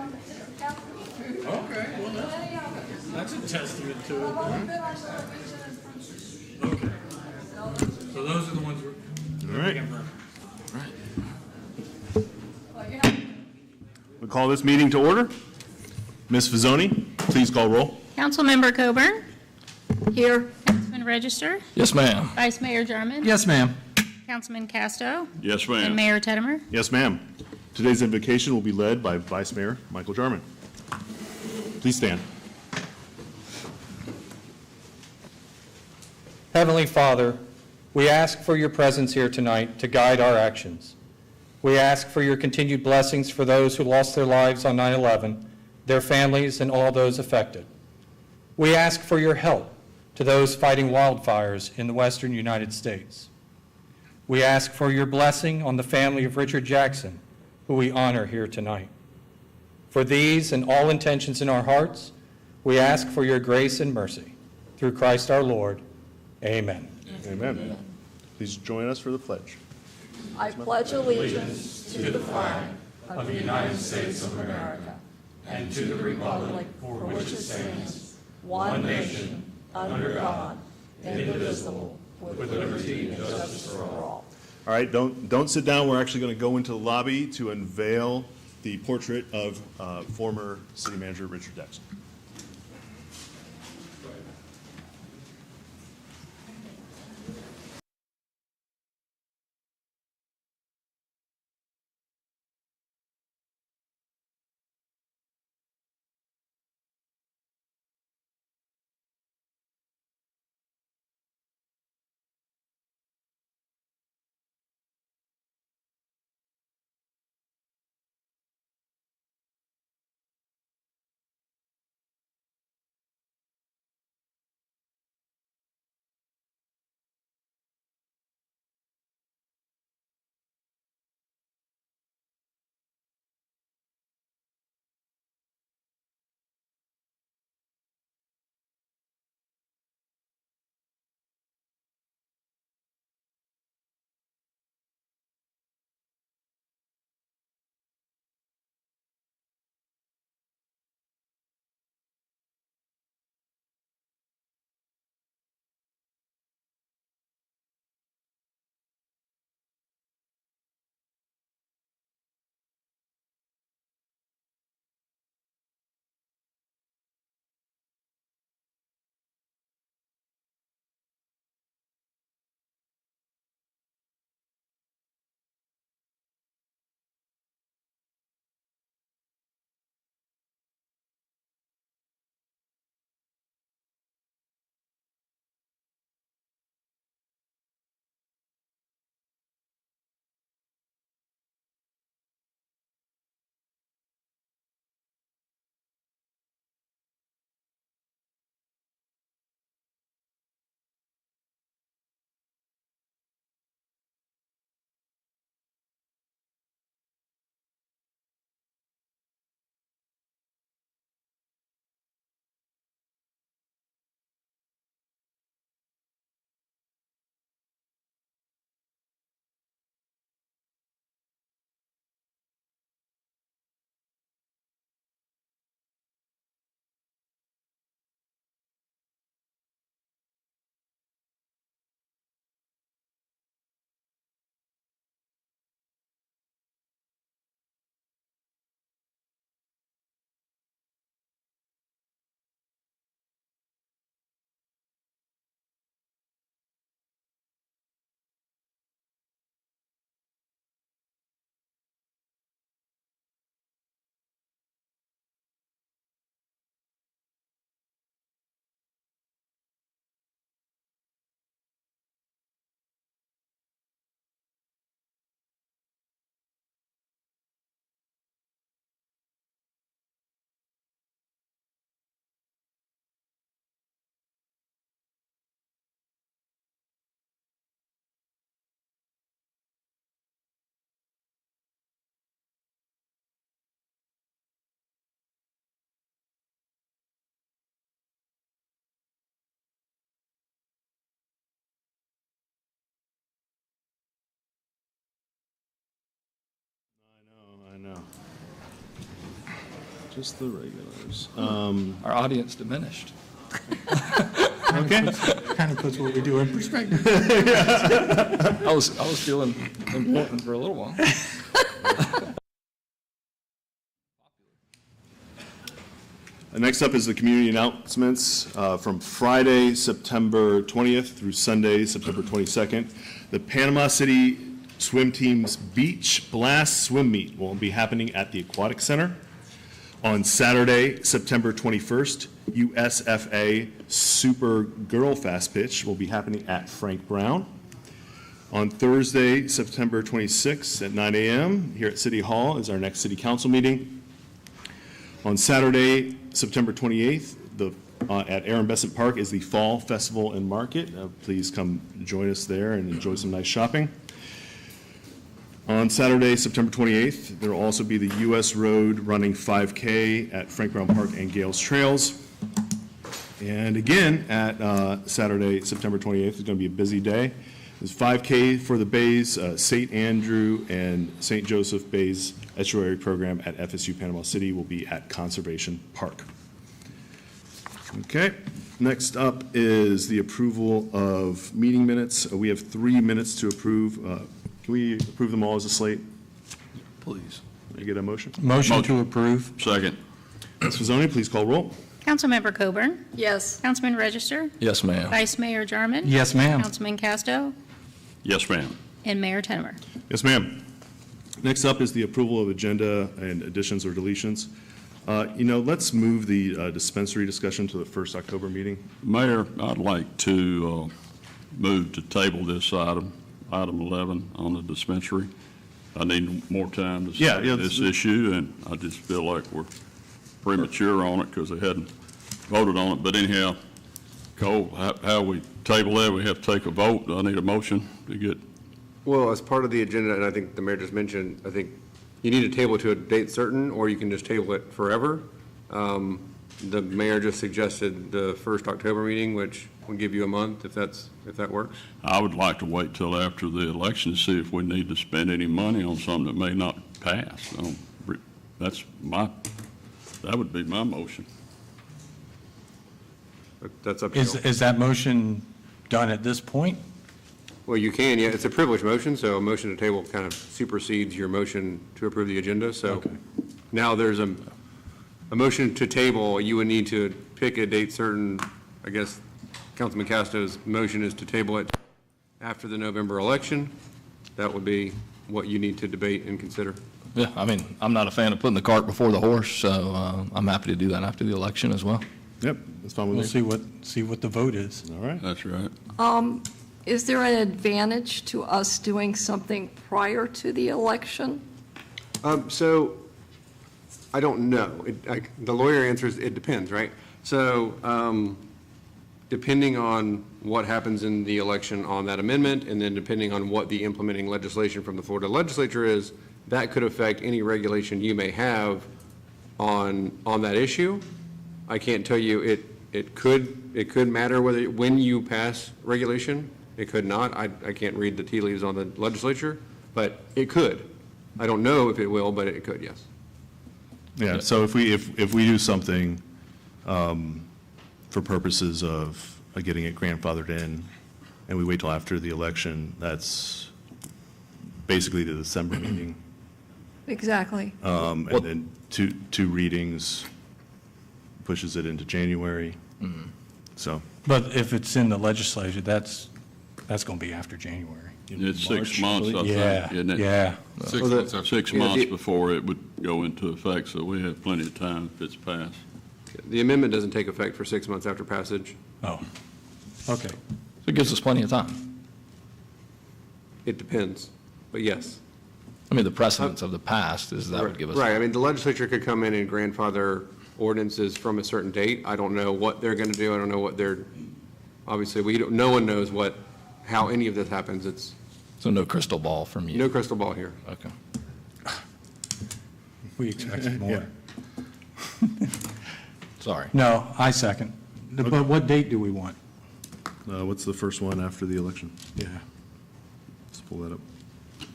Okay, well, that's a testament to it. Okay. So those are the ones we're. All right. We call this meeting to order. Ms. Fazzoni, please call roll. Councilmember Coburn. Here. Councilman Register. Yes, ma'am. Vice Mayor Jarman. Yes, ma'am. Councilman Casto. Yes, And ma'am. Mayor Teddemer. Yes, ma'am. Today's invocation will be led by Vice Mayor Michael Jarman. Please stand. Heavenly Father, we ask for your presence here tonight to guide our actions. We ask for your continued blessings for those who lost their lives on 9/11, their families, and all those affected. We ask for your help to those fighting wildfires in the western United States. We ask for your blessing on the family of Richard Jackson, who we honor here tonight. For these and all intentions in our hearts, we ask for your grace and mercy. Through Christ our Lord, amen. Amen. Please join us for the pledge. I pledge allegiance to the flag of the United States of America and to the republic for which it stands, one nation, under God, indivisible, with liberty and justice for all. All right, don't sit down. We're actually going to go into the lobby to unveil the portrait of former City Manager Richard Jackson. I know. Just the regulars. Our audience diminished. Okay. Kind of puts what we do in perspective. I was feeling important for a little while. Next up is the community announcements from Friday, September 20th through Sunday, September 22nd. The Panama City Swim Team's Beach Blast Swim Meet will be happening at the Aquatic Center. On Saturday, September 21st, USFA Super Girl Fast Pitch will be happening at Frank Brown. On Thursday, September 26th at 9 a.m. here at City Hall is our next City Council meeting. On Saturday, September 28th, at Aaron Bessent Park is the Fall Festival and Market. Please come join us there and enjoy some nice shopping. On Saturday, September 28th, there will also be the U.S. Road Running 5K at Frank Brown Park and Gales Trails. And again, at Saturday, September 28th, it's going to be a busy day. There's 5K for the Bays, St. Andrew and St. Joseph Bays Estuary Program at FSU Panama City will be at Conservation Park. Okay, next up is the approval of meeting minutes. We have 3 minutes to approve. Can we approve them all as a slate? Please. Can I get a motion? Motion to approve. Second. Ms. Mazzoni, please call roll. Councilmember Coburn? Yes. Councilman Register? Yes, ma'am. Vice Mayor Jarman? Yes, ma'am. Councilman Casto? Yes, ma'am. And Mayor Tenema. Yes, ma'am. Next up is the approval of agenda and additions or deletions. Let's move the dispensary discussion to the first October meeting. Mayor, I'd like to move to table this item 11 on the dispensary. I need more time to Yeah, study this issue, and I just feel like we're premature on it because they hadn't voted on it. But anyhow, Cole, how we table that, we have to take a vote. I need a motion to get. Well, as part of the agenda, and I think the mayor just mentioned, I think you need to table it to a date certain, or you can just table it forever. The mayor just suggested the first October meeting, which will give you a month, if that works. I would like to wait till after the election to see if we need to spend any money on something that may not pass. That would be my motion. But that's up to you. Is that motion done at this point? Well, you can, yeah, it's a privileged motion, so a motion to table kind of supersedes your motion to approve the agenda. So now there's a motion to table, you would need to pick a date certain. I guess Councilman Casto's motion is to table it after the November election. That would be what you need to debate and consider. Yeah, I mean, I'm not a fan of putting the cart before the horse, so I'm happy to do that after the election as well. Yep, that's fine We'll with me. see what the vote is. All right. That's right. Is there an advantage to us doing something prior to the election? So, I don't know. The lawyer answers, it depends, right? So, depending on what happens in the election on that amendment, and then depending on what the implementing legislation from the Florida legislature is, that could affect any regulation you may have on that issue. I can't tell you, it could matter when you pass regulation. It could not. I can't read the tea leaves on the legislature, but it could. I don't know if it will, but it could, yes. Yeah, so if we do something for purposes of getting it grandfathered in, and we wait till after the election, that's basically the December meeting. Exactly. And then two readings pushes it into January. So, But if it's in the legislature, that's going to be after January. It's 6 March, months, I Yeah, think, isn't it? yeah. 6 months. 6 months before it would go into effect, so we have plenty of time if it's passed. The amendment doesn't take effect for 6 months after passage. Oh, okay. So it gives us plenty of time. It depends, but yes. I mean, the precedence of the past is that would give us. Right, I mean, the legislature could come in and grandfather ordinances from a certain date. I don't know what they're going to do. I don't know what obviously, no one knows how any of this happens. It's So no crystal ball from you? no crystal ball here. Okay. We expected more. Sorry. No, I second. But what date do we want? what's the first one after the election? Yeah. Let's pull that up.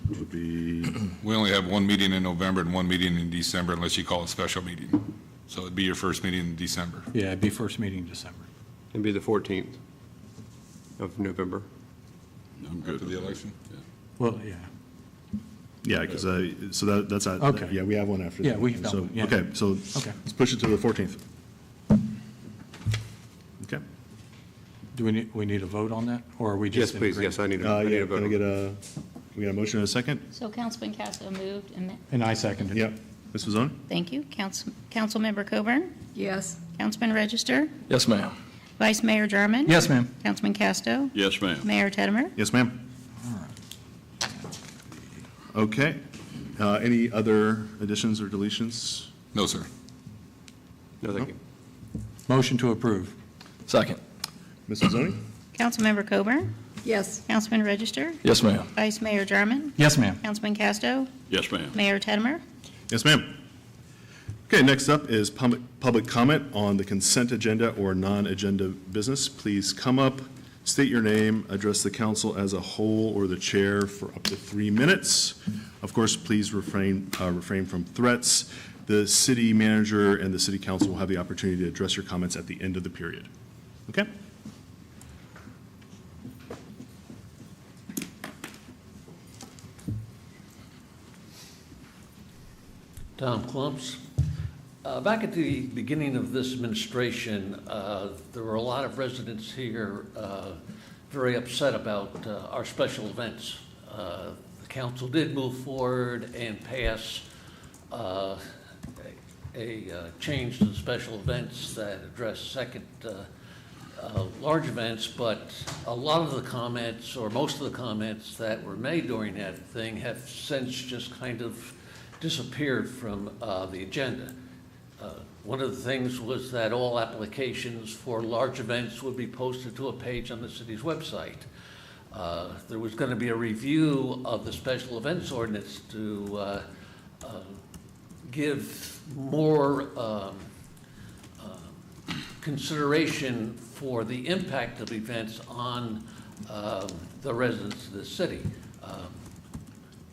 would be, We only have one meeting in November and one meeting in December unless you call a special meeting. So it'd be your first meeting in December. Yeah, it'd be first meeting in December. It'd be the 14th of November. I'm good After with the that. election? Well, yeah. yeah, because that's, Okay. yeah, we have one after. Yeah, that. we have So, one, yeah. okay, so Okay. let's push it to the 14th. Okay. Do we need a vote on that, or are we Yes, just? in please, agreement? yes, I need a Yeah, vote. can I get we got a motion and a second? So Councilman Castro moved, and And I seconded. Yep. Ms. Mazzoni? thank you. Councilmember Coburn? Yes. Councilman Register? Yes, ma'am. Vice Mayor Jarman? Yes, ma'am. Councilman Casto? Yes, ma'am. Mayor Tettemer? Yes, ma'am. Okay. Any other additions or deletions? No, sir. No, thank you. Motion to approve. Second. Ms. Mazzoni? Councilmember Coburn? Yes. Councilman Register? Yes, ma'am. Vice Mayor Jarman? Yes, ma'am. Councilman Casto? Yes, ma'am. Mayor Tettemer? Yes, ma'am. Okay, next up is public comment on the consent agenda or non-agenda business. Please come up, state your name, address the council as a whole or the chair for up to 3 minutes. Of course, please refrain from threats. The city manager and the city council will have the opportunity to address your comments at the end of the period. Okay? Tom Clumps. Back at the beginning of this administration, there were a lot of residents here very upset about our special events. The council did move forward and pass a change to the special events that address second large events, but a lot of the comments, or most of the comments that were made during that thing have since just kind of disappeared from the agenda. One of the things was that all applications for large events would be posted to a page on the city's website. There was going to be a review of the special events ordinance to give more consideration for the impact of events on the residents of the city.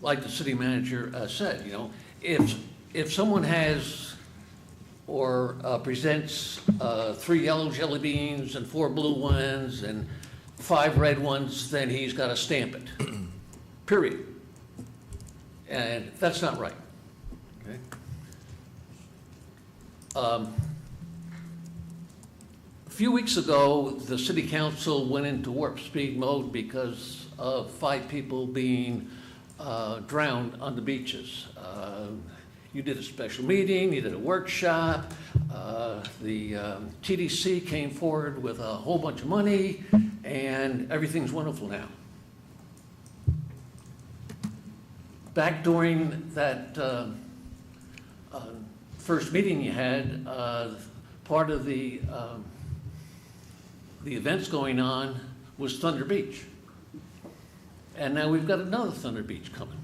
Like the city manager said, you know, if someone has or presents 3 yellow jelly beans and 4 blue ones and 5 red ones, then he's got to stamp it, period. And that's not right. Okay? A few weeks ago, the city council went into warp speed mode because of 5 people being drowned on the beaches. You did a special meeting, you did a workshop, the TDC came forward with a whole bunch of money, and everything's wonderful now. Back during that first meeting you had, part of the events going on was Thunder Beach. And now we've got another Thunder Beach coming.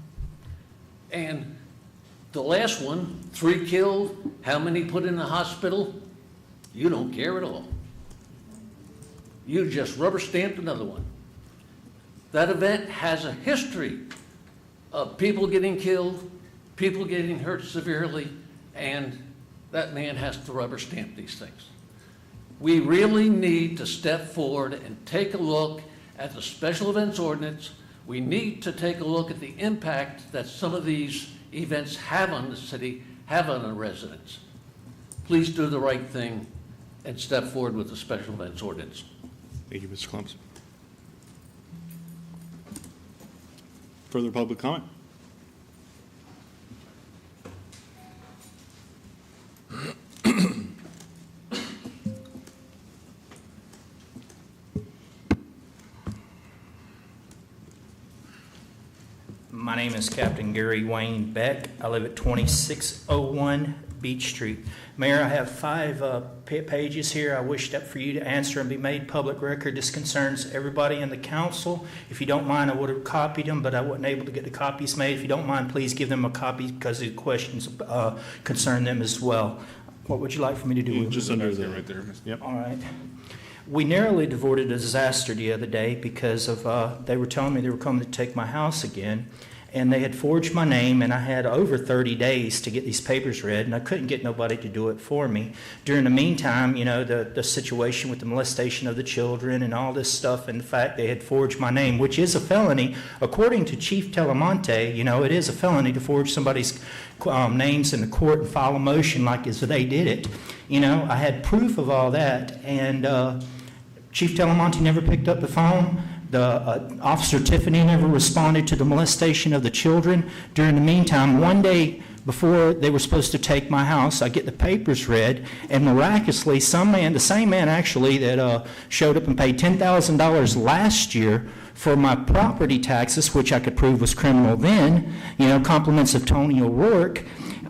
And the last one, 3 killed, how many put in the hospital? You don't care at all. You just rubber stamped another one. That event has a history of people getting killed, people getting hurt severely, and that man has to rubber stamp these things. We really need to step forward and take a look at the special events ordinance. We need to take a look at the impact that some of these events have on the city, have on the residents. Please do the right thing and step forward with the special events ordinance. Thank you, Mr. Clumps. Further public comment? My name is Captain Gary Wayne Beck. I live at 2601 Beach Street. Mayor, I have 5 pages here I wished up for you to answer and be made public record. This concerns everybody in the council. If you don't mind, I would have copied them, but I wasn't able to get the copies made. If you don't mind, please give them a copy because the questions concern them as well. What would you like for me to do? Just under the, Right there. yep. All right. We narrowly avoided a disaster the other day because of, they were telling me they were coming to take my house again. and they had forged my name, and I had over 30 days to get these papers read, and I couldn't get nobody to do it for me. During the meantime, you know, the situation with the molestation of the children and all this stuff, and the fact they had forged my name, which is a felony, according to Chief Telemonte, you know, it is a felony to forge somebody's names in the court and file a motion like as they did it. You know, I had proof of all that, and Chief Telemonte never picked up the phone. The Officer Tiffany never responded to the molestation of the children. During the meantime, one day before they were supposed to take my house, I get the papers read, and miraculously, some man, the same man actually that showed up and paid $10,000 last year for my property taxes, which I could prove was criminal then, you know, compliments of Tony O'Rourke,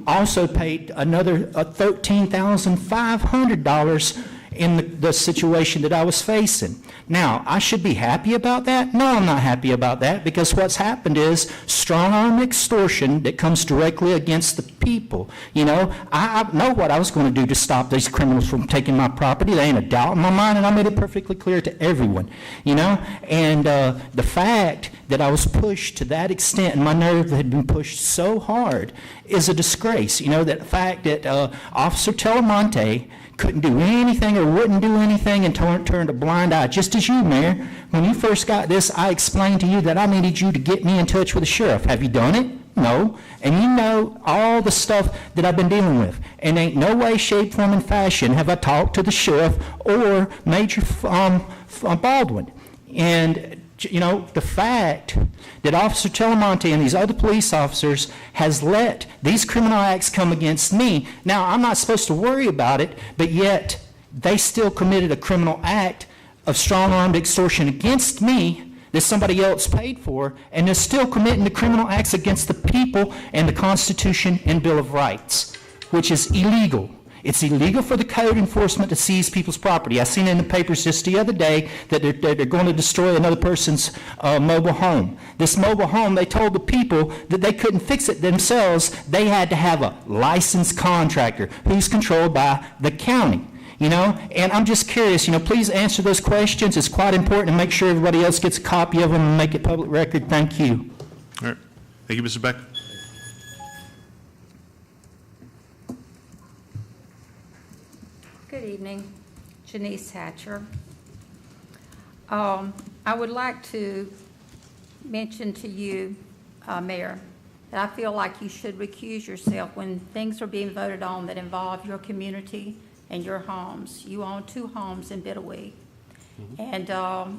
also paid another $13,500 in the situation that I was facing. Now, I should be happy about that? No, I'm not happy about that, because what's happened is strong-arm extortion that comes directly against the people. You know, I know what I was going to do to stop these criminals from taking my property. There ain't a doubt in my mind, and I made it perfectly clear to everyone, you know. And the fact that I was pushed to that extent, and my nerve had been pushed so hard, is a disgrace. You know, that fact that Officer Telemonte couldn't do anything or wouldn't do anything and turned a blind eye, just as you, Mayor. When you first got this, I explained to you that I needed you to get me in touch with the sheriff. Have you done it? No. And you know all the stuff that I've been dealing with. And ain't no way, shape, form, and fashion have I talked to the sheriff or Major Baldwin. And you know, the fact that Officer Telemonte and these other police officers has let these criminal acts come against me. Now, I'm not supposed to worry about it, but yet they still committed a criminal act of strong-armed extortion against me that somebody else paid for, and they're still committing the criminal acts against the people and the Constitution and Bill of Rights, which is illegal. It's illegal for the code enforcement to seize people's property. I seen in the papers just the other day that they're going to destroy another person's mobile home. This mobile home, they told the people that they couldn't fix it themselves. They had to have a licensed contractor who's controlled by the county. You know, and I'm just curious, you know, please answer those questions. It's quite important to make sure everybody else gets a copy of them and make it public record. Thank you. All right. Thank you, Mr. Beck. Good evening, Janice Hatcher. I would like to mention to you, Mayor, that I feel like you should recuse yourself when things are being voted on that involve your community and your homes. You own 2 homes in Bidawee. And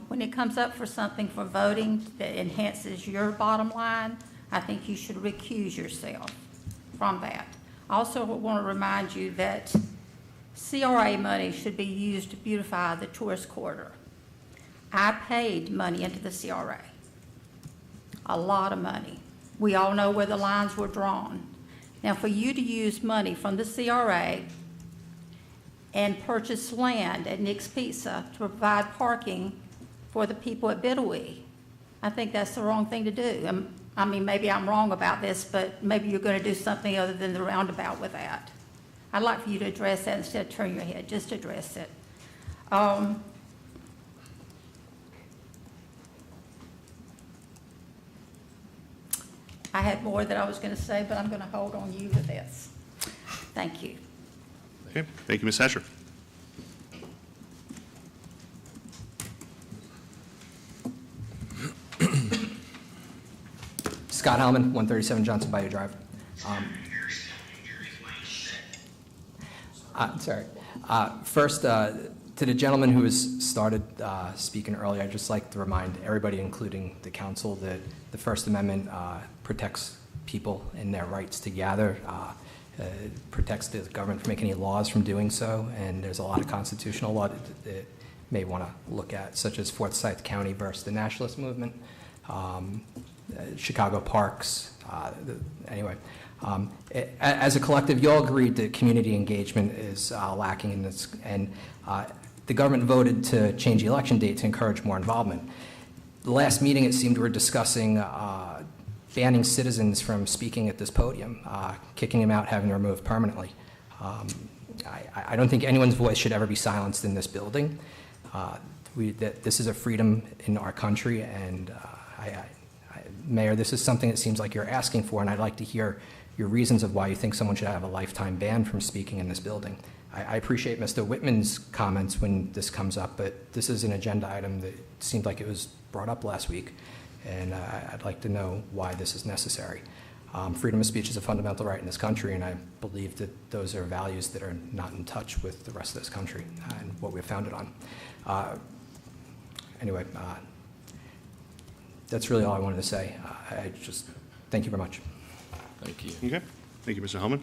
when it comes up for something for voting that enhances your bottom line, I think you should recuse yourself from that. I also want to remind you that CRA money should be used to beautify the tourist corridor. I paid money into the CRA, a lot of money. We all know where the lines were drawn. Now, for you to use money from the CRA and purchase land at Nick's Pizza to provide parking for the people at Bidawee, I think that's the wrong thing to do. I mean, maybe I'm wrong about this, but maybe you're going to do something other than the roundabout with that. I'd like for you to address that instead of turning your head. Just address it. I had more that I was going to say, but I'm going to hold on you with this. Thank you. Okay. Thank you, Ms. Hatcher. Scott Hellman, 137 Johnson Bayou Drive. Sorry. First, to the gentleman who has started speaking earlier, I'd just like to remind everybody, including the council, that the First Amendment protects people and their rights to gather, protects the government from making any laws from doing so, and there's a lot of constitutional law that may want to look at, such as Forsyth County versus the Nationalist Movement, Chicago Parks, anyway. As a collective, you all agreed that community engagement is lacking in this, and the government voted to change the election date to encourage more involvement. The last meeting, it seemed we were discussing banning citizens from speaking at this podium, kicking them out, having them removed permanently. I don't think anyone's voice should ever be silenced in this building. This is a freedom in our country, and Mayor, this is something that seems like you're asking for, and I'd like to hear your reasons of why you think someone should have a lifetime ban from speaking in this building. I appreciate Mr. Whitman's comments when this comes up, but this is an agenda item that seemed like it was brought up last week, and I'd like to know why this is necessary. Freedom of speech is a fundamental right in this country, and I believe that those are values that are not in touch with the rest of this country and what we're founded on. Anyway, that's really all I wanted to say. I just, thank you very much. Thank you. Okay, thank you, Mr. Hellman.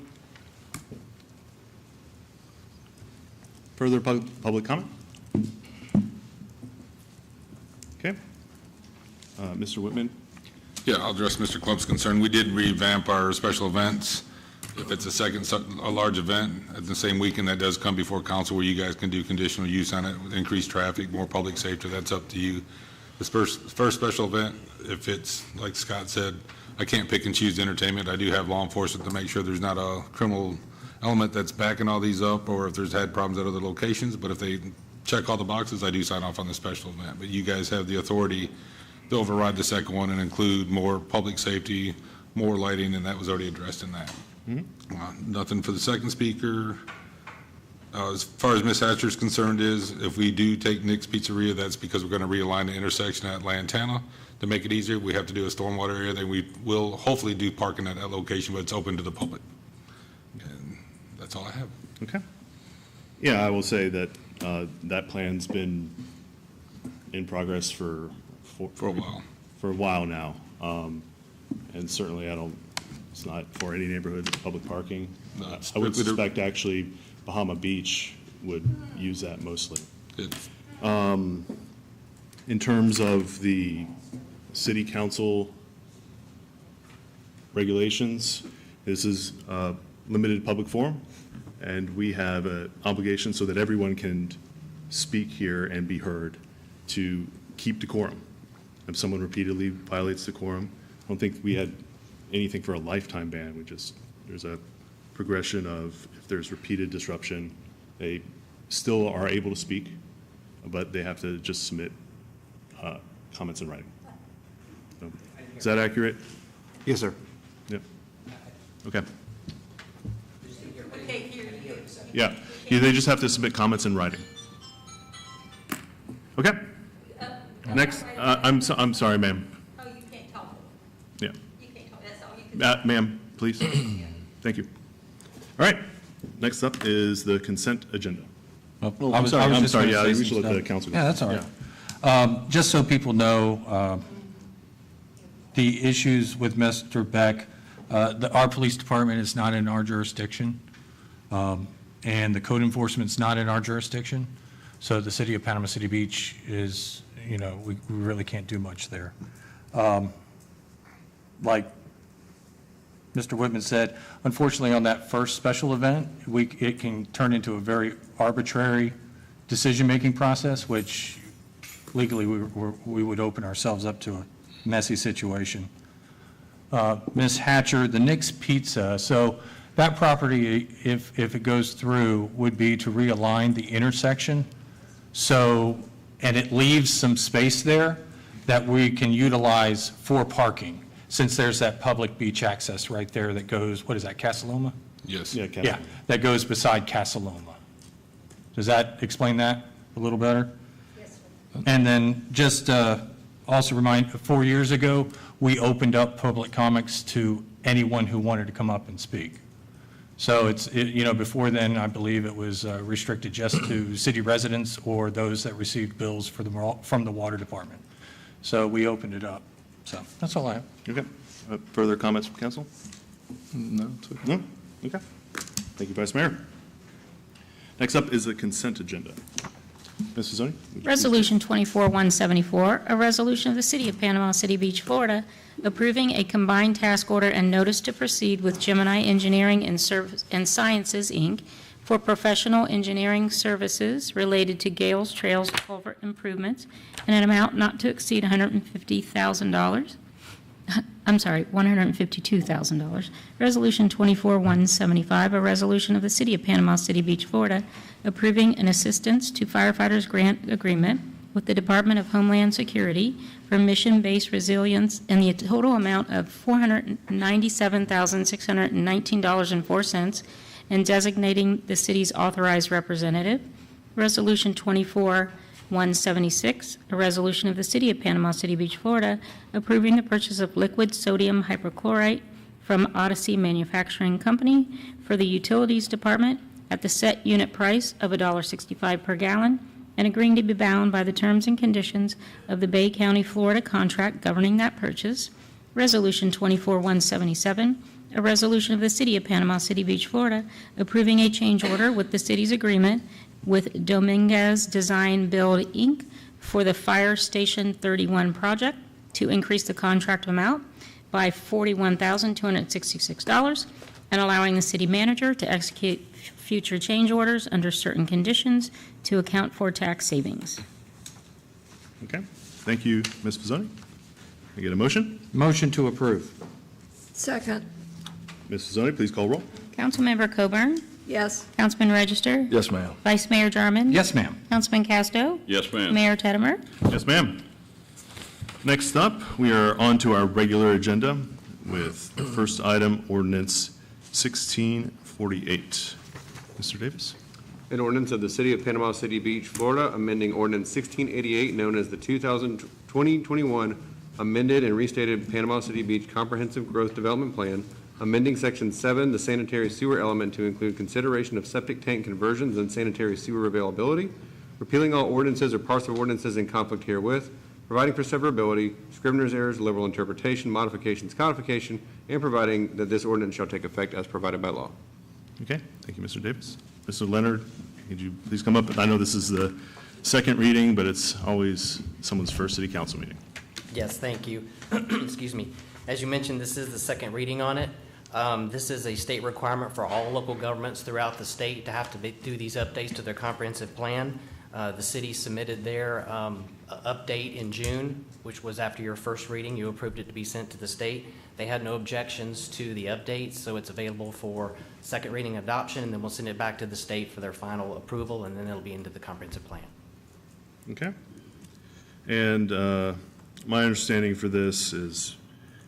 Further public comment? Okay. Mr. Whitman? Yeah, I'll address Mr. Klump's concern. We did revamp our special events. If it's a large event at the same weekend, that does come before council where you guys can do conditional use on it with increased traffic, more public safety, that's up to you. This first special event, if it's, like Scott said, I can't pick and choose the entertainment. I do have law enforcement to make sure there's not a criminal element that's backing all these up, or if there's had problems at other locations, but if they check all the boxes, I do sign off on the special event. But you guys have the authority to override the second one and include more public safety, more lighting, and that was already addressed in that. Nothing for the second speaker. As far as Ms. Hatcher's concerned is, if we do take Nick's Pizzeria, that's because we're going to realign the intersection at Lantana to make it easier. We have to do a stormwater area, then we will hopefully do parking at that location, but it's open to the public. And that's all I have. Okay. Yeah, I will say that that plan's been in progress for a while. For a while now. And certainly it's not for any neighborhood, public parking. No, I would suspect actually Bahama Beach would use that mostly. Good. In terms of the city council regulations, this is a limited public forum, and we have an obligation so that everyone can speak here and be heard to keep decorum. If someone repeatedly violates decorum, I don't think we had anything for a lifetime ban. There's a progression of if there's repeated disruption, they still are able to speak, but they have to just submit comments in writing. So, is that accurate? Yes, sir. Yep. Okay. We can't hear you. Yeah, they just have to submit comments in writing. Okay. Next, I'm sorry, ma'am. Oh, you can't talk. Yeah. You can't talk, that's all you can. Ma'am, please. Thank you. All right, next up is the consent agenda. I'm sorry, yeah, we should let the council go. Yeah, that's all right. Just so people know, the issues with Mr. Beck, our police department is not in our jurisdiction, and the code enforcement is not in our jurisdiction. So the city of Panama City Beach is, we really can't do much there. Like Mr. Whitman said, unfortunately on that first special event, it can turn into a very arbitrary decision-making process, which legally we would open ourselves up to a messy situation. Ms. Hatcher, the Nick's Pizza, so that property, if it goes through, would be to realign the intersection. So, and it leaves some space there that we can utilize for parking, since there's that public beach access right there that goes, what is that, Casa Loma? Yes. Yeah, Yeah, that goes beside Casa Loma. Does that explain that a little better? Yes, And then just also remind, 4 years ago, we opened up public comments to anyone who wanted to come up and speak. So before then, I believe it was restricted just to city residents or those that received bills from the water department. So we opened it up. So that's all I have. Okay. Further comments from council? No, it's okay. No? Okay. Thank you, Vice Mayor. Next up is the consent agenda. Ms. Fizzoni? would you please- Resolution 24-174, a resolution of the City of Panama City Beach, Florida, approving a combined task order and notice to proceed with Gemini Engineering and Sciences, Inc. for professional engineering services related to Gales Trails culvert improvements in an amount not to exceed $152,000. Resolution 24-175, a resolution of the City of Panama City Beach, Florida, approving an assistance to firefighters grant agreement with the Department of Homeland Security for mission-based resilience in the total amount of $497,619.04 and designating the city's authorized representative. Resolution 24-176, a resolution of the City of Panama City Beach, Florida, approving the purchase of liquid sodium hypochlorite from Odyssey Manufacturing Company for the Utilities Department at the set unit price of $1.65 per gallon, and agreeing to be bound by the terms and conditions of the Bay County, Florida contract governing that purchase. Resolution 24-177, a resolution of the City of Panama City Beach, Florida, approving a change order with the city's agreement with Dominguez Design Build, Inc. for the Fire Station 31 project to increase the contract amount by $41,266 and allowing the city manager to execute future change orders under certain conditions to account for tax savings. Okay, thank you, Ms. Pizzoni. Can I get a motion? Motion to approve. Second. Ms. Pizzoni, please call roll. Councilmember Coburn? Yes. Councilman Register? Yes, ma'am. Vice Mayor Jarman? Yes, ma'am. Councilman Casto? Yes, ma'am. Mayor Tettemer? Yes, ma'am. Next up, we are on to our regular agenda with the first item, ordinance 1648. Mr. Davis? An ordinance of the City of Panama City Beach, Florida, amending ordinance 1688, known as the 2020-21 amended and restated Panama City Beach Comprehensive Growth Development Plan, amending Section 7, the sanitary sewer element to include consideration of septic tank conversions and sanitary sewer availability, repealing all ordinances or parts of ordinances in conflict herewith, providing for severability, scrivener's errors, liberal interpretation, modifications, codification, and providing that this ordinance shall take effect as provided by law. Okay, thank you, Mr. Davis. Mr. Leonard, could you please come up? I know this is the second reading, but it's always someone's first city council meeting. Yes, thank you. Excuse me. As you mentioned, this is the second reading on it. This is a state requirement for all local governments throughout the state to have to do these updates to their comprehensive plan. The city submitted their update in June, which was after your first reading. You approved it to be sent to the state. They had no objections to the updates, so it's available for second reading adoption, and then we'll send it back to the state for their final approval, and then it'll be into the comprehensive plan. Okay. And my understanding for this is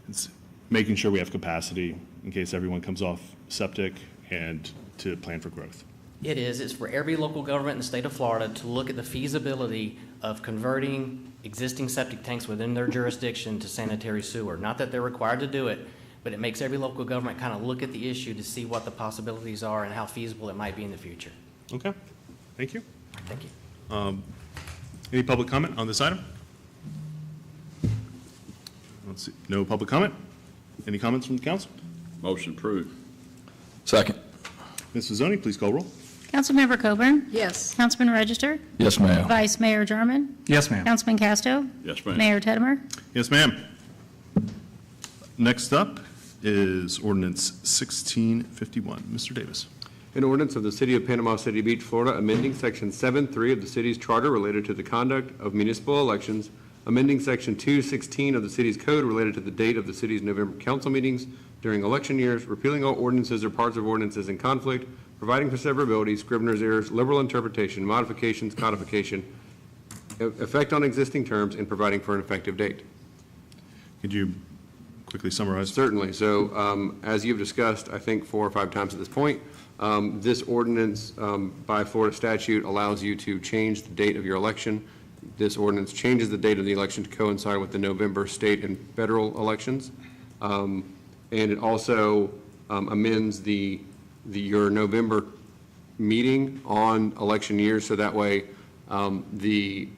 it's making sure we have capacity in case everyone comes off septic and to plan for growth. It is. It's for every local government in the state of Florida to look at the feasibility of converting existing septic tanks within their jurisdiction to sanitary sewer. Not that they're required to do it, but it makes every local government kind of look at the issue to see what the possibilities are and how feasible it might be in the future. Okay, thank you. Thank you. Any public comment on this item? Let's see, no public comment? Any comments from the council? Motion approved. Second. Ms. Pizzoni, please call roll. Councilmember Coburn? Yes. Councilman Register? Yes, ma'am. Vice Mayor Jarman? Yes, ma'am. Councilman Casto? Yes, ma'am. Mayor Tettemer? Yes, ma'am. Next up is ordinance 1651. Mr. Davis. An ordinance of the City of Panama City Beach, Florida, amending Section 7.3 of the city's charter related to the conduct of municipal elections, amending Section 216 of the city's code related to the date of the city's November council meetings during election years, repealing all ordinances or parts of ordinances in conflict, providing for severability, scrivener's errors, liberal interpretation, modifications, codification, effect on existing terms, and providing for an effective date. Could you quickly summarize? Certainly. So as you've discussed, I think 4 or 5 times at this point, this ordinance by Florida statute allows you to change the date of your election. This ordinance changes the date of the election to coincide with the November state and federal elections. And it also amends your November meeting on election years, so that way the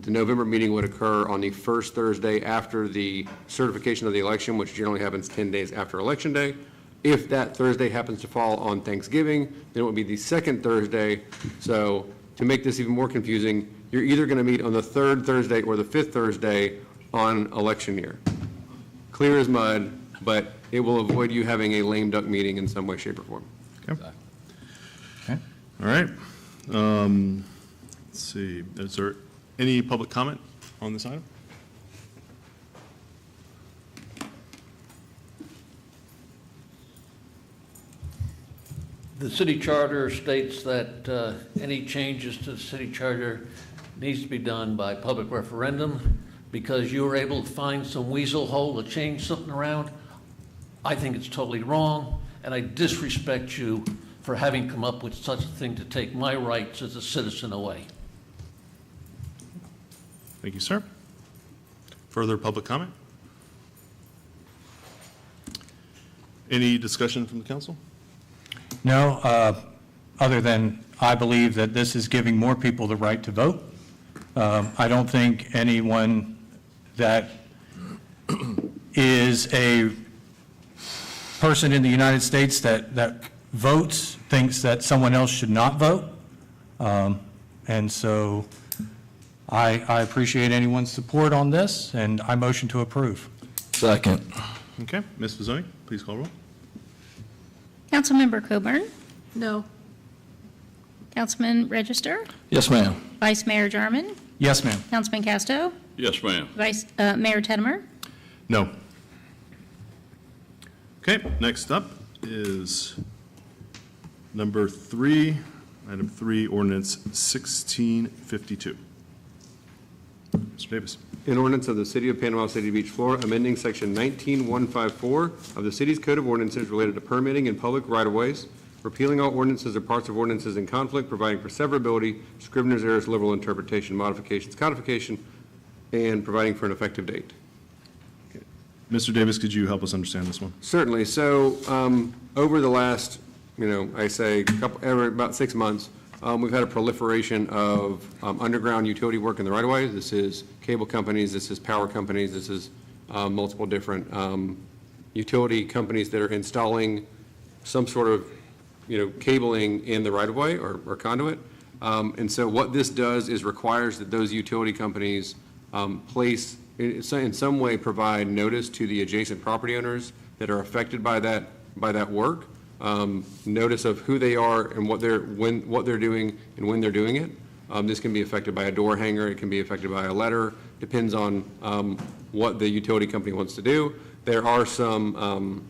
November meeting would occur on the first Thursday after the certification of the election, which generally happens 10 days after Election Day. If that Thursday happens to fall on Thanksgiving, then it would be the second Thursday. So to make this even more confusing, you're either going to meet on the third Thursday or the fifth Thursday on election year. Clear as mud, but it will avoid you having a lame duck meeting in some way, shape, or form. Okay. Okay. All right. Let's see, is there any public comment on this item? The city charter states that any changes to the city charter needs to be done by public referendum because you were able to find some weasel hole to change something around. I think it's totally wrong, and I disrespect you for having come up with such a thing to take my rights as a citizen away. Thank you, sir. Further public comment? Any discussion from the council? No, other than I believe that this is giving more people the right to vote. I don't think anyone that is a person in the United States that votes thinks that someone else should not vote. And so I appreciate anyone's support on this, and I motion to approve. Second. Okay, Ms. Pizzoni, please call roll. Councilmember Coburn? No. Councilman Register? Yes, ma'am. Vice Mayor Jarman? Yes, ma'am. Councilman Casto? Yes, ma'am. Mayor Teddemer? No. Okay, next up is number 3, item 3, ordinance 1652. Mr. Davis. An ordinance of the City of Panama City Beach, Florida, amending section 19154 of the city's code of ordinances related to permitting in public right-of-ways, repealing all ordinances or parts of ordinances in conflict, providing for severability, scrivener's errors, liberal interpretation, modifications, codification, and providing for an effective date. Mr. Davis, could you help us understand this one? Certainly. So over the last, I say about 6 months, we've had a proliferation of underground utility work in the right-of-way. This is cable companies, this is power companies, this is multiple different utility companies that are installing some sort of, cabling in the right-of-way or conduit. And so what this does is requires that those utility companies place, in some way provide notice to the adjacent property owners that are affected by that work. Notice of who they are and what they're doing and when they're doing it. This can be affected by a door hanger, it can be affected by a letter, depends on what the utility company wants to do. There are some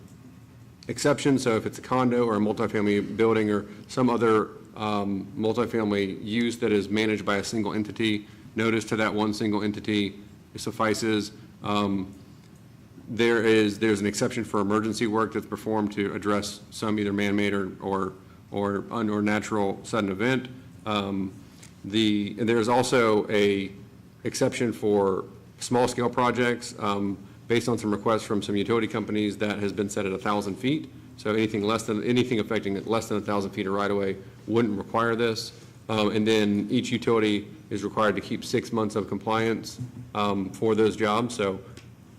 exceptions, so if it's a condo or a multifamily building or some other multifamily use that is managed by a single entity, notice to that one single entity suffices. There's an exception for emergency work that's performed to address some either man-made or natural sudden event. There's also a exception for small-scale projects based on some requests from some utility companies that has been set at 1,000 feet. So anything affecting less than 1,000 feet of right-of-way wouldn't require this. And then each utility is required to keep 6 months of compliance for those jobs. So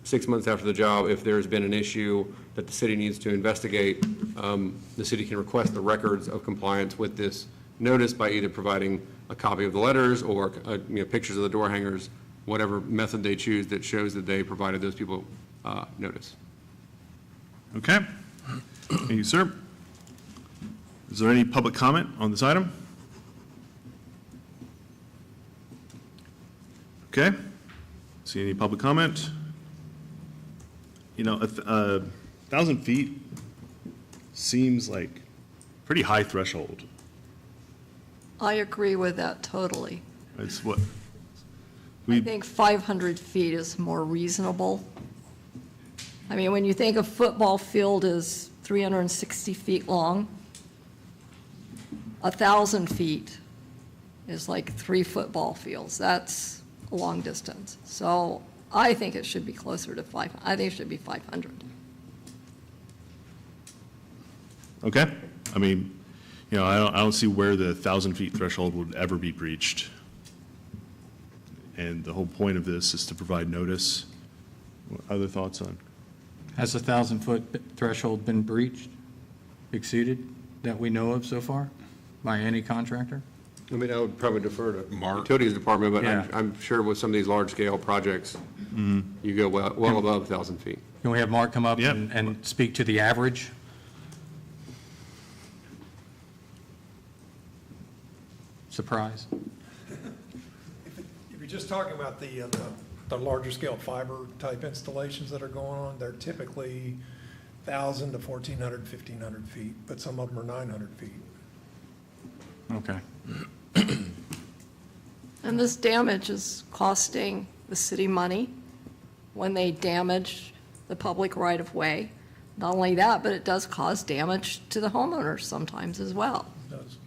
6 months after the job, if there's been an issue that the city needs to investigate, the city can request the records of compliance with this notice by either providing a copy of the letters or pictures of the door hangers, whatever method they choose that shows that they provided those people notice. Okay. Thank you, sir. Is there any public comment on this item? Okay. See any public comment? 1,000 feet seems like pretty high threshold. I agree with that totally. It's what? I think 500 feet is more reasonable. I mean, when you think a football field is 360 feet long, 1,000 feet is like 3 football fields. That's a long distance. So I think it should be closer to 500. I think it should be 500. Okay. I mean, I don't see where the 1,000 feet threshold would ever be breached. And the whole point of this is to provide notice. What other thoughts on? Has the 1,000-foot threshold been breached, exceeded, that we know of so far, by any contractor? I mean, I would probably defer to Mark. Utilities Department, but Yeah. I'm sure with some of these large-scale projects, you go well above 1,000 feet. Can we have Mark come up Yep. and speak to the average? Surprise. If you're just talking about the larger scale fiber type installations that are going on, they're typically 1,000 to 1,400, 1,500 feet, but some of them are 900 feet. Okay. And this damage is costing the city money when they damage the public right-of-way. Not only that, but it does cause damage to the homeowners sometimes as well. It does.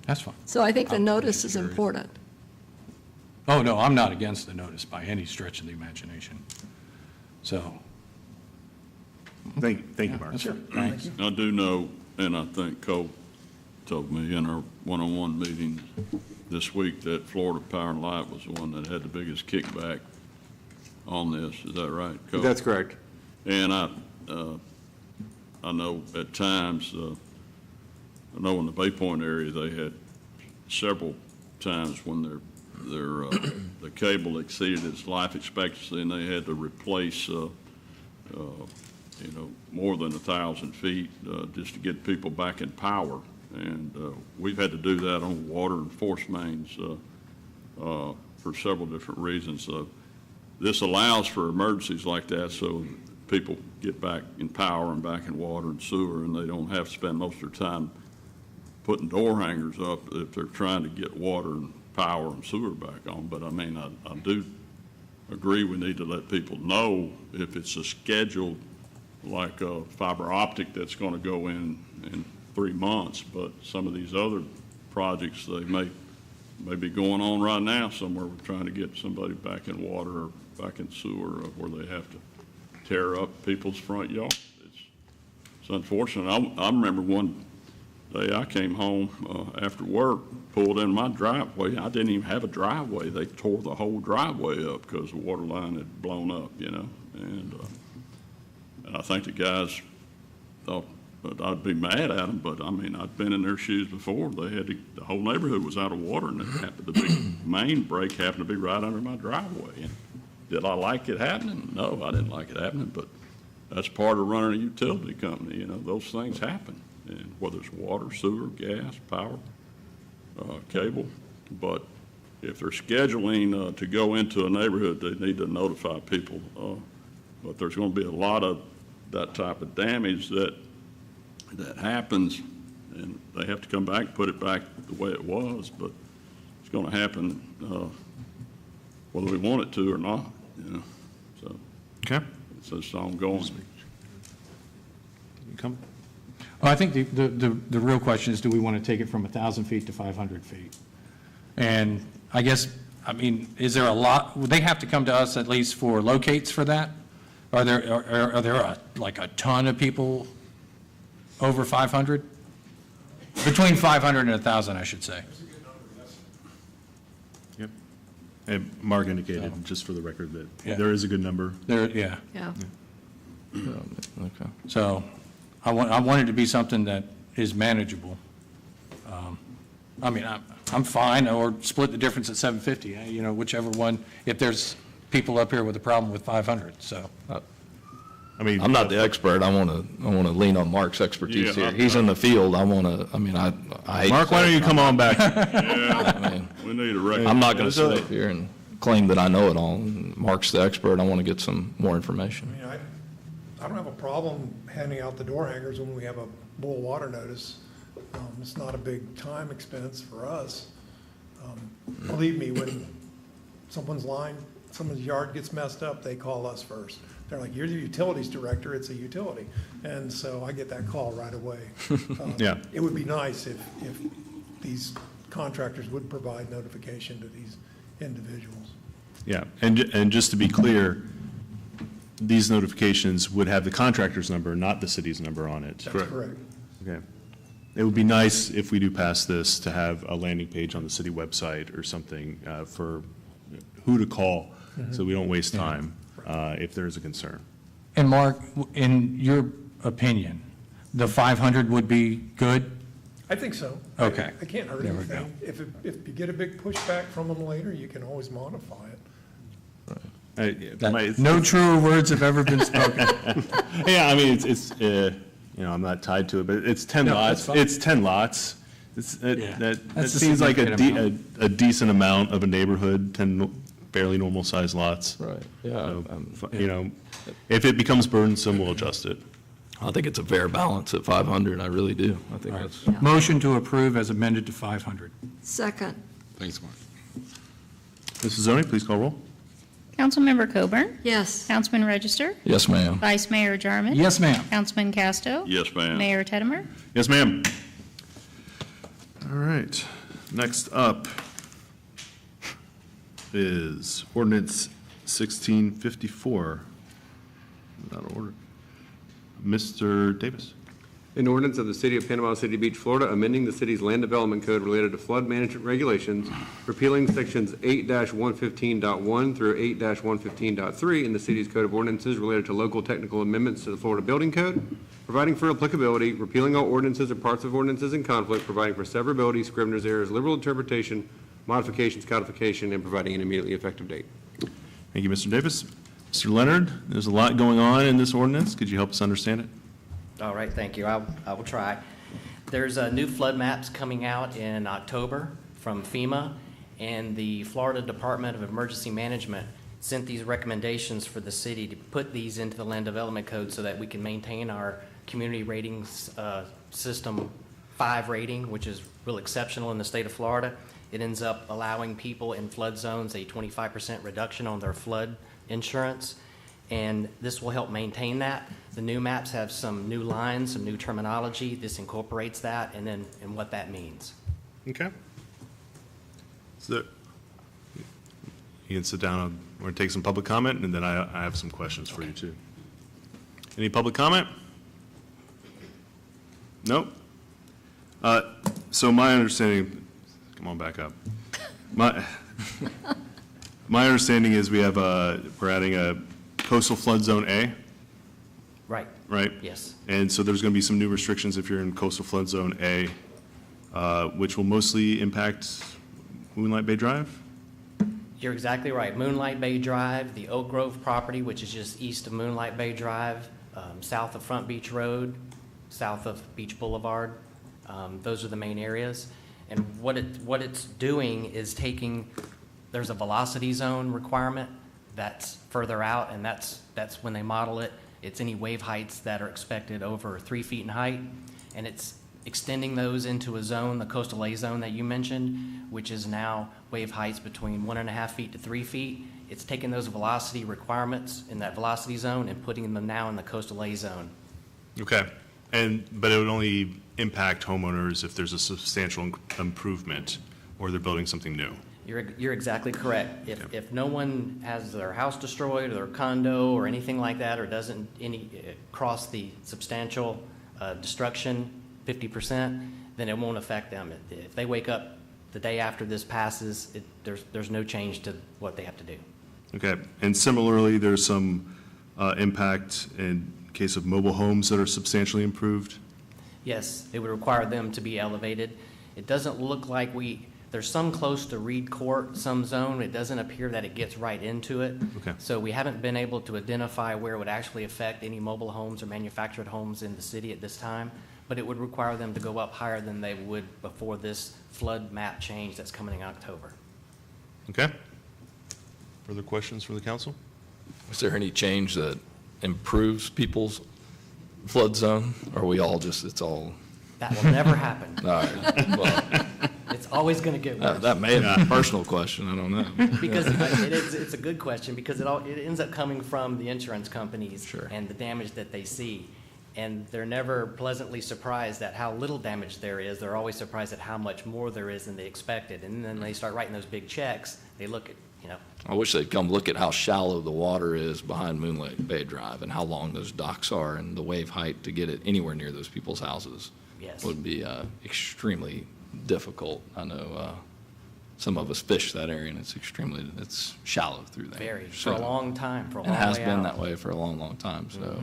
That's fine. So I think the notice is important. Oh, no, I'm not against the notice by any stretch of the imagination. So, Thank you, Mark. that's fine. Thanks. I do know, and I think Cole told me in our one-on-one meeting this week that Florida Power and Light was the one that had the biggest kickback on this. Is that right, Cole? That's correct. And I know at times, I know in the Bay Point area, they had several times when the cable exceeded its life expectancy and they had to replace, more than 1,000 feet just to get people back in power. And we've had to do that on water and force mains for several different reasons. This allows for emergencies like that so people get back in power and back in water and sewer, and they don't have to spend most of their time putting door hangers up if they're trying to get water and power and sewer back on. But I mean, I do agree we need to let people know if it's a scheduled, like a fiber optic that's going to go in 3 months, but some of these other projects, they may be going on right now somewhere. We're trying to get somebody back in water or back in sewer where they have to tear up people's front yard. It's unfortunate. I remember one day I came home after work, pulled in my driveway. I didn't even have a driveway. They tore the whole driveway up because the water line had blown up, and I think the guys thought that I'd be mad at them, but I mean, I'd been in their shoes before. The whole neighborhood was out of water, and the big main break happened to be right under my driveway. And did I like it happening? No, I didn't like it happening, but that's part of running a utility company. Those things happen, and whether it's water, sewer, gas, power, cable. But if they're scheduling to go into a neighborhood, they need to notify people. But there's going to be a lot of that type of damage that happens, and they have to come back and put it back the way it was, but it's going to happen whether we want it to or not, so Okay. it's just ongoing. You come. Well, I think the real question is, do we want to take it from 1,000 feet to 500 feet? And I guess, I mean, is there a lot, would they have to come to us at least for locates for that? Are there like a ton of people over 500? Between 500 and 1,000, I should say. Yep. And Mark indicated, just for the record, that Yeah. there is a good number. Yeah. Yeah. Okay. So I want it to be something that is manageable. I mean, I'm fine, or split the difference at 750, whichever one, if there's people up here with a problem with 500, so. I mean, I'm not the expert. I want to lean on Mark's expertise Yeah, here. He's in the field. I hate. Mark, why don't you come on back? Yeah, we need a record. I'm not going to sit up here and claim that I know it all. Mark's the expert. I want to get some more information. I mean, I don't have a problem handing out the door hangers when we have a boil water notice. It's not a big time expense for us. Believe me, when someone's yard gets messed up, they call us first. They're like, you're the utilities director, it's a utility. And so I get that call right away. Yeah. It would be nice if these contractors would provide notification to these individuals. Yeah, and just to be clear, these notifications would have the contractor's number, not the city's number on it. That's correct. Okay. It would be nice if we do pass this to have a landing page on the city website or something for who to call, so we don't waste time if there is a concern. And Mark, in your opinion, the 500 would be good? I think so. Okay. I can't hurt There we go. anything. If you get a big pushback from them later, you can always modify it. No truer words have ever been spoken. Yeah, I mean, it's I'm not tied to it, but it's 10 No, lots. that's fine. It's 10 lots. That That's a seems like significant a decent amount of a neighborhood, 10 fairly normal sized lots. Right, yeah. So, if it becomes burdensome, we'll adjust it. I think it's a fair balance at 500. I really do. I think that's. Motion to approve as amended to 500. Second. Thanks, Mark. Mrs. Zoni, please call roll. Councilmember Coburn? Yes. Councilman Register? Yes, ma'am. Vice Mayor Jarman? Yes, ma'am. Councilman Casto? Yes, ma'am. Mayor Tettemer? Yes, ma'am. All right, next up is ordinance 1654. Out of order. Mr. Davis. An ordinance of the City of Panama City Beach, Florida, amending the city's land development code related to flood management regulations, repealing sections 8-115.1 through 8-115.3 in the city's code of ordinances related to local technical amendments to the Florida Building Code, providing for applicability, repealing all ordinances or parts of ordinances in conflict, providing for severability, scrivener's errors, liberal interpretation, modifications, codification, and providing an immediately effective date. Thank you, Mr. Davis. Mr. Leonard, there's a lot going on in this ordinance. Could you help us understand it? All right, thank you. I will try. There's new flood maps coming out in October from FEMA, and the Florida Department of Emergency Management sent these recommendations for the city to put these into the Land Development Code so that we can maintain our community ratings system 5 rating, which is real exceptional in the state of Florida. It ends up allowing people in flood zones a 25% reduction on their flood insurance, and this will help maintain that. The new maps have some new lines, some new terminology. This incorporates that and what that means. Okay. So you can sit down. We're going to take some public comment, and then I have some questions for you, too. Any public comment? Nope. So my understanding, come on back up. My understanding is we're adding a coastal flood zone A, Right. right? Yes. And so there's going to be some new restrictions if you're in coastal flood zone A, which will mostly impact Moonlight Bay Drive? You're exactly right. Moonlight Bay Drive, the Oak Grove property, which is just east of Moonlight Bay Drive, south of Front Beach Road, south of Beach Boulevard. Those are the main areas. And what it's doing is there's a velocity zone requirement that's further out, and that's when they model it. It's any wave heights that are expected over 3 feet in height, and it's extending those into a zone, the coastal A zone that you mentioned, which is now wave heights between 1.5 feet to 3 feet. It's taking those velocity requirements in that velocity zone and putting them now in the coastal A zone. Okay. But it would only impact homeowners if there's a substantial improvement or they're building something new. You're exactly correct. If no one has their house destroyed or their condo or anything like that, or doesn't cross the substantial destruction 50%, then it won't affect them. If they wake up the day after this passes, there's no change to what they have to do. Okay. And similarly, there's some impact in case of mobile homes that are substantially improved? Yes, it would require them to be elevated. It doesn't look like there's some close to Reed Court, some zone. It doesn't appear that it gets right into it. Okay. So we haven't been able to identify where it would actually affect any mobile homes or manufactured homes in the city at this time, but it would require them to go up higher than they would before this flood map change that's coming in October. Okay. Further questions from the council? Is there any change that improves people's flood zone? Or are we all it's all? That will never happen. All right. Well, It's always going to get worse. that may have been a personal question. I don't know. Because it's a good question, because it ends up coming from the insurance companies. Sure. And the damage that they see. And they're never pleasantly surprised at how little damage there is. They're always surprised at how much more there is than they expected. And then they start writing those big checks. They look at, I wish they'd come look at how shallow the water is behind Moonlight Bay Drive and how long those docks are and the wave height to get it anywhere near those people's houses. Yes. Would be extremely difficult. I know some of us fish that area, and it's shallow through there. Very, for a long time, for a long It way out. has been that way for a long, long time, so.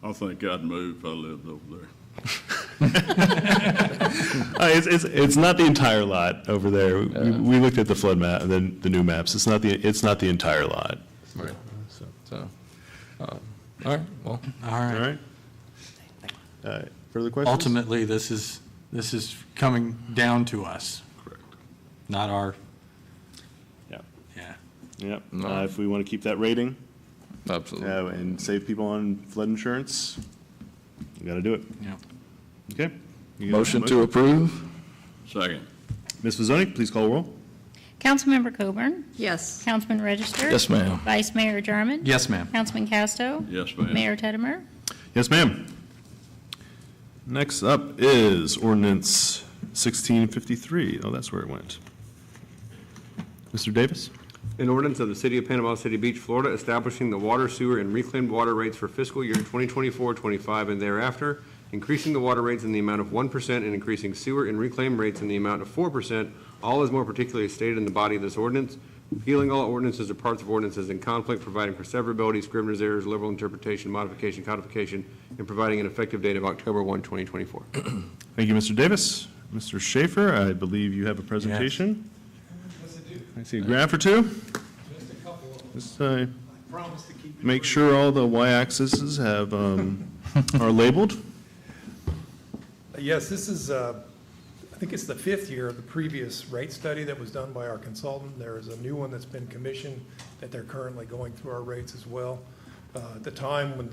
I think I'd move if I lived over there. It's not the entire lot over there. We looked at the flood map and then the new maps. It's not the entire lot. Right. So, all right, well. All right. All right. Further questions? Ultimately, this is coming down to us. Correct. Not our, Yeah. yeah. Yep. No. If we want to keep that rating Absolutely. and save people on flood insurance, we got to do it. Yeah. Okay. You got a Motion to approve? Second. Ms. Vizzoni, please call roll. Councilmember Coburn? Yes. Councilman Register? Yes, ma'am. Vice Mayor Jarman? Yes, ma'am. Councilman Casto? Yes, ma'am. Mayor Tettemer? Yes, ma'am. Next up is ordinance 1653. Oh, that's where it went. Mr. Davis? An ordinance of the City of Panama City Beach, Florida, establishing the water, sewer, and reclaimed water rates for fiscal year 2024-25 and thereafter, increasing the water rates in the amount of 1% and increasing sewer and reclaimed rates in the amount of 4%, all is more particularly stated in the body of this ordinance, repealing all ordinances or parts of ordinances in conflict, providing for severability, scrivener's errors, liberal interpretation, modification, codification, and providing an effective date of October 1, 2024. Thank you, Mr. Davis. Mr. Schaefer, I believe you have a presentation. Yes, I do. I see a graph or two. Just a couple of them. Just I promise to keep it make brief. sure all the y-axes have, are labeled. Yes, this is, I think it's the 5th year of the previous rate study that was done by our consultant. There is a new one that's been commissioned that they're currently going through our rates as well. At the time when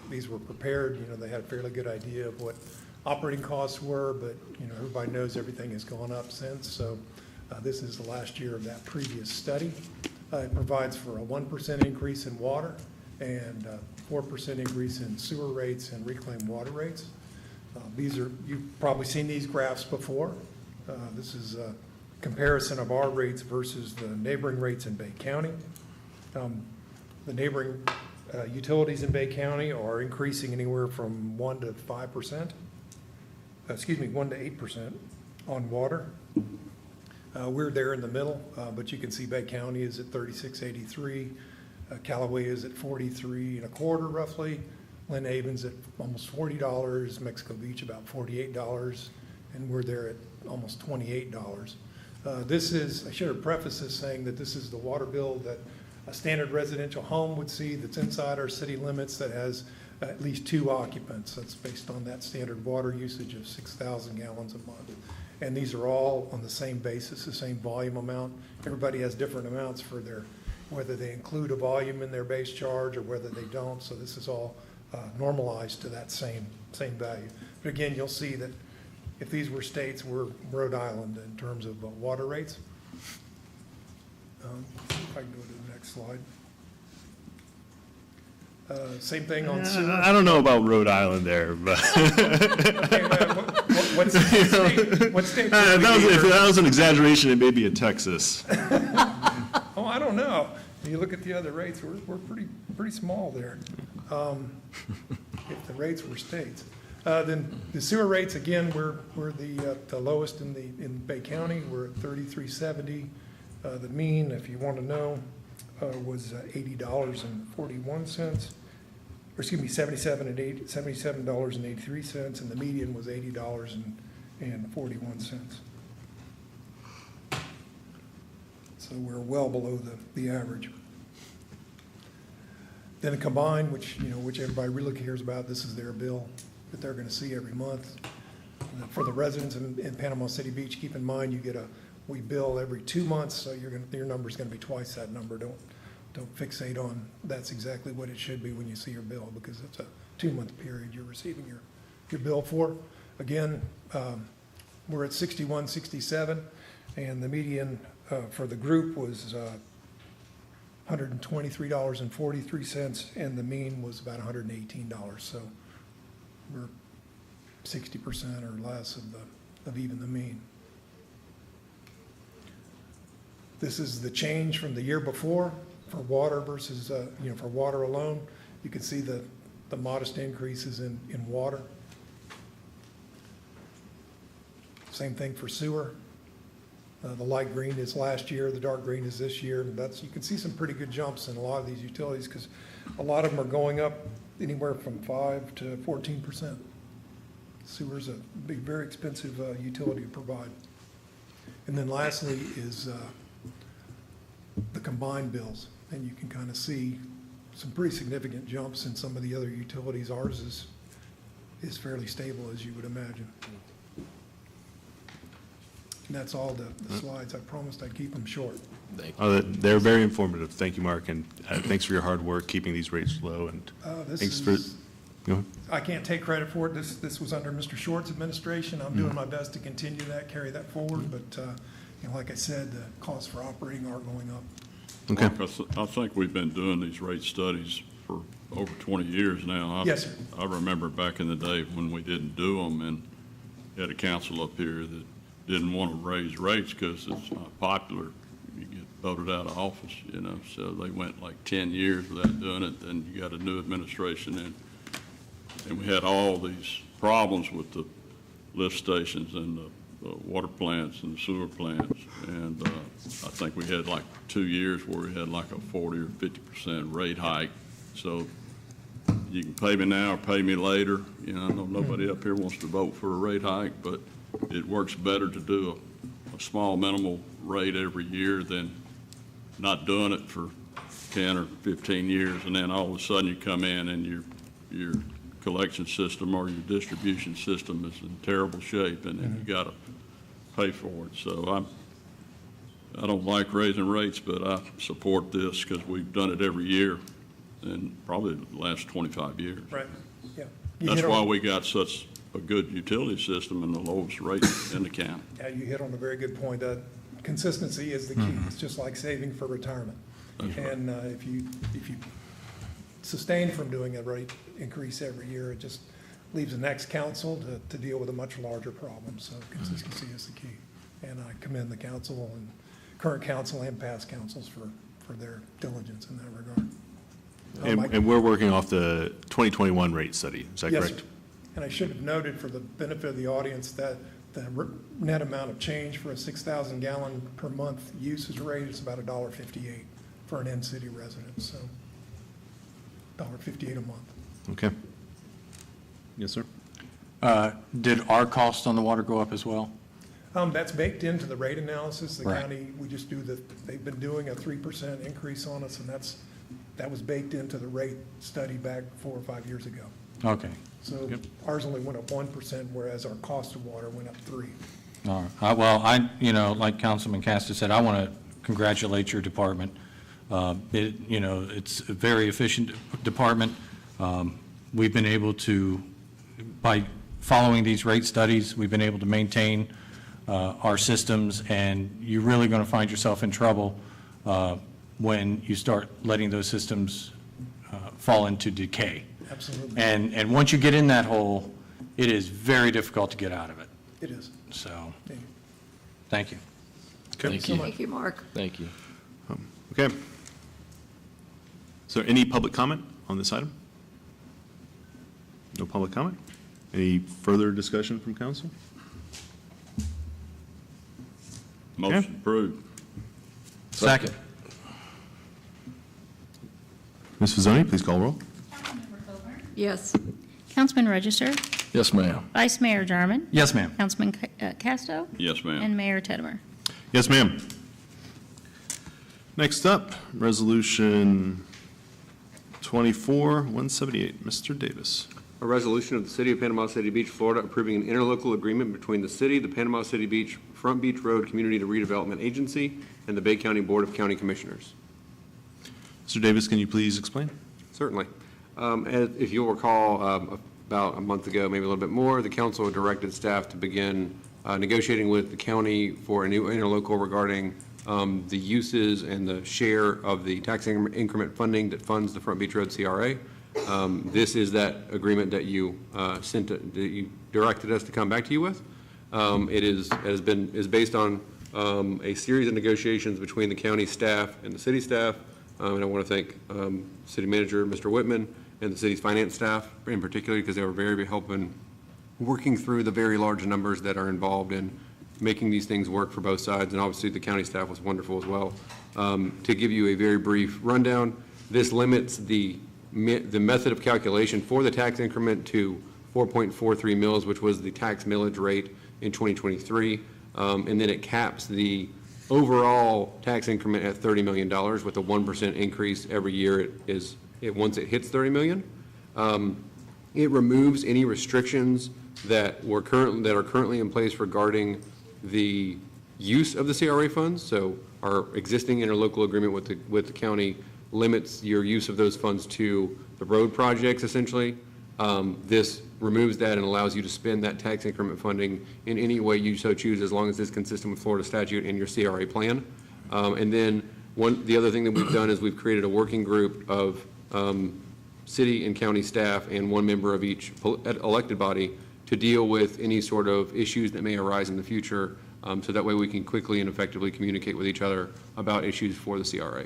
these were prepared, they had a fairly good idea of what operating costs were, but, everybody knows everything has gone up since. So this is the last year of that previous study. It provides for a 1% increase in water and 4% increase in sewer rates and reclaimed water rates. You've probably seen these graphs before. This is a comparison of our rates versus the neighboring rates in Bay County. The neighboring utilities in Bay County are increasing anywhere from 1 to 5%, 1 to 8% on water. We're there in the middle, but you can see Bay County is at 36.83, Callaway is at 43.25 roughly. Lynn Haven's at almost $40, Mexico Beach about $48, and we're there at almost $28. I should have prefaced this saying that this is the water bill that a standard residential home would see that's inside our city limits that has at least 2 occupants. That's based on that standard water usage of 6,000 gallons a month. And these are all on the same basis, the same volume amount. Everybody has different amounts for whether they include a volume in their base charge or whether they don't. So this is all normalized to that same value. But again, you'll see that if these were states, we're Rhode Island in terms of water rates. If I can go to the next slide. Same thing on sewer. I don't know about Rhode Island there, but. Okay, what state? What state? If that was an exaggeration, it may be in Texas. Oh, I don't know. You look at the other rates, we're pretty small there. If the rates were states. Then the sewer rates, again, we're the lowest in Bay County. We're at 33.70. The mean, if you want to know, was $80.41. Or excuse me, $77.83, and the median was $80.41. So we're well below the average. Then the combined, which everybody really cares about, this is their bill that they're going to see every month. For the residents in Panama City Beach, keep in mind we bill every 2 months, so your number's going to be twice that number. Don't fixate on that's exactly what it should be when you see your bill, because it's a 2-month period you're receiving your bill for. Again, we're at 61.67, and the median for the group was $123.43, and the mean was about $118. So we're 60% or less of even the mean. This is the change from the year before for water versus, for water alone. You can see the modest increases in water. Same thing for sewer. The light green is last year, the dark green is this year. You can see some pretty good jumps in a lot of these utilities because a lot of them are going up anywhere from 5 to 14%. Sewer's a very expensive utility to provide. And then lastly is the combined bills. And you can kind of see some pretty significant jumps in some of the other utilities. Ours is fairly stable, as you would imagine. And that's all the slides. I promised I'd keep them short. They're very informative. Thank you, Mark, and thanks for your hard work keeping these rates low. And thanks for Go ahead. I can't take credit for it. This was under Mr. Short's administration. I'm doing my best to continue that, carry that forward, but, you know, like I said, the costs for operating are going up. Okay. Mark, I think we've been doing these rate studies for over 20 years now. Yes, sir. I remember back in the day when we didn't do them, and had a council up here that didn't want to raise rates because it's not popular. You get voted out of office, you know, so they went like 10 years without doing it. Then you got a new administration in, and we had all these problems with the lift stations and the water plants and the sewer plants. And I think we had like 2 years where we had like a 40 or 50% rate hike. So you can pay me now or pay me later. You know, I know nobody up here wants to vote for a rate hike, but it works better to do a small minimal rate every year than not doing it for 10 or 15 years, and then all of a sudden you come in and your collection system or your distribution system is in terrible shape, and then you got to pay for it. So I don't like raising rates, but I support this because we've done it every year in probably the last 25 years. Right, yeah. That's why we got such a good utility system and the lowest rate in the county. Yeah, you hit on a very good point. Consistency is the key. It's just like saving for retirement. That's right. And if you sustain from doing a rate increase every year, it just leaves the next council to deal with a much larger problem. So consistency is the key. And I commend the council and current council and past councils for their diligence in that regard. And we're working off the 2021 rate study, is that Yes, correct? sir. And I should have noted for the benefit of the audience that the net amount of change for a 6,000 gallon per month usage rate is about $1.58 for an in-city resident, so $1.58 a month. Okay. Yes, sir. Did our cost on the water go up as well? That's baked into the rate analysis. The Right. county, we just do they've been doing a 3% increase on us, and that was baked into the rate study back 4 or 5 years ago. Okay. So ours only went up 1%, whereas our cost of water went up 3%. All right. Well, like Councilman Casta said, I want to congratulate your department. It's a very efficient department. We've been able to, by following these rate studies, we've been able to maintain our systems, and you're really going to find yourself in trouble when you start letting those systems fall into decay. Absolutely. And once you get in that hole, it is very difficult to get out of it. It is. So, Yeah. thank you. Thank you. Thank you, Mark. Thank you. Okay. Is there any public comment on this item? No public comment? Any further discussion from council? Motion approved. Second. Ms. Fazzoni, please call roll. Yes. Councilman Register, Yes, ma'am. Vice Mayor Jarman, Yes, ma'am. Councilman Casto, Yes, ma'am. and Mayor Teddemer. Yes, ma'am. Next up, Resolution 24-178. Mr. Davis. A resolution of the City of Panama City Beach, Florida, approving an interlocal agreement between the city, the Panama City Beach Front Beach Road Community Redevelopment Agency, and the Bay County Board of County Commissioners. Mr. Davis, can you please explain? Certainly. If you'll recall, about a month ago, maybe a little bit more, the council directed staff to begin negotiating with the county for a new interlocal regarding the uses and the share of the tax increment funding that funds the Front Beach Road CRA. This is that agreement that you that you directed us to come back to you with. It is based on a series of negotiations between the county staff and the city staff. And I want to thank City Manager, Mr. Whitman, and the city's finance staff in particular, because they were very helpful in working through the very large numbers that are involved in making these things work for both sides. And obviously, the county staff was wonderful as well. To give you a very brief rundown, this limits the method of calculation for the tax increment to 4.43 mils, which was the tax millage rate in 2023. And then it caps the overall tax increment at $30 million with a 1% increase every year. Once it hits $30 million. It removes any restrictions that are currently in place regarding the use of the CRA funds. So our existing interlocal agreement with the county limits your use of those funds to the road projects essentially. This removes that and allows you to spend that tax increment funding in any way you so choose, as long as it's consistent with Florida statute and your CRA plan. And then the other thing that we've done is we've created a working group of city and county staff and one member of each elected body to deal with any sort of issues that may arise in the future, so that way we can quickly and effectively communicate with each other about issues for the CRA.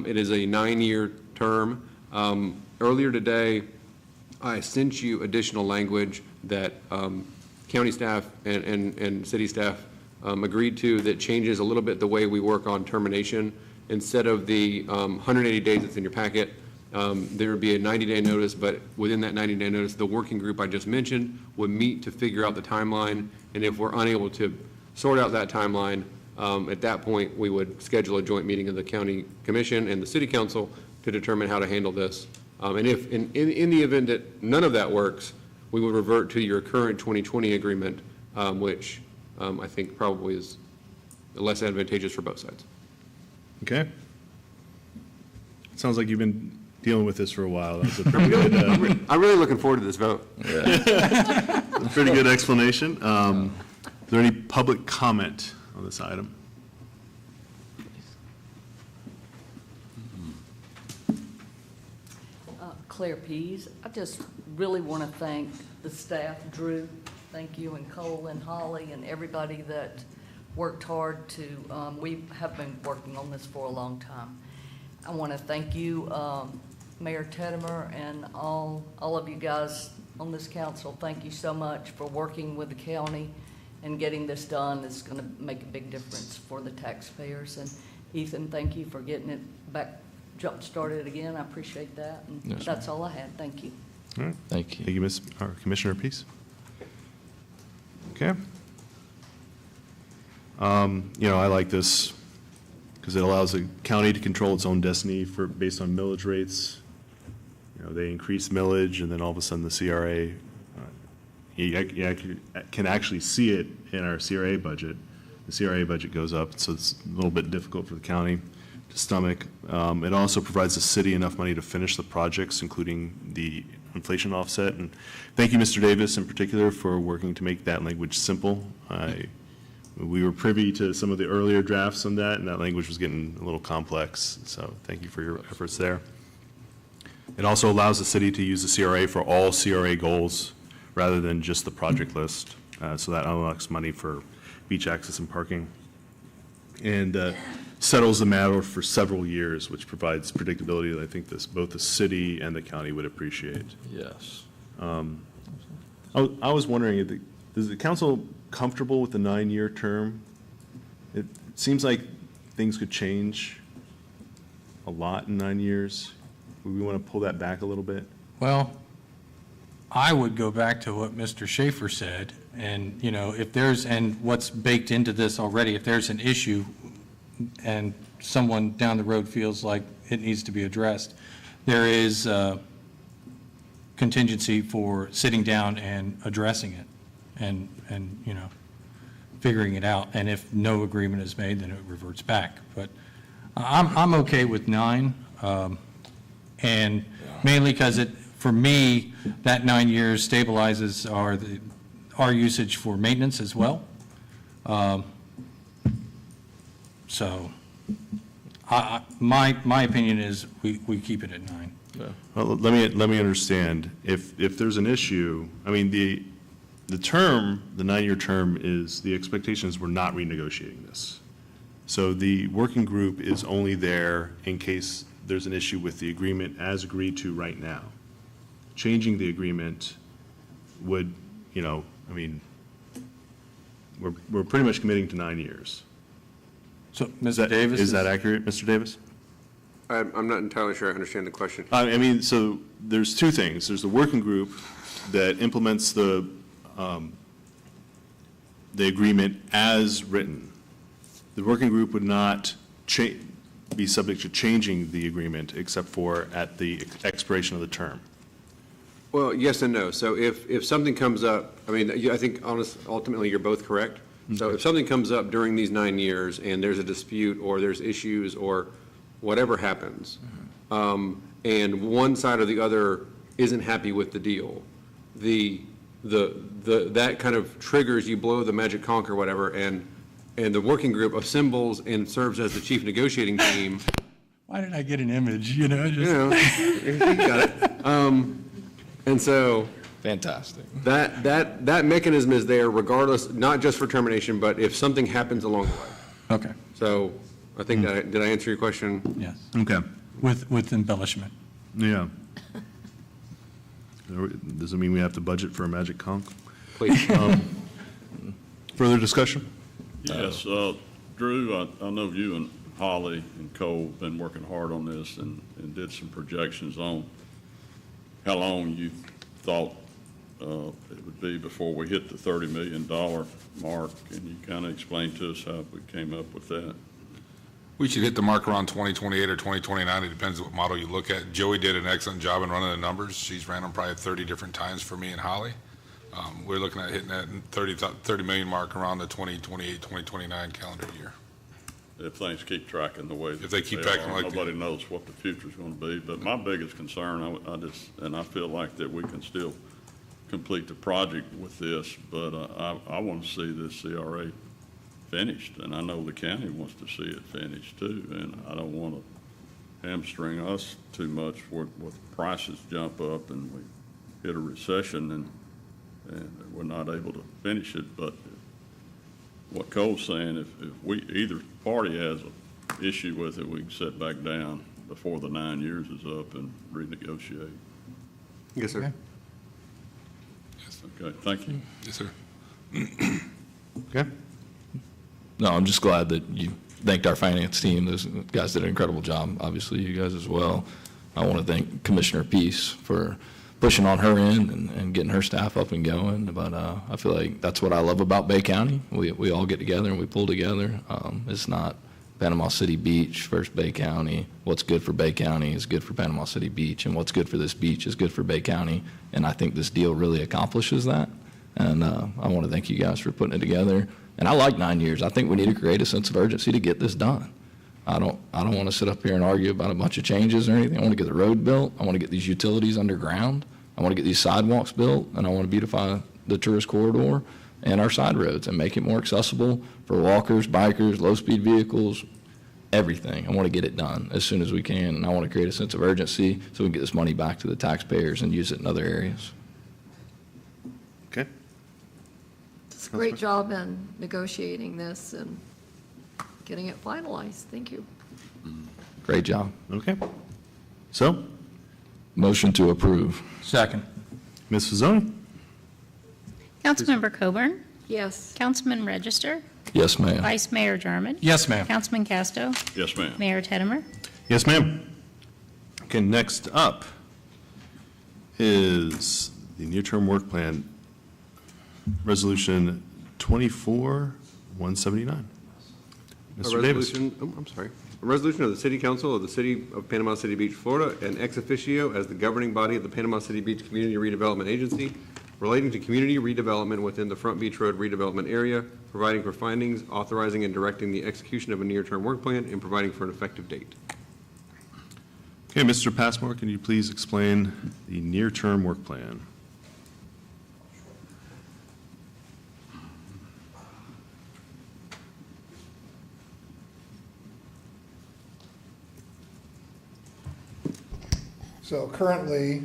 It is a 9-year term. Earlier today, I sent you additional language that county staff and city staff agreed to that changes a little bit the way we work on termination. Instead of the 180 days that's in your packet, there would be a 90-day notice, but within that 90-day notice, the working group I just mentioned would meet to figure out the timeline, and if we're unable to sort out that timeline, at that point, we would schedule a joint meeting of the county commission and the city council to determine how to handle this. And if, in the event that none of that works, we would revert to your current 2020 agreement, which I think probably is less advantageous for both sides. Okay. Sounds like you've been dealing with this for a while. That was a pretty good, I'm really looking forward to this vote. pretty good explanation. Is there any public comment on this item? Claire Pease. I just really want to thank the staff, Drew, thank you, and Cole and Holly and everybody that worked hard to, we have been working on this for a long time. I want to thank you, Mayor Teddemer, and all of you guys on this council. Thank you so much for working with the county and getting this done. It's going to make a big difference for the taxpayers. And Ethan, thank you for getting it back jump-started again. I appreciate that. And Yes, that's all I had. Thank you. All right. Thank you. Thank you, Commissioner Peace. Okay. I like this because it allows the county to control its own destiny based on millage rates. They increase millage, and then all of a sudden the CRA, you can actually see it in our CRA budget. The CRA budget goes up, so it's a little bit difficult for the county to stomach. It also provides the city enough money to finish the projects, including the inflation offset. And thank you, Mr. Davis, in particular, for working to make that language simple. We were privy to some of the earlier drafts on that, and that language was getting a little complex. So thank you for your efforts there. It also allows the city to use the CRA for all CRA goals rather than just the project list. So that unlocks money for beach access and parking. And settles the matter for several years, which provides predictability that I think both the city and the county would appreciate. Yes. I was wondering, is the council comfortable with the 9-year term? It seems like things could change a lot in 9 years. Would we want to pull that back a little bit? Well, I would go back to what Mr. Schaefer said, and, if there's, and what's baked into this already, if there's an issue and someone down the road feels like it needs to be addressed, there is contingency for sitting down and addressing it and figuring it out. And if no agreement is made, then it reverts back. But I'm okay with 9, and mainly because for me, that 9 years stabilizes our usage for maintenance as well. So my opinion is we keep it at 9. Yeah. Well, let me understand. If there's an issue, I mean, the term, the 9-year term is, the expectation is we're not renegotiating this. So the working group is only there in case there's an issue with the agreement as agreed to right now. Changing the agreement would, we're pretty much committing to 9 years. So, Mr. Davis? Is that accurate, Mr. Davis? I'm not entirely sure I understand the question. So there's two things. There's the working group that implements the agreement as written. The working group would not be subject to changing the agreement except for at the expiration of the term. Well, yes and no. So if something comes up, I think ultimately you're both correct. So if something comes up during these 9 years and there's a dispute or there's issues or whatever happens, and one side or the other isn't happy with the deal, that kind of triggers, you blow the magic conch or whatever, and the working group assembles and serves as the chief negotiating team. Why did I get an image, you know? You know, you got it. And so Fantastic. that mechanism is there regardless, not just for termination, but if something happens along the way. Okay, So I think that, did I answer your question? yes, Okay, with embellishment. yeah. Does it mean we have to budget for a magic conch? Please. Further discussion? Yes, Drew, I know you and Holly and Cole have been working hard on this and did some projections on how long you thought it would be before we hit the $30 million mark. Can you kind of explain to us how we came up with that? We should hit the mark around 2028 or 2029. It depends what model you look at. Joey did an excellent job in running the numbers. She's ran them probably 30 different times for me and Holly. We're looking at hitting that 30 million mark around the 2028, 2029 calendar year. If things keep tracking the way that If they keep are, tracking like they- nobody knows what the future's going to be. But my biggest concern, I feel like that we can still complete the project with this, but I want to see this CRA finished, and I know the county wants to see it finished too, and I don't want to hamstring us too much with prices jump up and we hit a recession and we're not able to finish it. But what Cole's saying, if either party has an issue with it, we can sit back down before the 9 years is up and renegotiate. Yes, sir. Okay, thank you. Yes, sir. Okay. No, I'm just glad that you thanked our finance team. Those guys did an incredible job, obviously you guys as well. I want to thank Commissioner Peace for pushing on her end and getting her staff up and going. But I feel like that's what I love about Bay County. We all get together and we pull together. It's not Panama City Beach versus Bay County. What's good for Bay County is good for Panama City Beach, and what's good for this beach is good for Bay County. And I think this deal really accomplishes that. And I want to thank you guys for putting it together. And I like 9 years. I think we need to create a sense of urgency to get this done. I don't want to sit up here and argue about a bunch of changes or anything. I want to get the road built. I want to get these utilities underground. I want to get these sidewalks built, and I want to beautify the tourist corridor and our side roads and make it more accessible for walkers, bikers, low-speed vehicles, everything. I want to get it done as soon as we can, and I want to create a sense of urgency so we can get this money back to the taxpayers and use it in other areas. Okay. It's a great job in negotiating this and getting it finalized. Thank you. Great job. Okay. So, Motion to approve. Second. Ms. Fazzoni? Councilmember Coburn? Yes. Councilman Register? Yes, ma'am. Vice Mayor Jarman? Yes, ma'am. Councilman Casto? Yes, ma'am. Mayor Teddemer? Yes, ma'am. Okay, next up is the near-term work plan, Resolution 24-179. Mr. Davis. A resolution of the City Council of the City of Panama City Beach, Florida, and ex officio as the governing body of the Panama City Beach Community Redevelopment Agency relating to community redevelopment within the Front Beach Road redevelopment area, providing for findings, authorizing and directing the execution of a near-term work plan, and providing for an effective date. Okay, Mr. Passmore, can you please explain the near-term work plan? So currently,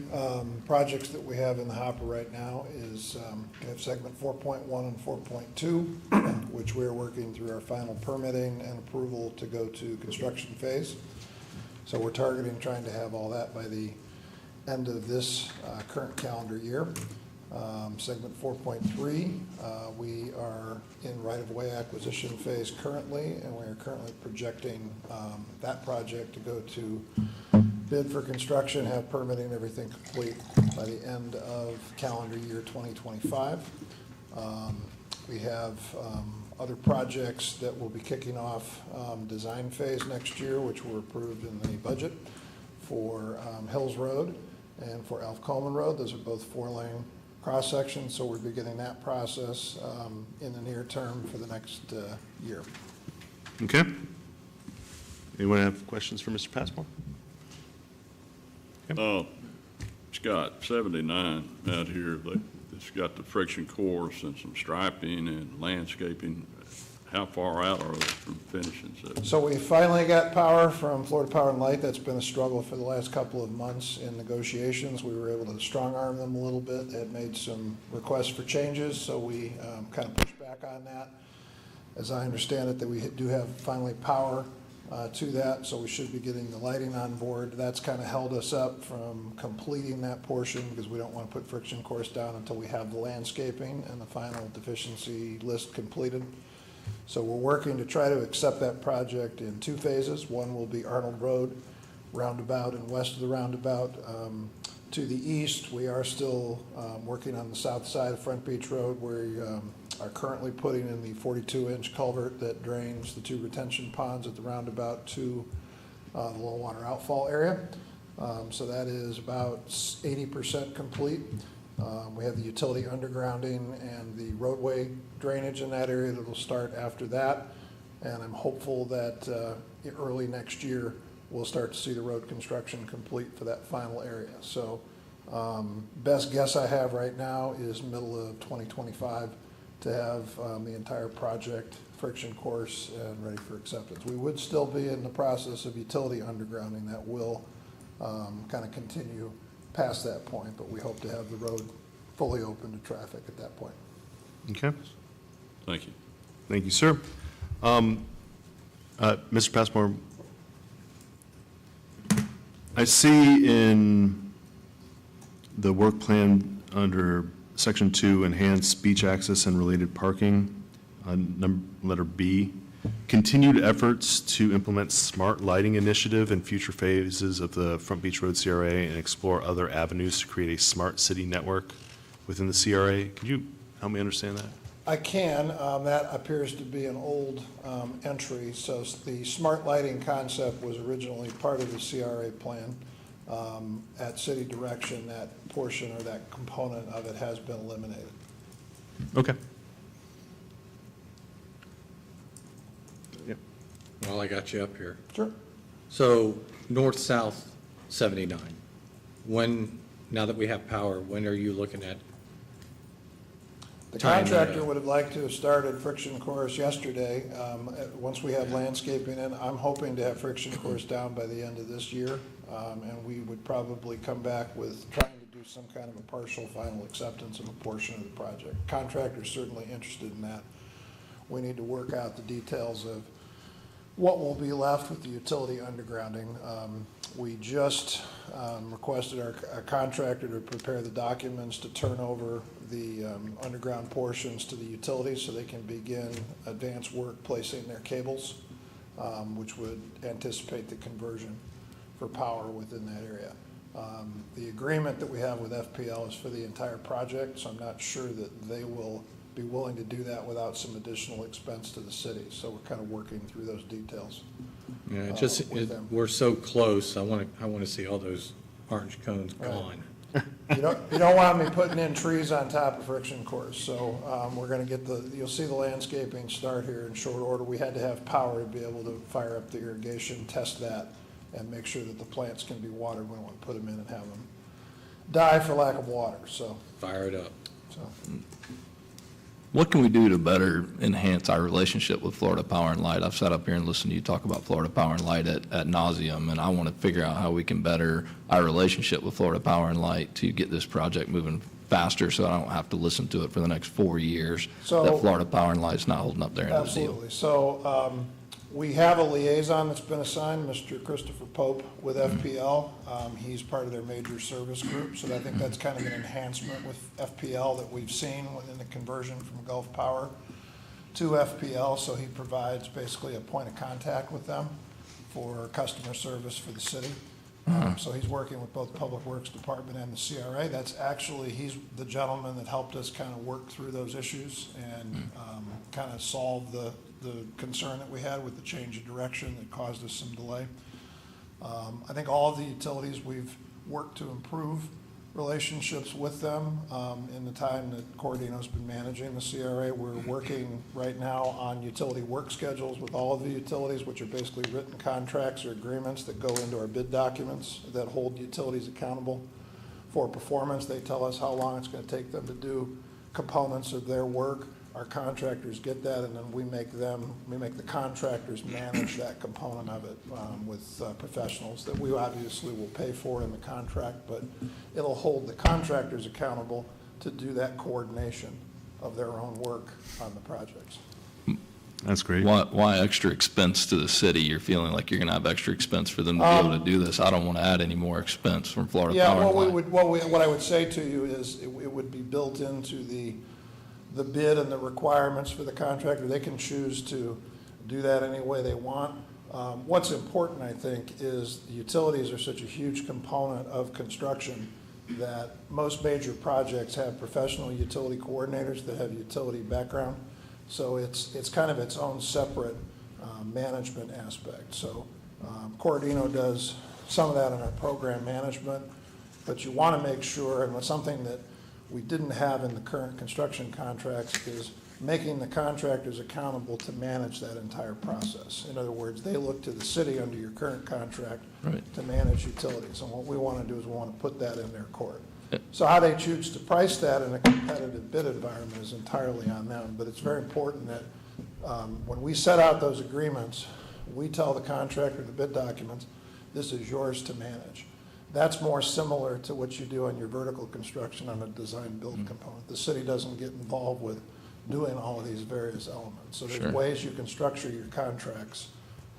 projects that we have in the hopper right now is, we have segment 4.1 and 4.2, which we're working through our final permitting and approval to go to construction phase. So we're targeting trying to have all that by the end of this current calendar year. Segment 4.3, we are in right-of-way acquisition phase currently, and we are currently projecting that project to go to bid for construction, have permitting, everything complete by the end of calendar year 2025. We have other projects that will be kicking off design phase next year, which were approved in the budget for Hills Road and for Elf Coleman Road. Those are both 4-lane cross sections, so we're beginning that process in the near term for the next year. Okay. Anyone have questions for Mr. Passmore? Scott, 79 out here, it's got the friction course and some striping and landscaping. How far out are they from finishing? So we finally got power from Florida Power and Light. That's been a struggle for the last couple of months in negotiations. We were able to strong arm them a little bit. They had made some requests for changes, so we kind of pushed back on that. As I understand it, that we do have finally power to that, so we should be getting the lighting on board. That's kind of held us up from completing that portion because we don't want to put friction course down until we have the landscaping and the final deficiency list completed. So we're working to try to accept that project in 2 phases. One will be Arnold Road roundabout and west of the roundabout. To the east, we are still working on the south side of Front Beach Road where we are currently putting in the 42-inch culvert that drains the 2 retention ponds at the roundabout to the low water outfall area. So that is about 80% complete. We have the utility undergrounding and the roadway drainage in that area that will start after that. And I'm hopeful that early next year, we'll start to see the road construction complete for that final area. So best guess I have right now is middle of 2025 to have the entire project friction course and ready for acceptance. We would still be in the process of utility undergrounding that will kind of continue past that point, but we hope to have the road fully open to traffic at that point. Okay. Thank you. Thank you, sir. Mr. Passmore, I see in the work plan under Section 2, Enhanced Beach Access and Related Parking, letter B, continued efforts to implement smart lighting initiative in future phases of the Front Beach Road CRA and explore other avenues to create a smart city network within the CRA. Could you help me understand that? I can. That appears to be an old entry. So the smart lighting concept was originally part of the CRA plan. At city direction, that portion or that component of it has been eliminated. Okay. Well, I got you up here. Sure. So north-south 79, now that we have power, when are you looking at? The contractor would have liked to have started friction course yesterday. Once we have landscaping in, I'm hoping to have friction course down by the end of this year. And we would probably come back with trying to do some kind of a partial final acceptance of a portion of the project. Contractor's certainly interested in that. We need to work out the details of what will be left with the utility undergrounding. We just requested our contractor to prepare the documents to turn over the underground portions to the utilities so they can begin advanced work placing their cables, which would anticipate the conversion for power within that area. The agreement that we have with FPL is for the entire project, so I'm not sure that they will be willing to do that without some additional expense to the city. So we're kind of working through those details. Yeah, we're so close. I want to see all those orange cones gone. You don't want me putting in trees on top of friction course. So we're going to get you'll see the landscaping start here in short order. We had to have power to be able to fire up the irrigation, test that, and make sure that the plants can be watered. We don't want to put them in and have them die for lack of water. So fire it up. So. What can we do to better enhance our relationship with Florida Power and Light? I've sat up here and listened to you talk about Florida Power and Light at nauseum, and I want to figure out how we can better our relationship with Florida Power and Light to get this project moving faster so I don't have to listen to it for the next 4 years that Florida Power and Light's not holding up their end of the deal. Absolutely. So we have a liaison that's been assigned, Mr. Christopher Pope with FPL. He's part of their major service group, so I think that's kind of an enhancement with FPL that we've seen within the conversion from Gulf Power to FPL. So he provides basically a point of contact with them for customer service for the city. So he's working with both Public Works Department and the CRA. He's the gentleman that helped us kind of work through those issues and kind of solve the concern that we had with the change of direction that caused us some delay. I think all of the utilities, we've worked to improve relationships with them in the time that Cordino's been managing the CRA. We're working right now on utility work schedules with all of the utilities, which are basically written contracts or agreements that go into our bid documents that hold utilities accountable for performance. They tell us how long it's going to take them to do components of their work. Our contractors get that, and then we make the contractors manage that component of it with professionals that we obviously will pay for in the contract, but it'll hold the contractors accountable to do that coordination of their own work on the projects. That's great. Why extra expense to the city? You're feeling like you're going to have extra expense for them to be able to do this. I don't want to add any more expense from Florida Yeah, Power. what I would say to you is it would be built into the bid and the requirements for the contractor. They can choose to do that any way they want. What's important, I think, is the utilities are such a huge component of construction that most major projects have professional utility coordinators that have utility background. So it's kind of its own separate management aspect. So Corradino does some of that in our program management, but you want to make sure, and something that we didn't have in the current construction contracts is making the contractors accountable to manage that entire process. In other words, they look to the city under your current contract to manage utilities. And what we want to do is we want to put that in their court. So how they choose to price that in a competitive bid environment is entirely on them. But it's very important that when we set out those agreements, we tell the contractor, the bid documents, this is yours to manage. That's more similar to what you do on your vertical construction on a design-build component. The city doesn't get involved with doing all of these various elements. So there's ways you can structure your contracts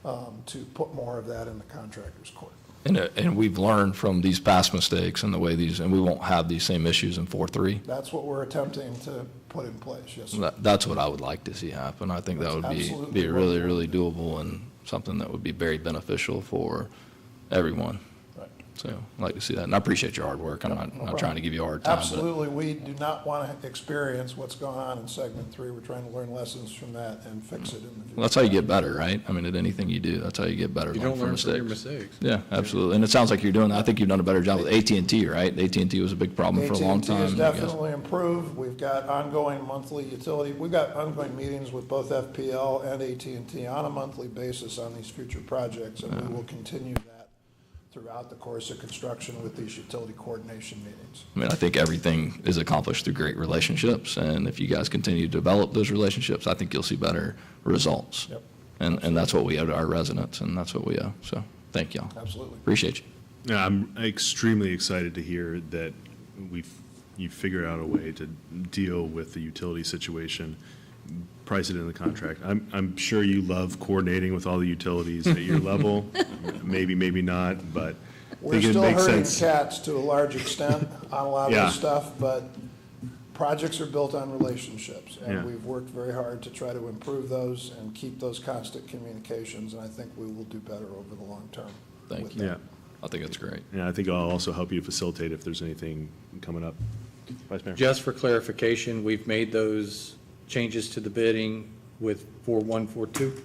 to put more of that in the contractor's court. And we've learned from these past mistakes and the way and we won't have these same issues in 4.3. That's what we're attempting to put in place, yes, sir. That's what I would like to see happen. I think that would be really, really doable and something that would be very beneficial for everyone. So I'd like to see that. And I appreciate your hard work. I'm not trying to give you a hard time. Absolutely. We do not want to experience what's going on in segment 3. We're trying to learn lessons from that and fix it in the future. Well, that's how you get better, right? I mean, at anything you do, that's how you get better. You don't learn from your mistakes. Yeah, absolutely. And it sounds like you're doing that. I think you've done a better job with AT&T, right? AT&T was a big problem for a long time. AT&T has definitely improved. We've got ongoing monthly utility. We've got ongoing meetings with both FPL and AT&T on a monthly basis on these future projects, and we will continue that throughout the course of construction with these utility coordination meetings. I mean, I think everything is accomplished through great relationships, and if you guys continue to develop those relationships, I think you'll see better results. Yep. And that's what we owe to our residents, and that's what we owe. So, thank y'all. Absolutely. Appreciate you. Yeah, I'm extremely excited to hear that you figured out a way to deal with the utility situation, price it in the contract. I'm sure you love coordinating with all the utilities at your level. Maybe not, but I think it makes sense. We're still herding cats to a large extent on a lot of this stuff, but projects are built on relationships. And we've worked very hard to try to improve those and keep those constant communications, and I think we will do better over the long term. Thank you. Yeah. I think that's great. Yeah, I think I'll also help you facilitate if there's anything coming up. Vice Mayor? Just for clarification, we've made those changes to the bidding with 4142?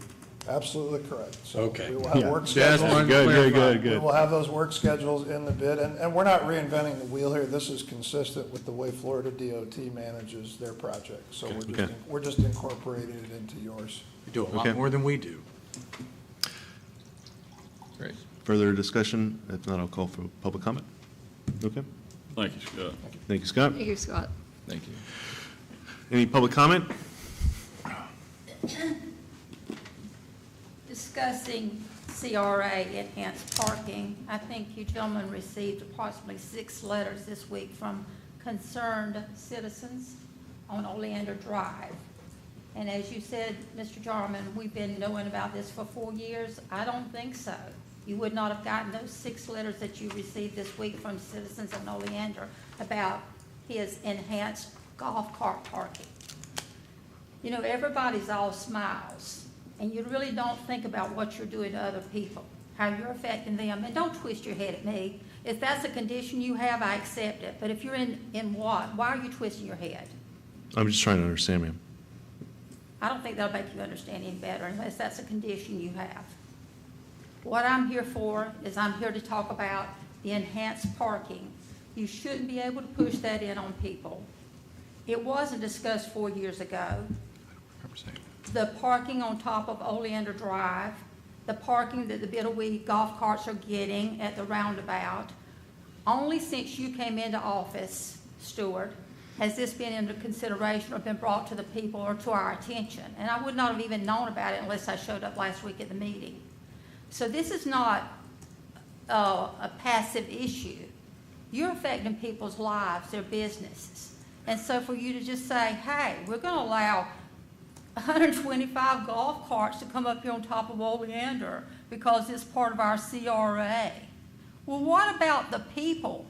Absolutely correct. So Okay. we will have work Just schedules. wanted to clarify. We will have those work schedules in the bid, and we're not reinventing the wheel here. This is consistent with the way Florida DOT manages their projects. So we're just incorporating it into yours. You do a lot more than we do. Great. Further discussion? If not, I'll call for public comment. Okay. Thank you, Scott. Thank you, Scott. Thank you, Scott. Thank you. Any public comment? Discussing CRA enhanced parking, I think you gentlemen received approximately 6 letters this week from concerned citizens on Oleander Drive. And as you said, Mr. Jarman, we've been knowing about this for 4 years. I don't think so. You would not have gotten those 6 letters that you received this week from citizens in Oleander about his enhanced golf cart parking. You know, everybody's all smiles, and you really don't think about what you're doing to other people, how you're affecting them. And don't twist your head at me. If that's a condition you have, I accept it. But if you're in what? Why are you twisting your head? I'm just trying to understand, ma'am. I don't think that'll make you understand any better unless that's a condition you have. What I'm here for is I'm here to talk about the enhanced parking. You shouldn't be able to push that in on people. It wasn't discussed 4 years ago. The parking on top of Oleander Drive, the parking that the Biddleweed golf carts are getting at the roundabout, only since you came into office, Stuart, has this been under consideration or been brought to the people or to our attention. And I would not have even known about it unless I showed up last week at the meeting. So this is not a passive issue. You're affecting people's lives, their businesses. And so for you to just say, hey, we're going to allow 125 golf carts to come up here on top of Oleander because it's part of our CRA. Well, what about the people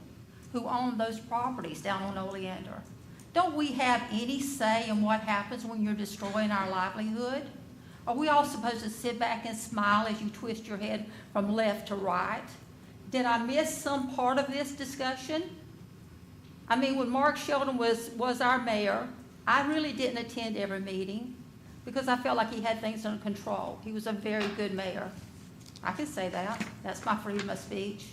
who own those properties down on Oleander? Don't we have any say in what happens when you're destroying our livelihood? Are we all supposed to sit back and smile as you twist your head from left to right? Did I miss some part of this discussion? I mean, when Mark Sheldon was our mayor, I really didn't attend every meeting because I felt like he had things under control. He was a very good mayor. I can say that. That's my freedom of speech.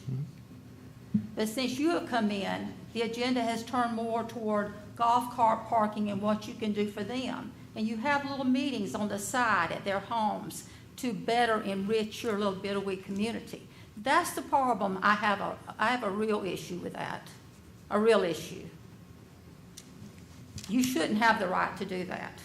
But since you have come in, the agenda has turned more toward golf cart parking and what you can do for them. And you have little meetings on the side at their homes to better enrich your little Bitterweed community. That's the problem. I have a real issue with that, a real issue. You shouldn't have the right to do that.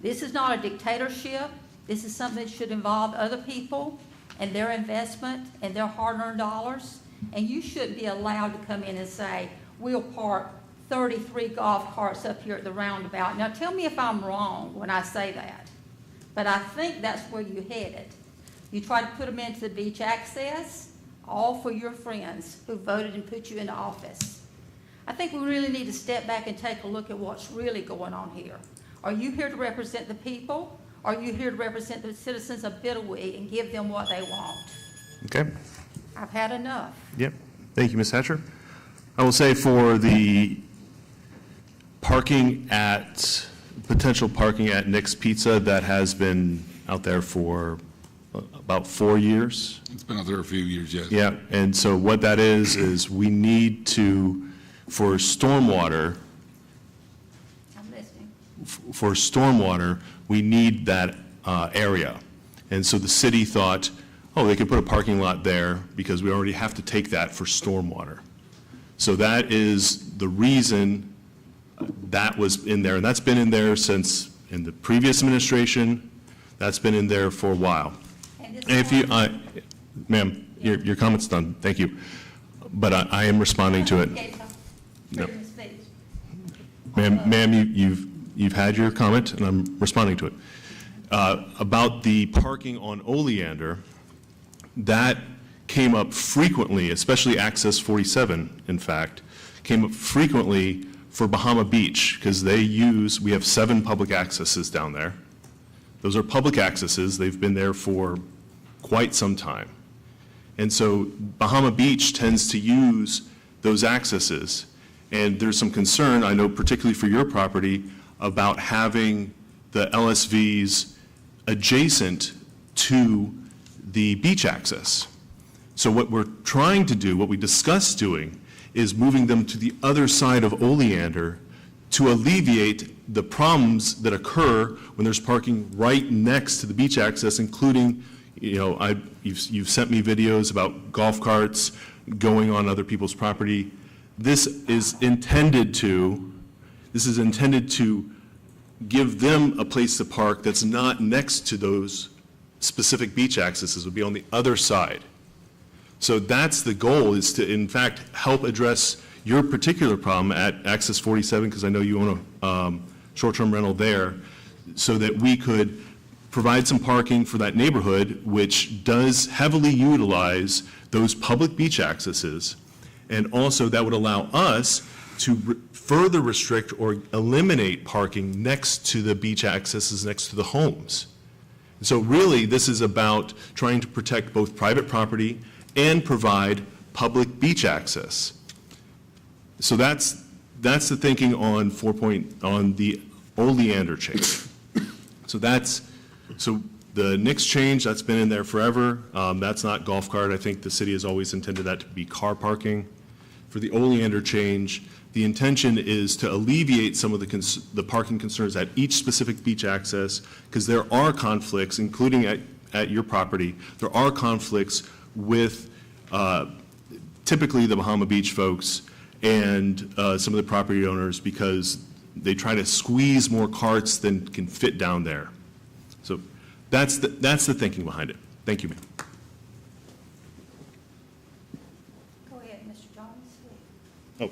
This is not a dictatorship. This is something that should involve other people and their investment and their hard-earned dollars. And you shouldn't be allowed to come in and say, we'll park 33 golf carts up here at the roundabout. Now, tell me if I'm wrong when I say that. But I think that's where you headed. You try to put them into the beach access, all for your friends who voted and put you into office. I think we really need to step back and take a look at what's really going on here. Are you here to represent the people? Or are you here to represent the citizens of Bitterweed and give them what they want? Okay. I've had enough. Yep. Thank you, Ms. Hatcher. I will say for the potential parking at Nick's Pizza, that has been out there for about 4 years. It's been out there a few years, yes. Yeah, and so what that is we need to, for stormwater, for stormwater, we need that area. And so the city thought, oh, they could put a parking lot there because we already have to take that for stormwater. So that is the reason that was in there. And that's been in there since in the previous administration. That's been in there for a while. And if you, ma'am, your comment's done. Thank you. But I am responding to it. No. Ma'am, you've had your comment, and I'm responding to it. About the parking on Oleander, that came up frequently, especially Access 47, in fact, came up frequently for Bahama Beach, because we have 7 public accesses down there. Those are public accesses. They've been there for quite some time. And so Bahama Beach tends to use those accesses. And there's some concern, I know particularly for your property, about having the LSVs adjacent to the beach access. So what we're trying to do, what we discussed doing, is moving them to the other side of Oleander to alleviate the problems that occur when there's parking right next to the beach access, including, you've sent me videos about golf carts going on other people's property. This is intended to give them a place to park that's not next to those specific beach accesses. It would be on the other side. So that's the goal, is to, in fact, help address your particular problem at Access 47, because I know you own a short-term rental there, so that we could provide some parking for that neighborhood, which does heavily utilize those public beach accesses. And also that would allow us to further restrict or eliminate parking next to the beach accesses, next to the homes. So really, this is about trying to protect both private property and provide public beach access. So that's the thinking on on the Oleander change. So the Nick's change, that's been in there forever. That's not golf cart. I think the city has always intended that to be car parking. For the Oleander change, the intention is to alleviate some of the parking concerns at each specific beach access, because there are conflicts, including at your property, there are conflicts with typically the Bahama Beach folks and some of the property owners, because they try to squeeze more carts than can fit down there. So that's the thinking behind it. Thank you, ma'am. Go ahead, Mr. Jones. Oh,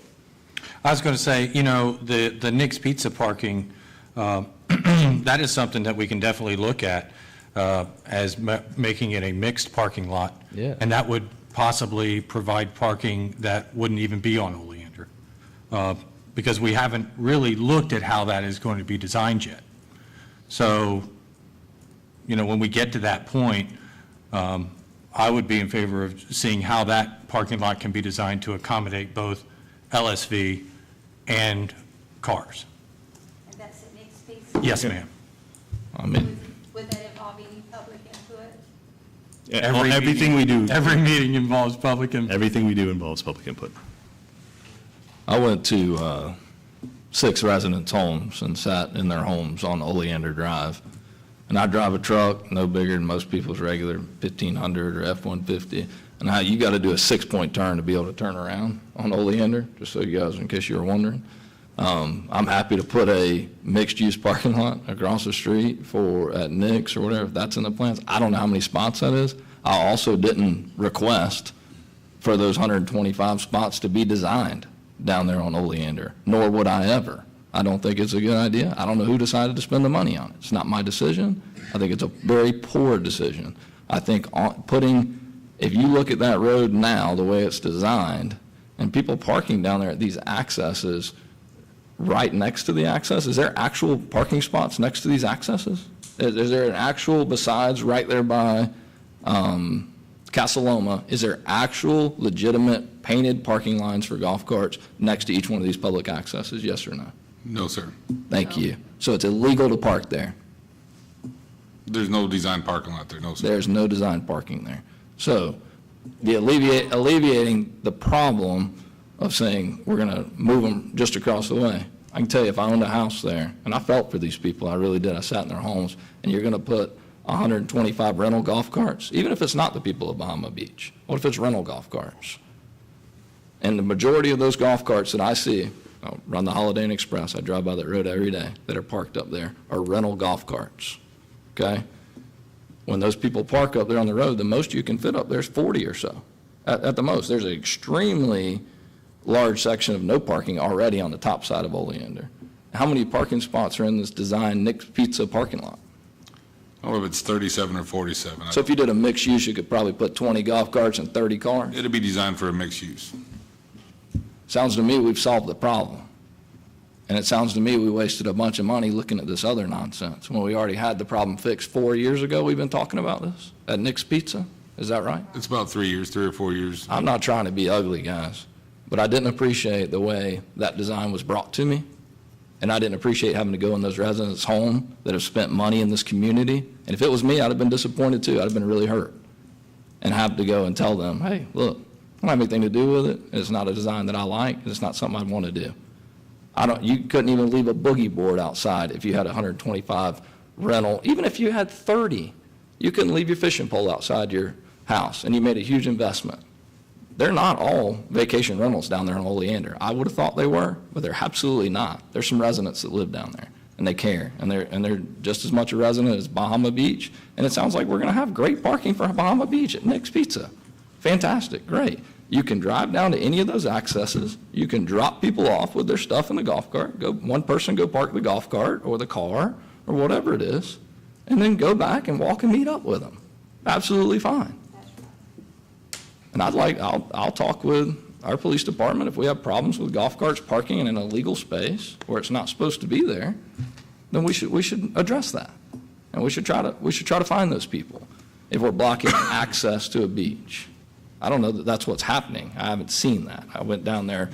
I was going to say, the Nick's Pizza parking, that is something that we can definitely look at as making it a mixed parking lot. Yeah. And that would possibly provide parking that wouldn't even be on Oleander, because we haven't really looked at how that is going to be designed yet. So, when we get to that point, I would be in favor of seeing how that parking lot can be designed to accommodate both LSV and cars. And that's the next piece. Yes, ma'am. I mean, Would that involve any public input? Everything we do. Every meeting involves public input. Everything we do involves public input. I went to 6 residents' homes and sat in their homes on Oleander Drive. And I drive a truck no bigger than most people's regular 1500 or F-150. And how you got to do a 6-point turn to be able to turn around on Oleander, just so you guys, in case you were wondering. I'm happy to put a mixed-use parking lot across the street at Nick's or whatever, if that's in the plans. I don't know how many spots that is. I also didn't request for those 125 spots to be designed down there on Oleander, nor would I ever. I don't think it's a good idea. I don't know who decided to spend the money on it. It's not my decision. I think it's a very poor decision. I think if you look at that road now, the way it's designed, and people parking down there at these accesses, right next to the access, is there actual parking spots next to these accesses? Is there an actual, besides right there by Casa Loma, is there actual legitimate painted parking lines for golf carts next to each one of these public accesses, yes or no? No, sir. Thank you. So it's illegal to park there? There's no design parking lot there, no, sir. There's no design parking there. So the alleviating the problem of saying we're going to move them just across the way. I can tell you, if I owned a house there, and I felt for these people, I really did. I sat in their homes, and you're going to put 125 rental golf carts, even if it's not the people of Bahama Beach. What if it's rental golf carts? And the majority of those golf carts that I see, I run the Holiday Inn Express, I drive by that road every day, that are parked up there, are rental golf carts, okay? When those people park up there on the road, the most you can fit up there is 40 or so, at the most. There's an extremely large section of no parking already on the top side of Oleander. How many parking spots are in this designed Nick's Pizza parking lot? I don't know if it's 37 or 47. So if you did a mixed use, you could probably put 20 golf carts and 30 cars? It'll be designed for a mixed use. Sounds to me we've solved the problem. And it sounds to me we wasted a bunch of money looking at this other nonsense when we already had the problem fixed 4 years ago. We've been talking about this at Nick's Pizza. Is that right? It's about 3 years, 3 or 4 years. I'm not trying to be ugly, guys, but I didn't appreciate the way that design was brought to me. And I didn't appreciate having to go in those residents' home that have spent money in this community. And if it was me, I'd have been disappointed too. I'd have been really hurt. And have to go and tell them, hey, look, I don't have anything to do with it. It's not a design that I like. It's not something I'd want to do. You couldn't even leave a boogie board outside if you had 125 rental. Even if you had 30, you couldn't leave your fishing pole outside your house, and you made a huge investment. They're not all vacation rentals down there in Oleander. I would have thought they were, but they're absolutely not. There's some residents that live down there, and they care, and they're just as much a resident as Bahama Beach. And it sounds like we're going to have great parking for Bahama Beach at Nick's Pizza. Fantastic, great. You can drive down to any of those accesses. You can drop people off with their stuff in the golf cart. One person go park the golf cart or the car or whatever it is, and then go back and walk and meet up with them. Absolutely fine. And I'll talk with our police department if we have problems with golf carts parking in an illegal space where it's not supposed to be there. Then we should address that, and we should try to find those people if we're blocking access to a beach. I don't know that that's what's happening. I haven't seen that. I went down there,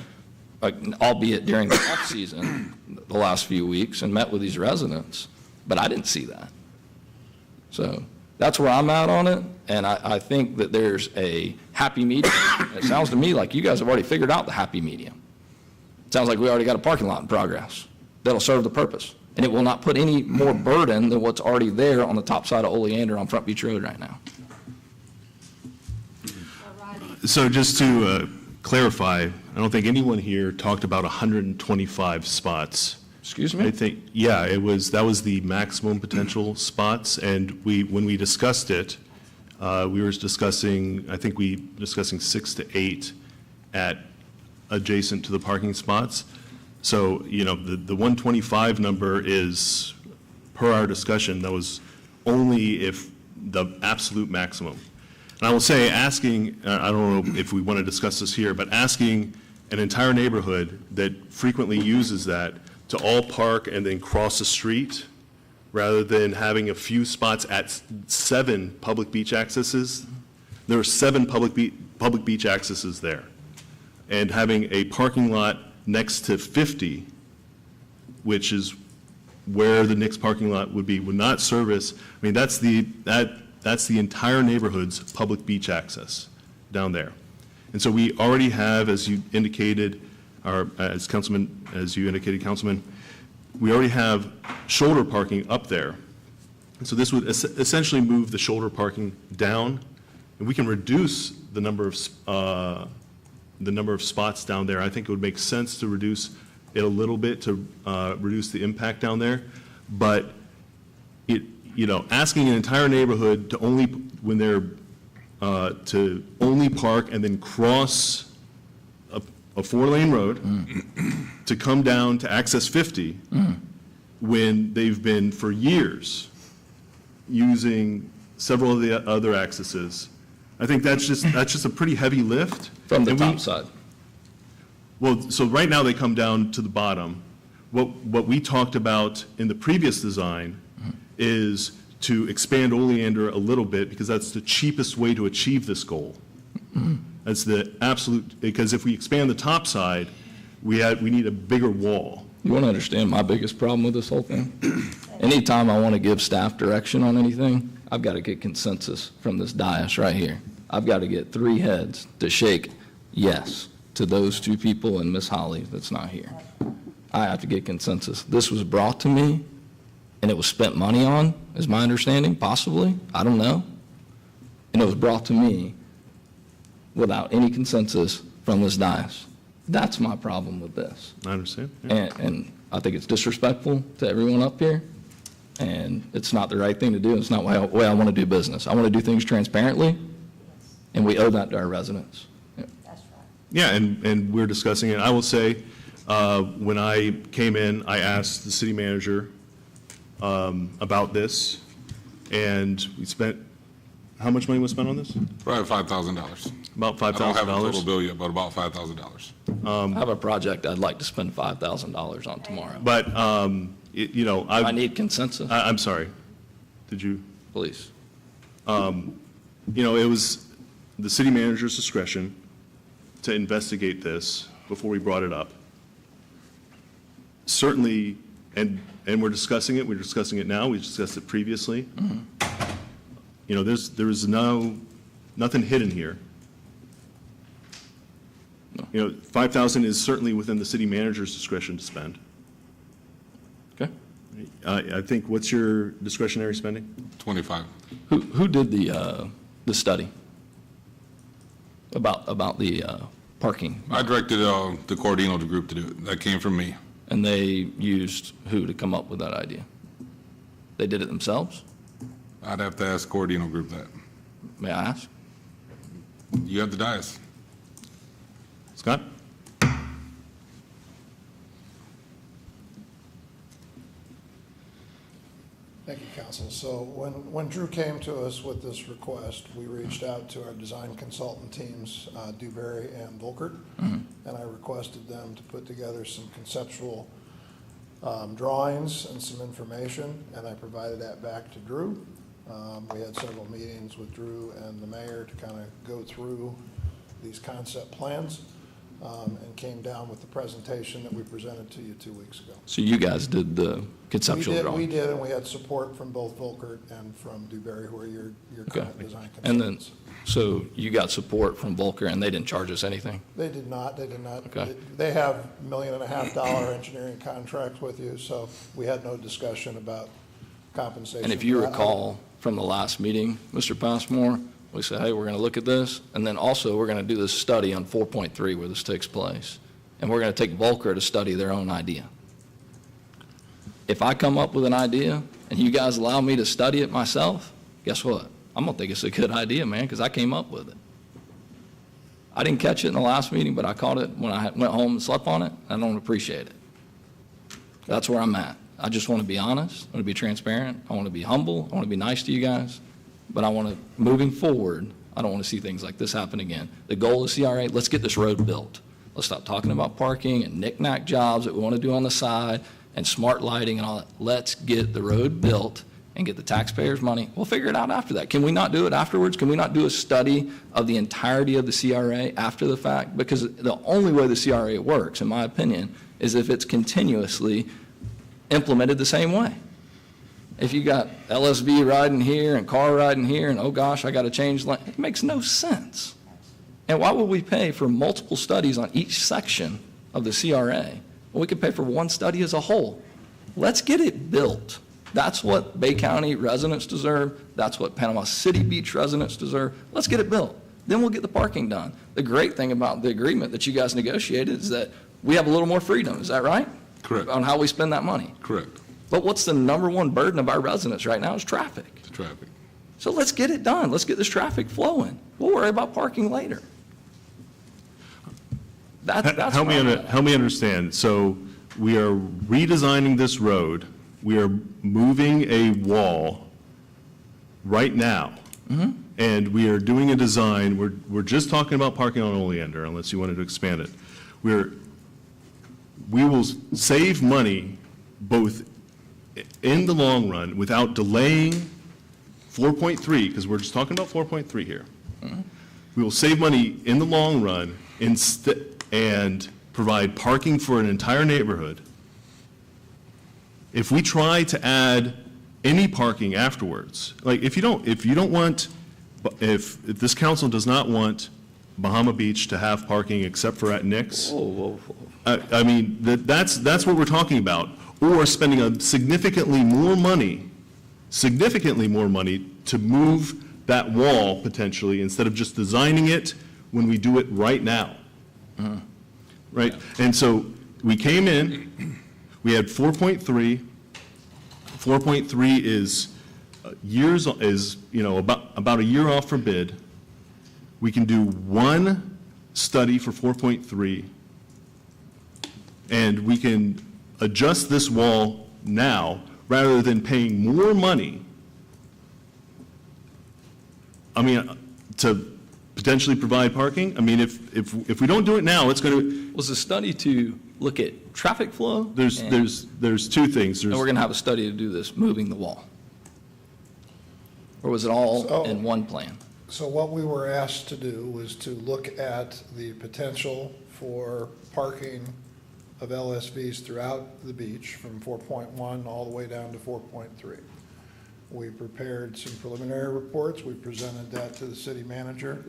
albeit during the off season, the last few weeks, and met with these residents, but I didn't see that. So that's where I'm at on it, and I think that there's a happy medium. It sounds to me like you guys have already figured out the happy medium. It sounds like we already got a parking lot in progress that'll serve the purpose, and it will not put any more burden than what's already there on the top side of Oleander on Front Beach Road right now. So just to clarify, I don't think anyone here talked about 125 spots. Excuse me? I think, yeah, that was the maximum potential spots, and when we discussed it, we were discussing 6 to 8 adjacent to the parking spots. So, the 125 number is, per our discussion, that was only if the absolute maximum. And I will say, asking, I don't know if we want to discuss this here, but asking an entire neighborhood that frequently uses that to all park and then cross the street, rather than having a few spots at 7 public beach accesses. There are 7 public beach accesses there. And having a parking lot next to 50, which is where the Knicks parking lot would not service, I mean, that's the entire neighborhood's public beach access down there. And so we already have, as you indicated, Councilman, we already have shoulder parking up there. And so this would essentially move the shoulder parking down, and we can reduce the number of spots down there. I think it would make sense to reduce it a little bit to reduce the impact down there. But asking an entire neighborhood to only park and then cross a 4-lane road to come down to access 50 when they've been for years using several of the other accesses. I think that's just a pretty heavy lift. From the top side. Well, so right now they come down to the bottom. What we talked about in the previous design is to expand Oleander a little bit, because that's the cheapest way to achieve this goal. That's the absolute, because if we expand the top side, we need a bigger wall. You want to understand my biggest problem with this whole thing? Anytime I want to give staff direction on anything, I've got to get consensus from this dais right here. I've got to get 3 heads to shake yes to those 2 people and Miss Holly that's not here. I have to get consensus. This was brought to me, and it was spent money on, is my understanding, possibly. I don't know. And it was brought to me without any consensus from this dais. That's my problem with this. I understand. Yeah. And I think it's disrespectful to everyone up here, and it's not the right thing to do. It's not the way I want to do business. I want to do things transparently, and we owe that to our residents. Yeah. That's right. Yeah, and we're discussing it. I will say, when I came in, I asked the city manager about this, and we spent, how much money was spent on this? Probably $5,000. About $5,000? I don't have a total bill yet, but about $5,000. I have a project I'd like to spend $5,000 on tomorrow. But, I need consensus. I'm sorry. Did you? Please. It was the city manager's discretion to investigate this before we brought it up. Certainly, and we're discussing it now, we discussed it previously. There is nothing hidden here. No. $5,000 is certainly within the city manager's discretion to spend. Okay. I think, what's your discretionary spending? 25. Who did the study about the parking? I directed the Cordino group to do it. That came from me. And they used who to come up with that idea? They did it themselves? I'd have to ask Cordino group that. May I ask? You have the dais. Scott? Thank you, Council. So when Drew came to us with this request, we reached out to our design consultant teams, Dewberry and Volkert, and I requested them to put together some conceptual drawings and some information, and I provided that back to Drew. We had several meetings with Drew and the mayor to kind of go through these concept plans, and came down with the presentation that we presented to you 2 weeks ago. So you guys did the conceptual drawing? We did, and we had support from both Volkert and from Dewberry, who are your current design consultants. And then, so you got support from Volker, and they didn't charge us anything? They did not. Okay. They have $1.5 million engineering contracts with you, so we had no discussion about compensation. And if you recall from the last meeting, Mr. Passmore, We say, hey, we're going to look at this, and then also we're going to do this study on 4.3 where this takes place. And we're going to take Volcker to study their own idea. If I come up with an idea and you guys allow me to study it myself, guess what? I'm going to think it's a good idea, man, because I came up with it. I didn't catch it in the last meeting, but I caught it when I went home and slept on it. I don't appreciate it. That's where I'm at. I just want to be honest. I want to be transparent. I want to be humble. I want to be nice to you guys. But I want to, moving forward, I don't want to see things like this happen again. The goal of CRA, let's get this road built. Let's stop talking about parking and knick-knack jobs that we want to do on the side and smart lighting and all that. Let's get the road built and get the taxpayers' money. We'll figure it out after that. Can we not do it afterwards? Can we not do a study of the entirety of the CRA after the fact? Because the only way the CRA works, in my opinion, is if it's continuously implemented the same way. If you got LSV riding here and car riding here and, oh gosh, I got to change lane, it makes no sense. And why would we pay for multiple studies on each section of the CRA when we could pay for one study as a whole? Let's get it built. That's what Bay County residents deserve. That's what Panama City Beach residents deserve. Let's get it built. Then we'll get the parking done. The great thing about the agreement that you guys negotiated is that we have a little more freedom. Is that right? Correct. On how we spend that money. Correct. But what's the number one burden of our residents right now is traffic. It's traffic. So let's get it done. Let's get this traffic flowing. We'll worry about parking later. That's Help where I'm at. help me understand. So we are redesigning this road. We are moving a wall right now. And we are doing a design. We're just talking about parking on Oleander, unless you wanted to expand it. We will save money both in the long run without delaying 4.3, because we're just talking about 4.3 here. We will save money in the long run and provide parking for an entire neighborhood. If we try to add any parking afterwards, like if this council does not want Bahama Beach to have parking except for at Nick's, I mean, that's what we're talking about. Or spending a significantly more money to move that wall potentially, instead of just designing it when we do it right now. Right? And so we came in, we had 4.3. 4.3 is about a year off for bid. We can do one study for 4.3, and we can adjust this wall now rather than paying more money, to potentially provide parking. I mean, if we don't do it now, it's going to. Was the study to look at traffic flow? There's two things. And we're going to have a study to do this, moving the wall. Or was it all in one plan? So what we were asked to do was to look at the potential for parking of LSVs throughout the beach from 4.1 all the way down to 4.3. We prepared some preliminary reports. We presented that to the city manager.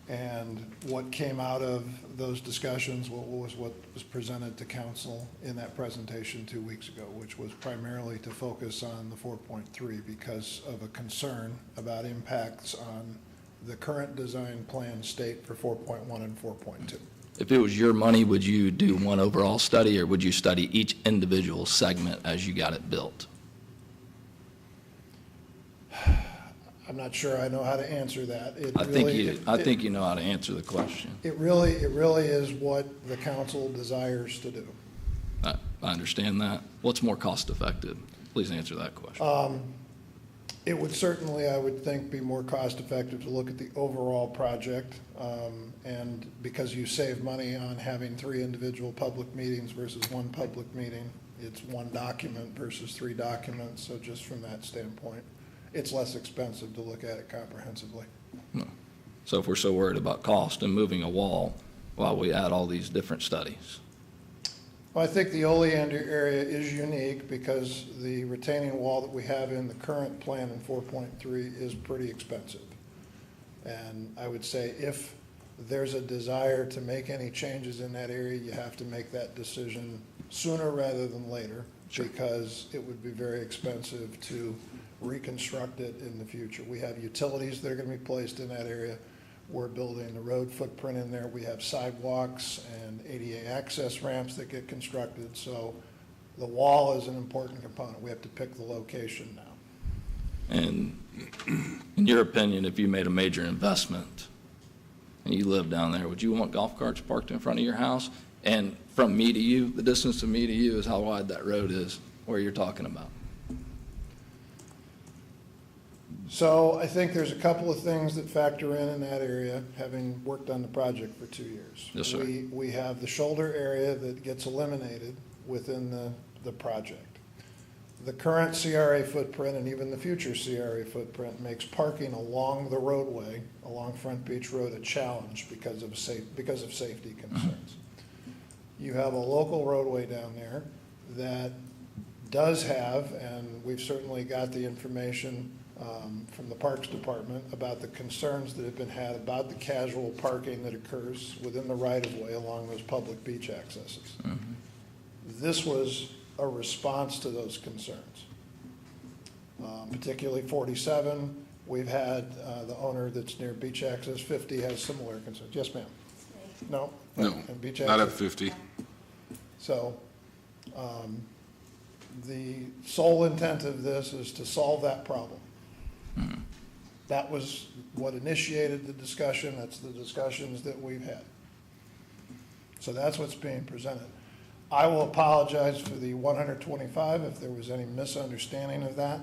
And what came out of those discussions was what was presented to council in that presentation 2 weeks ago, which was primarily to focus on the 4.3 because of a concern about impacts on the current design plan state for 4.1 and 4.2. If it was your money, would you do one overall study, or would you study each individual segment as you got it built? I'm not sure I know how to answer that. I think you know how to answer the question. It really is what the council desires to do. I understand that. What's more cost effective? Please answer that question. It would certainly, I would think, be more cost effective to look at the overall project. And because you save money on having 3 individual public meetings versus 1 public meeting, it's 1 document versus 3 documents. So just from that standpoint, it's less expensive to look at it comprehensively. No. So if we're so worried about cost and moving a wall, why we add all these different studies? Well, I think the Oleander area is unique because the retaining wall that we have in the current plan in 4.3 is pretty expensive. And I would say if there's a desire to make any changes in that area, you have to make that decision sooner rather than later, because it would be very expensive to reconstruct it in the future. We have utilities that are going to be placed in that area. We're building the road footprint in there. We have sidewalks and ADA access ramps that get constructed. So the wall is an important component. We have to pick the location now. And in your opinion, if you made a major investment and you live down there, would you want golf carts parked in front of your house? And from me to you, the distance from me to you is how wide that road is where you're talking about. So I think there's a couple of things that factor in that area, having worked on the project for 2 years. Yes, sir. We have the shoulder area that gets eliminated within the project. The current CRA footprint and even the future CRA footprint makes parking along the roadway, along Front Beach Road, a challenge because of safety concerns. You have a local roadway down there that does have, and we've certainly got the information from the Parks Department about the concerns that have been had about the casual parking that occurs within the right-of-way along those public beach accesses. This was a response to those concerns. Particularly 47, we've had the owner that's near Beach Access 50 has similar concerns. Yes, ma'am? No? No, And Beach not at Access- 50. So, the sole intent of this is to solve that problem. That was what initiated the discussion, that's the discussions that we've had. So that's what's being presented. I will apologize for the 125 if there was any misunderstanding of that.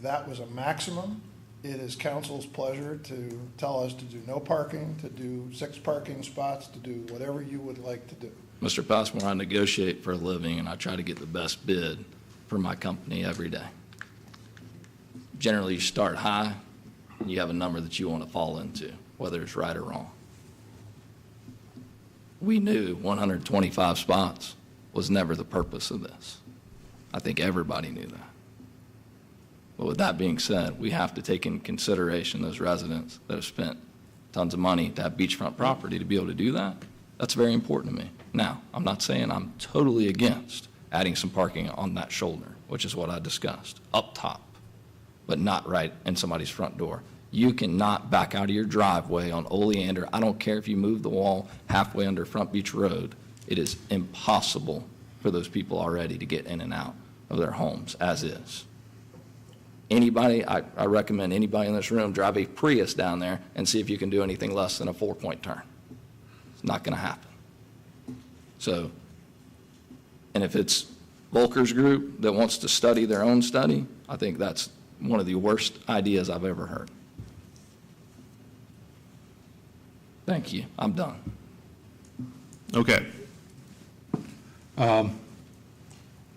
That was a maximum. It is council's pleasure to tell us to do no parking, to do 6 parking spots, to do whatever you would like to do. Mr. Passmore, I negotiate for a living, and I try to get the best bid for my company every day. Generally, you start high, and you have a number that you want to fall into, whether it's right or wrong. We knew 125 spots was never the purpose of this. I think everybody knew that. But with that being said, we have to take in consideration those residents that have spent tons of money to have beachfront property to be able to do that. That's very important to me. Now, I'm not saying I'm totally against adding some parking on that shoulder, which is what I discussed, up top, but not right in somebody's front door. You cannot back out of your driveway on Oleander. I don't care if you move the wall halfway under Front Beach Road. It is impossible for those people already to get in and out of their homes as is. Anybody, I recommend anybody in this room drive a Prius down there and see if you can do anything less than a 4-point turn. It's not going to happen. So, and if it's Volker's group that wants to study their own study, I think that's one of the worst ideas I've ever heard. Thank you. I'm done. Okay. I'm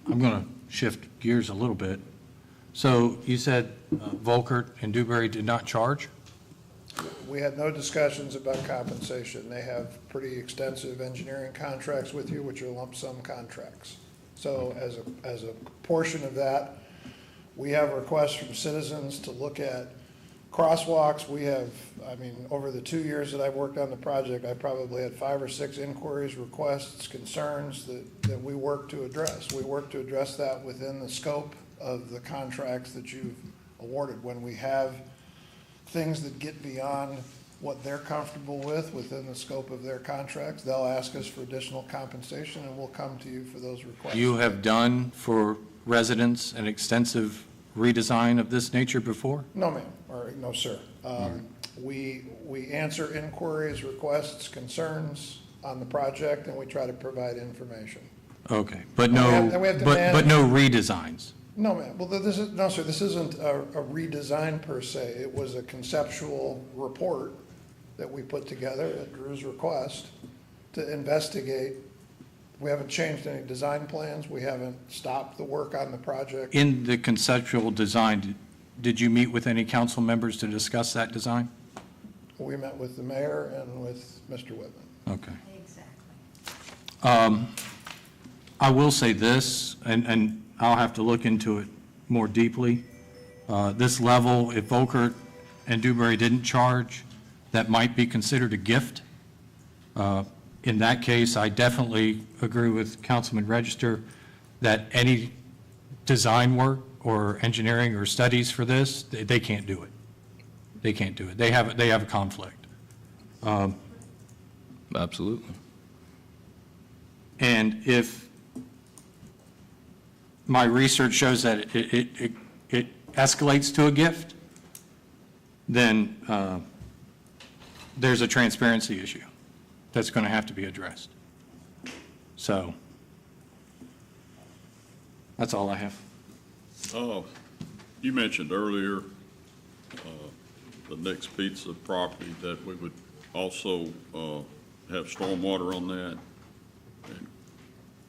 going to shift gears a little bit. So you said Volkert and Dewberry did not charge? We had no discussions about compensation. They have pretty extensive engineering contracts with you, which are lump sum contracts. So as a portion of that, we have requests from citizens to look at crosswalks. We have, over the 2 years that I've worked on the project, I probably had 5 or 6 inquiries, requests, concerns that we work to address. We work to address that within the scope of the contracts that you've awarded. When we have things that get beyond what they're comfortable with within the scope of their contracts, they'll ask us for additional compensation, and we'll come to you for those requests. You have done for residents an extensive redesign of this nature before? No, ma'am, or no, sir. We answer inquiries, requests, concerns on the project, and we try to provide information. Okay, but And no, we have to but manage- no redesigns? No, ma'am. Well, no, sir, this isn't a redesign per se. It was a conceptual report that we put together at Drew's request to investigate. We haven't changed any design plans. We haven't stopped the work on the project. In the conceptual design, did you meet with any council members to discuss that design? We met with the mayor and with Mr. Whitman. Okay. Exactly. I will say this, and I'll have to look into it more deeply. This level, if Volkert and Dewberry didn't charge, that might be considered a gift. In that case, I definitely agree with Councilman Register that any design work or engineering or studies for this, they can't do it. They can't do it. They have a conflict. Absolutely. And if my research shows that it escalates to a gift, then there's a transparency issue that's going to have to be addressed. So that's all I have. You mentioned earlier the Nick's Pizza property, that we would also have stormwater on that, and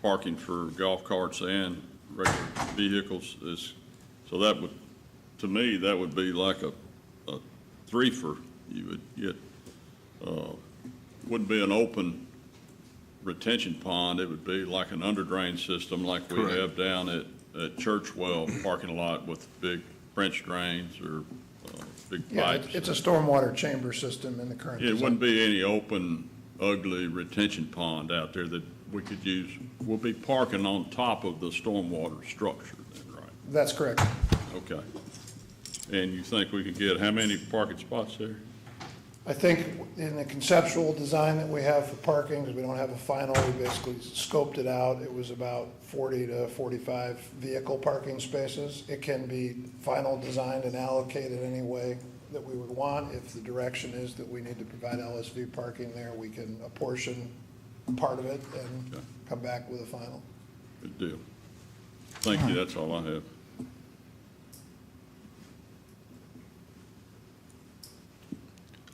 parking for golf carts and regular vehicles is, so that would, to me, that would be like a threefer. You would get, wouldn't be an open retention pond, it would be like an underdrain system like we Correct. have down at Churchwell parking lot with big French drains or big Yeah, pipes. it's a stormwater chamber system in the current It design. wouldn't be any open, ugly retention pond out there that we could use. We'll be parking on top of the stormwater structure then, right? That's correct. Okay. And you think we could get how many parking spots there? I think in the conceptual design that we have for parking, because we don't have a final, we basically scoped it out. It was about 40 to 45 vehicle parking spaces. It can be final designed and allocated any way that we would want. If the direction is that we need to provide LSV parking there, we can apportion part of it and Okay. come back with a final. Good deal. Thank you, that's all I have.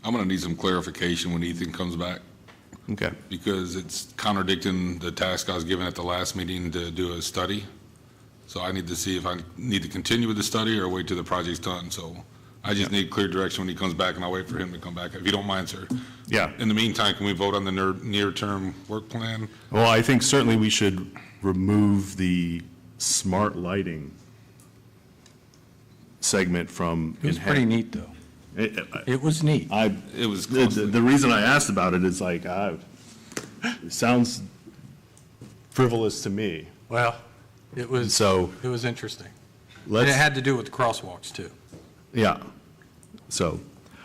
I'm going to need some clarification when Ethan comes back, Okay. because it's contradicting the task I was given at the last meeting to do a study. So I need to see if I need to continue with the study or wait till the project's done. So I just need clear direction when he comes back, and I'll wait for him to come back, if you don't mind, sir. Yeah. In the meantime, can we vote on the near-term work plan? Well, I think certainly we should remove the smart lighting segment from. It was pretty neat, though. It was neat. It was The reason I asked about it is like, it sounds frivolous to me. Well, it was, So it was interesting. And let's. it had to do with the crosswalks, too. Yeah. So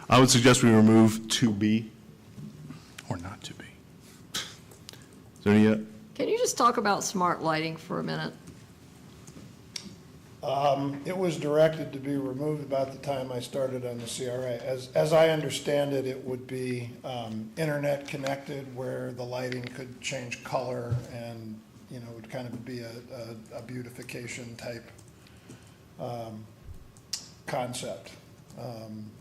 I would suggest we remove 2B. Or not to be. Is there any, Can you just talk about smart lighting for a minute? It was directed to be removed about the time I started on the CRA. As I understand it, it would be internet connected where the lighting could change color and, you know, it would kind of be a beautification type concept.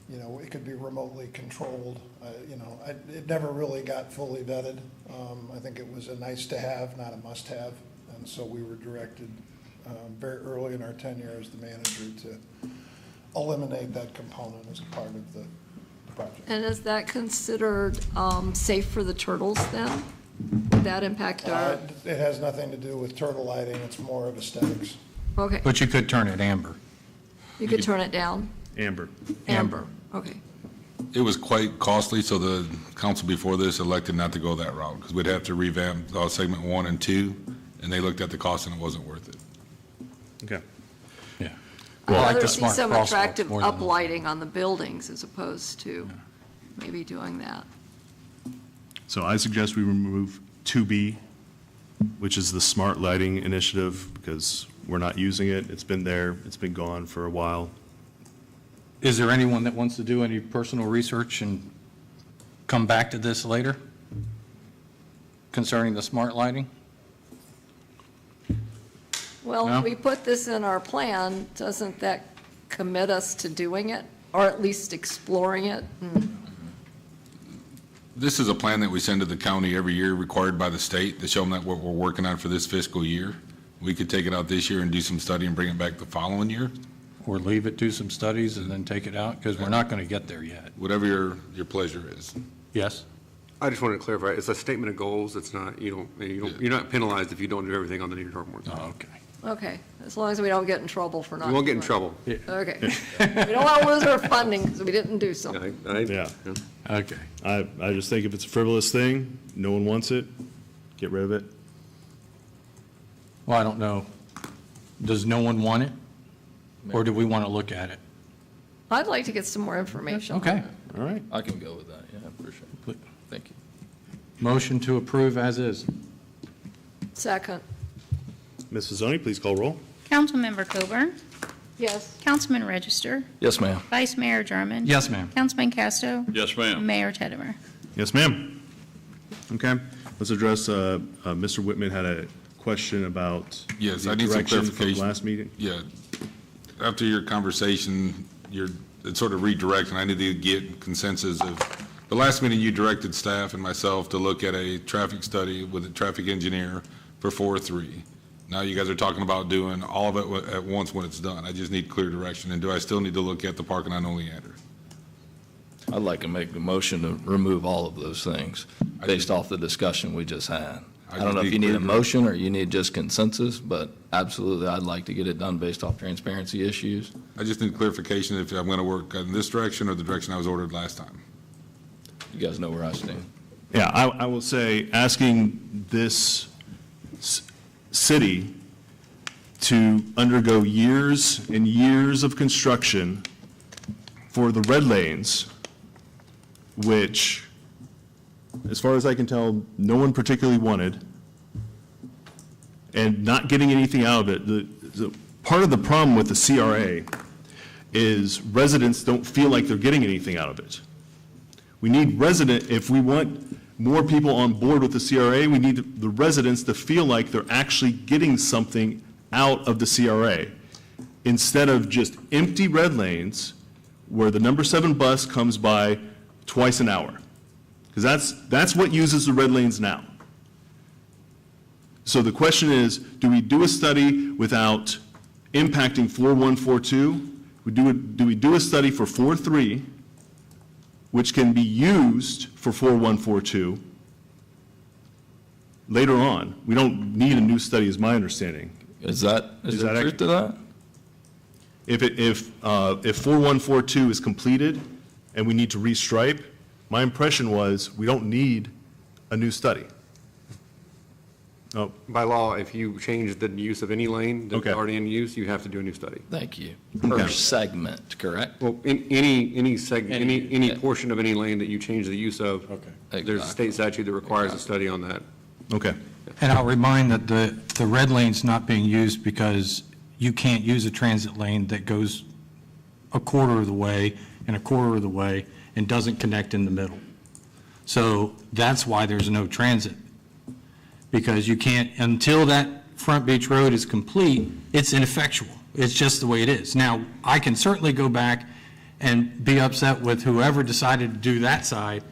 You know, it could be remotely controlled, you know, it never really got fully vetted. I think it was a nice to have, not a must have, and so we were directed very early in our tenure as the manager to eliminate that component as a part of the project. And is that considered safe for the turtles then? Would that impact our, It has nothing to do with turtle lighting, it's more of aesthetics. okay, But you could turn it amber. you could turn it down? Amber. Amber, okay. It was quite costly, so the council before this elected not to go that route, because we'd have to revamp segment 1 and 2, and they looked at the cost and it wasn't worth it. Okay. Yeah. I'd Well, I like rather the see smart some crosswalks attractive more than- uplighting on the buildings as opposed to maybe doing that. So I suggest we remove 2B, which is the smart lighting initiative, because we're not using it. It's been there. It's been gone for a while. Is there anyone that wants to do any personal research and come back to this later concerning the smart lighting? Well, No? if we put this in our plan, doesn't that commit us to doing it, or at least exploring it? This is a plan that we send to the county every year, required by the state, to show them that what we're working on for this fiscal year. We could take it out this year and do some study and bring it back the following year, Or leave it, do some studies, and then take it out? Because we're not going to get there yet. whatever your pleasure is. Yes? I just wanted to clarify, it's a statement of goals, it's not, you're not penalized if you don't do everything on the near-term work. Oh, okay. Okay, as long as we don't get in trouble for not. We won't get in doing it. trouble. Okay. We don't want to lose our funding because we didn't do something. Yeah. Okay. I just think if it's a frivolous thing, no one wants it, get rid of it. Well, I don't know. Does no one want it? or do we want to look at it? I'd like to get some more information. Okay, all right. I can go with that, yeah, for sure. Thank you. Motion to approve as is. Second. Ms. Mazzoni, please call roll. Councilmember Coburn? Yes. Councilman Register? Yes, ma'am. Vice Mayor German? Yes, ma'am. Councilman Casto? Yes, ma'am. Mayor Teddemer? Yes, ma'am. Okay, let's address, Mr. Whitman had a question about Yes, the I need some direction from clarification. last meeting. Yeah. After your conversation, it's sort of redirecting. I need to get consensus of, the last meeting you directed staff and myself to look at a traffic study with a traffic engineer for 4-3. Now you guys are talking about doing all of it at once when it's done. I just need clear direction. And do I still need to look at the parking on Oleander? I'd like to make the motion to remove all of those things based off the discussion we just had. I don't know if you need a motion or you need just consensus, but absolutely, I'd like to get it done based off transparency issues. I just need clarification if I'm going to work in this direction or the direction I was ordered last time. You guys know where I stand. Yeah, I will say, asking this city to undergo years and years of construction for the red lanes, which, as far as I can tell, no one particularly wanted, and not getting anything out of it. The part of the problem with the CRA is residents don't feel like they're getting anything out of it. We need if we want more people on board with the CRA, we need the residents to feel like they're actually getting something out of the CRA, instead of just empty red lanes where the number 7 bus comes by twice an hour. Because that's what uses the red lanes now. So the question is, do we do a study without impacting 4142? Do we do a study for 43, which can be used for 4142 later on? We don't need a new study, is my understanding. Is there truth to that? If 4142 is completed and we need to restripe, my impression was we don't need a new study. Oh, By law, if you change the use of any lane that's Okay. already in use, you have to do a new study. Thank you. Per segment, correct? Well, in any portion of any lane that you change the use of, there's a state statute that requires a study on that. Okay. And I'll remind that the red lane's not being used because you can't use a transit lane that goes a quarter of the way and a quarter of the way and doesn't connect in the middle. So that's why there's no transit. Because you can't, until that Front Beach Road is complete, it's ineffectual. It's just the way it is. Now, I can certainly go back and be upset with whoever decided to do that side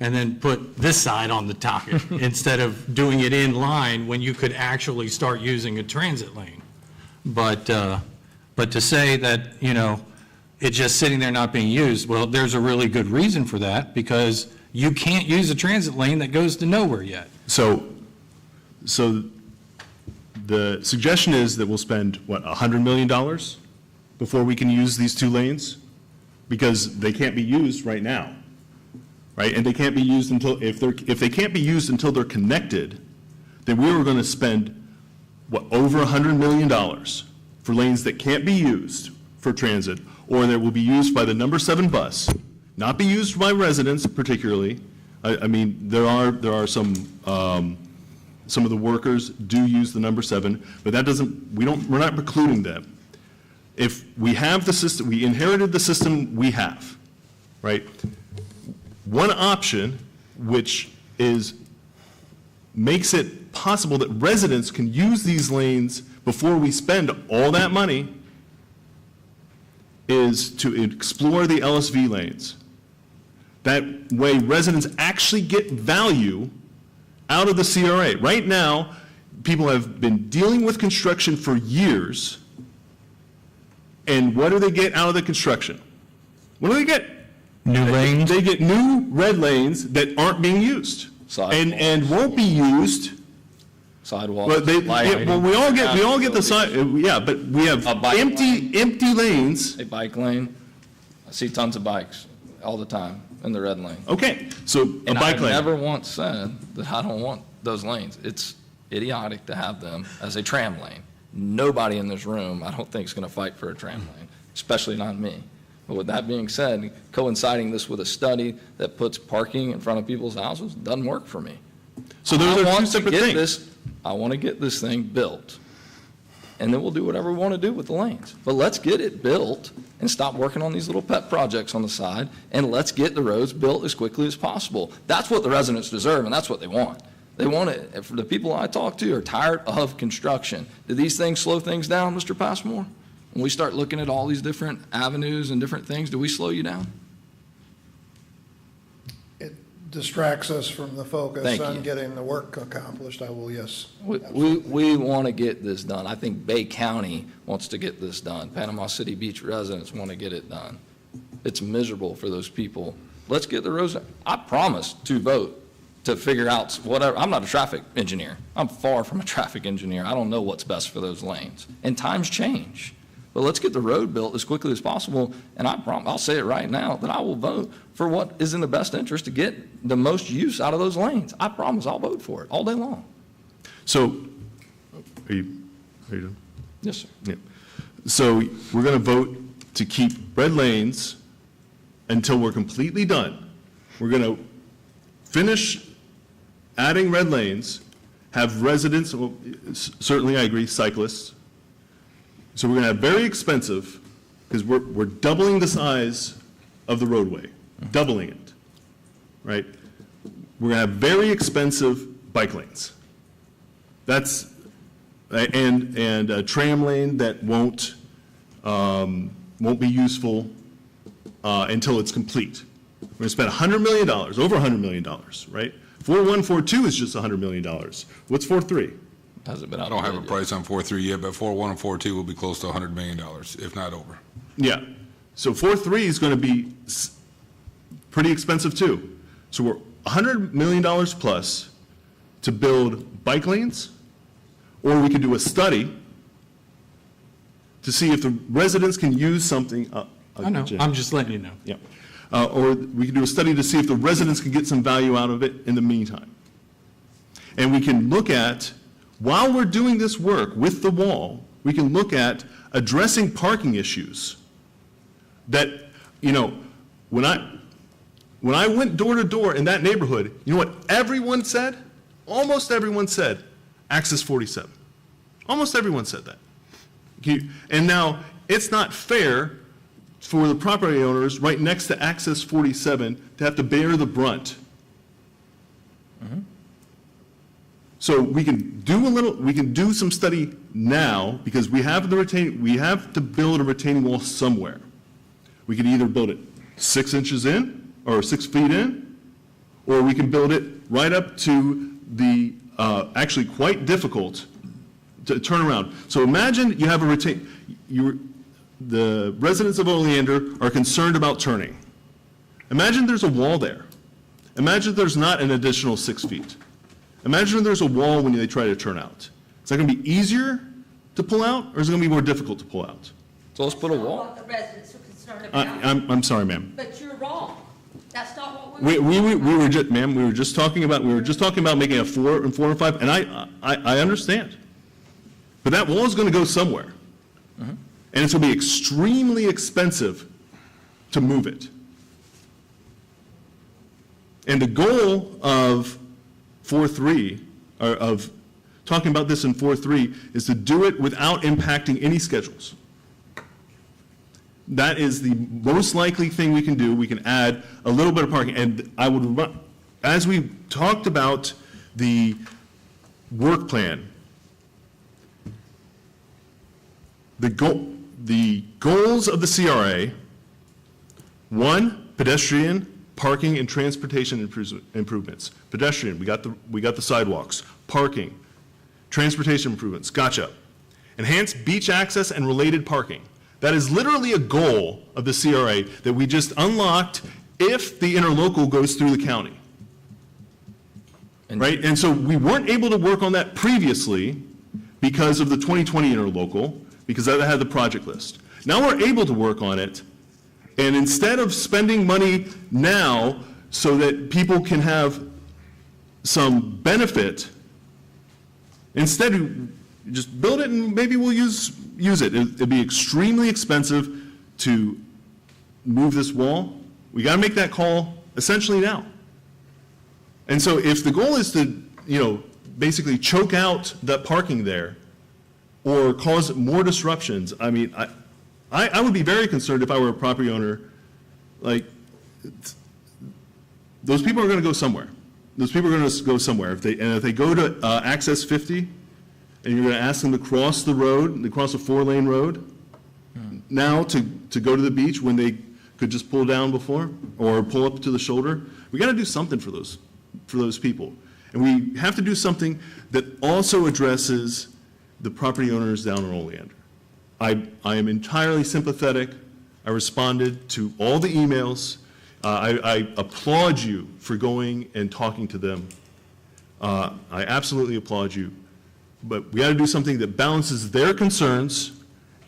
and then put this side on the docket instead of doing it in line when you could actually start using a transit lane. But to say that, it's just sitting there not being used, well, there's a really good reason for that, because you can't use a transit lane that goes to nowhere yet. So the suggestion is that we'll spend, $100 million before we can use these 2 lanes? Because they can't be used right now, right? And they can't be used until, if they can't be used until they're connected, then we were going to spend, over $100 million for lanes that can't be used for transit, or that will be used by the number 7 bus, not be used by residents particularly. I mean, there are some of the workers do use the number 7, but that doesn't, we're not precluding them. If we have the system, we inherited the system we have, right? One option, which makes it possible that residents can use these lanes before we spend all that money, is to explore the LSV lanes. That way, residents actually get value out of the CRA. Right now, people have been dealing with construction for years, and what do they get out of the construction? What do they get? New lanes? They get new red lanes that aren't being used and won't be used. Sidewalks. But we all get the side. Yeah, but we have empty lanes. A bike lane. I see tons of bikes all the time in the red lane. Okay, so a bike lane. I never once said that I don't want those lanes. It's idiotic to have them as a tram lane. nobody in this room, I don't think, is going to fight for a tram lane, especially not me. But with that being said, coinciding this with a study that puts parking in front of people's houses doesn't work for me. So those are two separate things. I want to get this thing built, and then we'll do whatever we want to do with the lanes. But let's get it built and stop working on these little pet projects on the side, and let's get the roads built as quickly as possible. That's what the residents deserve, and that's what they want. They want it. The people I talk to are tired of construction. Do these things slow things down, Mr. Passmore? When we start looking at all these different avenues and different things, do we slow you down? It distracts us from the focus Thank on you. getting the work accomplished, I will, yes. We want to get this done. I think Bay County wants to get this done. Panama City Beach residents want to get it done. It's miserable for those people. Let's get the roads. I promise to vote to figure out whatever. I'm not a traffic engineer. I'm far from a traffic engineer. I don't know what's best for those lanes. And times change. But let's get the road built as quickly as possible, and I'll say it right now, that I will vote for what is in the best interest to get the most use out of those lanes. I promise I'll vote for it all day long. So, are you done? Yes, sir. Yeah. So we're going to vote to keep red lanes until we're completely done. We're going to finish adding red lanes, have residents, well, certainly I agree, cyclists. So we're going to have very expensive, because we're doubling the size of the roadway, doubling it, right? We're going to have very expensive bike lanes. That's, and a tram lane that won't be useful until it's complete. We're going to spend $100 million, over $100 million, right? 4142 is just $100 million. What's 43? Hasn't been I out don't there have a yet. price on 4.3 yet, but 4.1 and 4.2 will be close to $100 million, if not over. Yeah. So 4.3 is going to be pretty expensive too. So we're $100 million plus to build bike lanes, or we could do a study to see if the residents can use something. I know, I'm just letting you know. Yeah. Or we can do a study to see if the residents can get some value out of it in the meantime. And we can look at, while we're doing this work with the wall, we can look at addressing parking issues that, you know, when I went door to door in that neighborhood, you know what everyone said? Almost everyone said, Access 47. Almost everyone said that. And now, it's not fair for the property owners right next to Access 47 to have to bear the brunt. So we can do some study now, because we have to build a retaining wall somewhere. We can either build it 6 inches in, or 6 feet in, or we can build it right up to the, actually quite difficult to turn around. So imagine you have the residents of Oleander are concerned about turning. Imagine there's a wall there. Imagine there's not an additional 6 feet. Imagine there's a wall when they try to turn out. Is that going to be easier to pull out, or is it going to be more difficult to pull out? So let's put a wall. That's not what the residents are concerned about. I'm sorry, ma'am. But you're wrong. That's not what we We were just, ma'am, we were just talking about making a 4 and 4 and 5, and I understand. But that wall is going to go somewhere. And it's going to be extremely expensive to move it. And the goal of 4.3, or of talking about this in 4.3, is to do it without impacting any schedules. That is the most likely thing we can do. We can add a little bit of parking. And I would, as we talked about the work plan, the goals of the CRA: 1, pedestrian, parking, and transportation improvements. Pedestrian, we got the sidewalks. Parking, transportation improvements, gotcha. Enhanced beach access and related parking. That is literally a goal of the CRA that we just unlocked if the interlocal goes through the county. Right? And so we weren't able to work on that previously because of the 2020 interlocal, because that had the project list. Now we're able to work on it, and instead of spending money now so that people can have some benefit, instead Just build it and maybe we'll use it. It'd be extremely expensive to move this wall. We got to make that call essentially now. And so if the goal is to, basically choke out that parking there or cause more disruptions, I mean, I would be very concerned if I were a property owner. Like, those people are going to go somewhere. Those people are going to go somewhere. If they go to Access 50, and you're going to ask them to cross the road, to cross a 4-lane road, now to go to the beach when they could just pull down before or pull up to the shoulder, we got to do something for those people. And we have to do something that also addresses the property owners down on Oleander. I am entirely sympathetic. I responded to all the emails. I applaud you for going and talking to them. I absolutely applaud you. But we got to do something that balances their concerns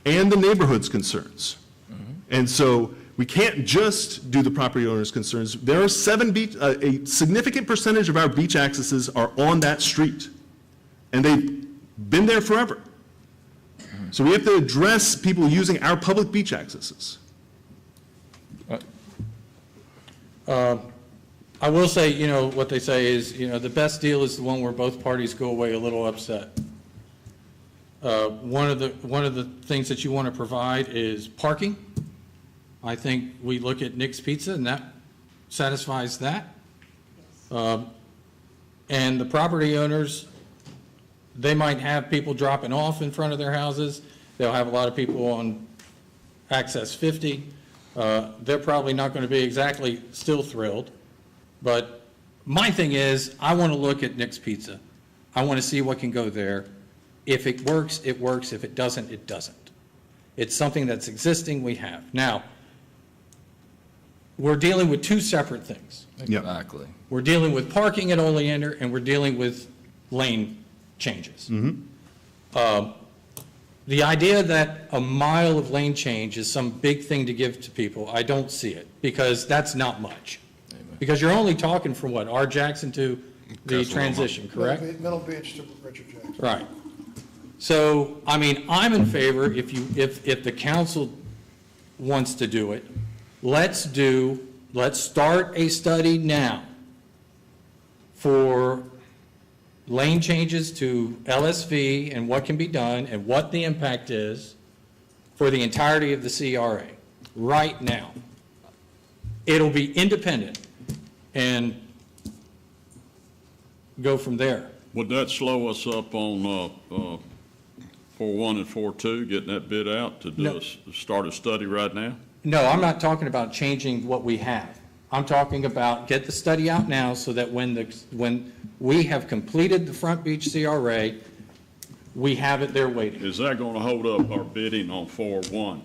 and the neighborhood's concerns. And so we can't just do the property owner's concerns. There are a significant percentage of our beach accesses are on that street. And they've been there forever. So we have to address people using our public beach accesses. I will say, what they say is, the best deal is the one where both parties go away a little upset. One of the things that you want to provide is parking. I think we look at Nick's Pizza, and that satisfies that. And the property owners, they might have people dropping off in front of their houses. They'll have a lot of people on Access 50. They're probably not going to be exactly still thrilled. But my thing is, I want to look at Nick's Pizza. I want to see what can go there. If it works, it works. If it doesn't, it doesn't. It's something that's existing, we have. Now, we're dealing with two separate things. Exactly. We're dealing with parking at Oleander, and we're dealing with lane changes. The idea that a mile of lane change is some big thing to give to people, I don't see it, because that's not much. Because you're only talking from what, R. Jackson to the transition, correct? Middle Beach to Richard Jackson. Right. So, I mean, I'm in favor, if the council wants to do it, let's start a study now for lane changes to LSV and what can be done and what the impact is for the entirety of the CRA right now. It'll be independent and go from there. Would that slow us up on 4.1 and 4.2, getting that bid out to do start a study right now? No, I'm not talking about changing what we have. I'm talking about get the study out now so that when we have completed the Front Beach CRA, we have it there waiting. Is that going to hold up our bidding on 4.1? No,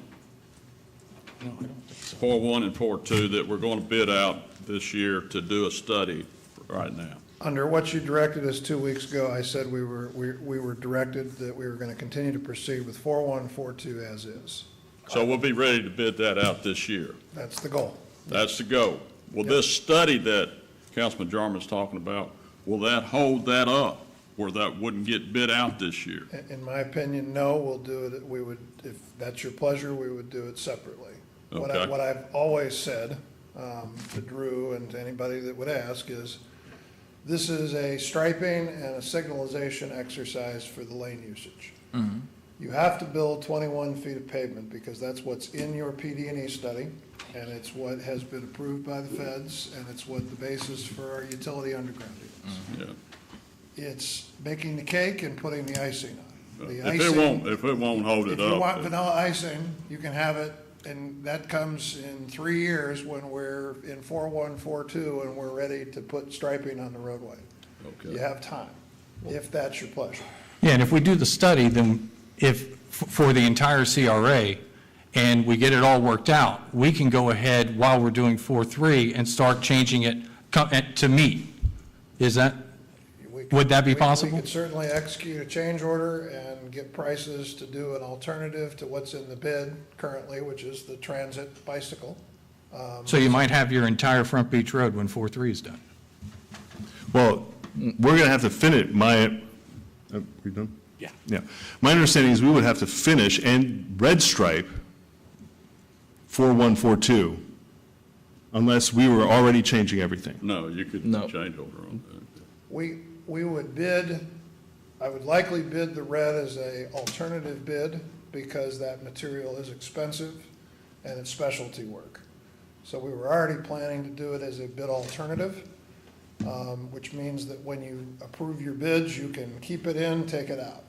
I don't think so. 4.1 and 4.2 that we're going to bid out this year to do a study right now? Under what you directed us 2 weeks ago, I said we were directed that we were going to continue to proceed with 4.1, 4.2 as is. So we'll be ready to bid that out this year? That's the goal. That's the goal. Will this study that Councilman Jarman's talking about, will that hold that up where that wouldn't get bid out this year? In my opinion, no, we'll do it, we would, if that's your pleasure, we would do it separately. Okay. What I've always said to Drew and to anybody that would ask is, this is a striping and a signalization exercise for the lane usage. You have to build 21 feet of pavement because that's what's in your PD&E study, and it's what has been approved by the feds, and it's what the basis for our utility underground is. It's making the cake and putting the icing on. If it won't hold it If you want up, vanilla icing, you can have it, and that comes in 3 years when we're in 4.1, 4.2, and we're ready to put striping on the roadway. You have time, if that's your pleasure. Yeah, and if we do the study, then for the entire CRA, and we get it all worked out, we can go ahead while we're doing 4.3 and start changing it to meet. Would that be possible? We could certainly execute a change order and get prices to do an alternative to what's in the bid currently, which is the transit bicycle. So you might have your entire Front Beach Road when 4.3 is done. Well, we're going to have to finish we done? Yeah. My understanding is we would have to finish and red stripe 4142 unless we were already changing everything. No, you could No. change order on that. We would bid, I would likely bid the red as a alternative bid because that material is expensive and it's specialty work. So we were already planning to do it as a bid alternative, which means that when you approve your bids, you can keep it in, take it out.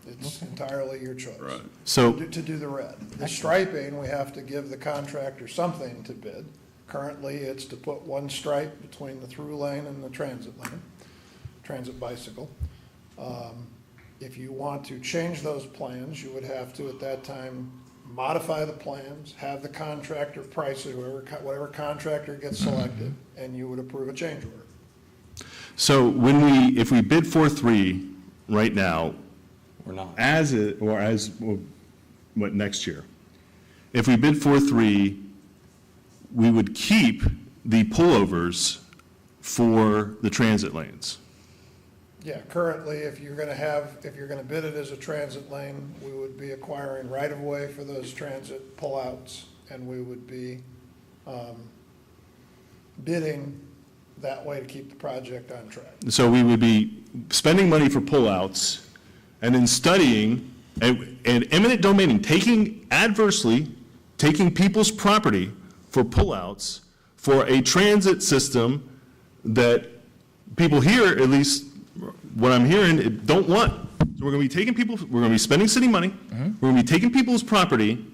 It's entirely your choice. Right. So, To do the red. The striping, we have to give the contractor something to bid. Currently, it's to put one stripe between the through lane and the transit lane, transit bicycle. If you want to change those plans, you would have to, at that time, modify the plans, have the contractor price it, whatever contractor gets selected, and you would approve a change order. so if we bid 4-3 right now, We're not. what, next year? If we bid 4-3, we would keep the pullovers for the transit lanes. Yeah, currently, if you're gonna bid it as a transit lane, we would be acquiring right-of-way for those transit pullouts, and we would be bidding that way to keep the project on track. So we would be spending money for pullouts and then studying and eminent domaining, taking people's property for pullouts for a transit system that people here, at least what I'm hearing, don't want. So we're going to be spending city money, we're going to be taking people's property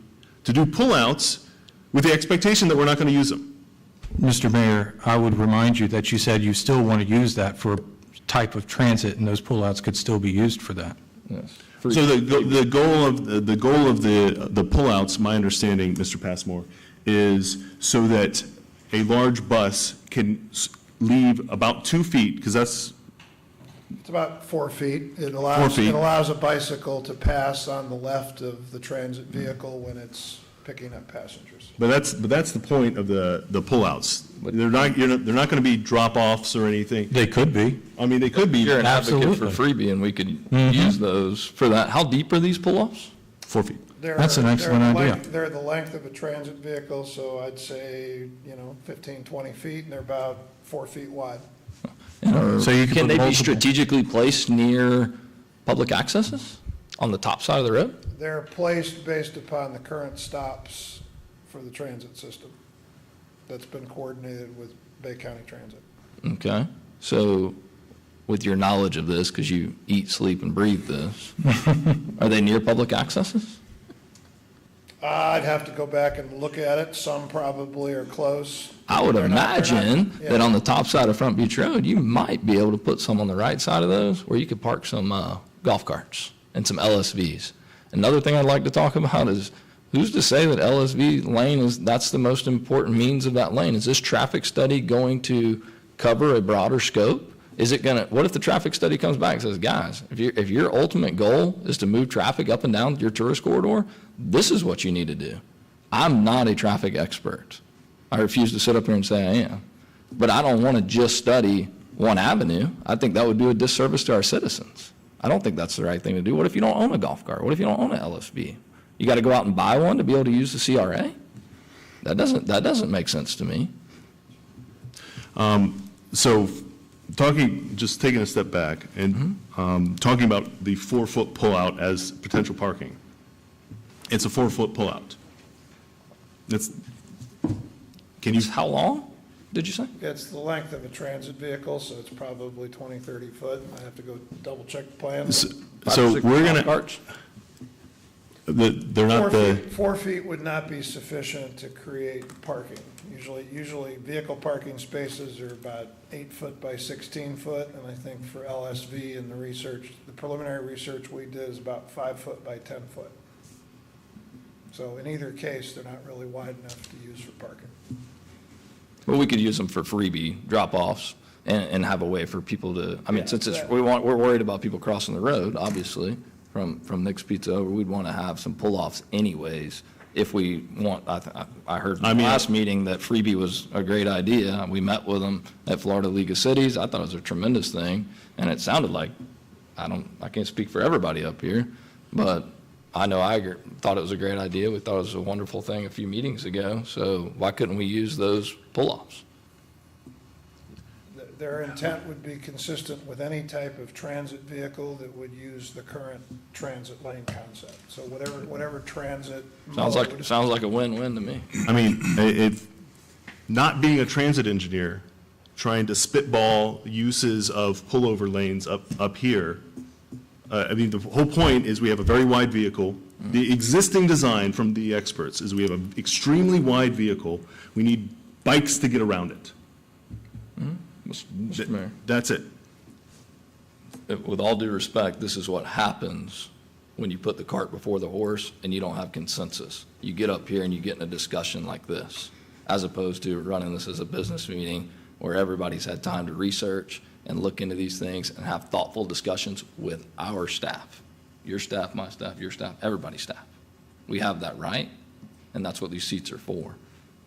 to do pullouts with the expectation that we're not going to use them. Mr. Mayor, I would remind you that you said you still want to use that for type of transit, and those pullouts could still be used for that. Yes. So the goal of the pullouts, my understanding, Mr. Passmore, is so that a large bus can leave about 2 feet, because that's. It's about 4 feet. It 4 feet. allows a bicycle to pass on the left of the transit vehicle when it's picking up passengers. But that's the point of the pullouts. They're not going to be drop-offs or anything. They could be. I mean, they could be. You're an advocate for Absolutely. freebie, and we could use those for that. How deep are these pull-offs? 4 feet. That's an excellent idea. They're the length of a transit vehicle, so I'd say, 15, 20 feet, and they're about 4 feet wide. So you could Can put they be multiple- strategically placed near public accesses on the top side of the road? They're placed based upon the current stops for the transit system that's been coordinated with Bay County Transit. Okay, so with your knowledge of this, because you eat, sleep, and breathe this, are they near public accesses? I'd have to go back and look at it. Some probably are close. I would They're not- imagine yeah. that on the top side of Front Beach Road, you might be able to put some on the right side of those, where you could park some golf carts and some LSVs. Another thing I'd like to talk about is, who's to say that LSV lane that's the most important means of that lane? Is this traffic study going to cover a broader scope? Is it gonna, what if the traffic study comes back and says, guys, if your ultimate goal is to move traffic up and down your tourist corridor, this is what you need to do. I'm not a traffic expert. I refuse to sit up here and say I am. But I don't want to just study one avenue. I think that would do a disservice to our citizens. I don't think that's the right thing to do. What if you don't own a golf cart? What if you don't own an LSV? You got to go out and buy one to be able to use the CRA? That doesn't make sense to me. So just taking a step back and talking about the 4-foot pullout as potential parking. It's a 4-foot pullout. How long, did you say? It's the length of a transit vehicle, so it's probably 20, 30 foot. I have to go double check the plans. So we're going to, they're not 4 feet would not be sufficient to create parking. Usually vehicle parking spaces are about 8 foot by 16 foot, and I think for LSV and the preliminary research we did is about 5 foot by 10 foot. So in either case, they're not really wide enough to use for parking. Well, we could use them for freebie drop-offs and have a way for people to, I mean, since we're worried about people crossing the road, obviously, from Nick's Pizza over, we'd want to have some pull-offs anyways. If we want, I heard in the last meeting that freebie was a great idea. We met with them at Florida League of Cities. I thought it was a tremendous thing, and it sounded like I can't speak for everybody up here, but I know thought it was a great idea. We thought it was a wonderful thing a few meetings ago, so why couldn't we use those pull-offs? Their intent would be consistent with any type of transit vehicle that would use the current transit lane concept. So whatever transit. Sounds like a win-win to me. I mean, not being a transit engineer, trying to spitball uses of pullover lanes up here. I mean, the whole point is we have a very wide vehicle. The existing design from the experts is we have an extremely wide vehicle. We need bikes to get around it. Mr. Mayor. That's it. With all due respect, this is what happens when you put the cart before the horse and you don't have consensus. You get up here and you get in a discussion like this, as opposed to running this as a business meeting where everybody's had time to research and look into these things and have thoughtful discussions with our staff. Your staff, my staff, your staff, everybody's staff. We have that right, and that's what these seats are for.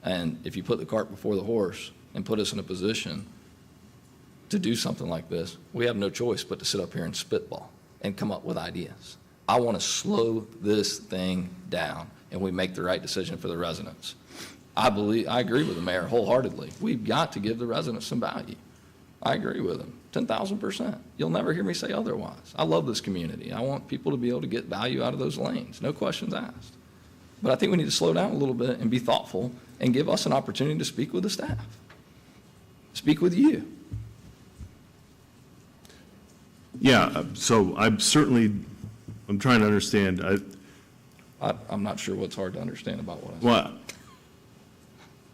And if you put the cart before the horse and put us in a position to do something like this, we have no choice but to sit up here and spitball and come up with ideas. I want to slow this thing down, and we make the right decision for the residents. I agree with the mayor wholeheartedly. We've got to give the residents some value. I agree with him, 10,000%. You'll never hear me say otherwise. I love this community. I want people to be able to get value out of those lanes, no questions asked. But I think we need to slow down a little bit and be thoughtful and give us an opportunity to speak with the staff, speak with you. Yeah, so I'm trying to understand. I'm not sure what's hard to understand about what I said.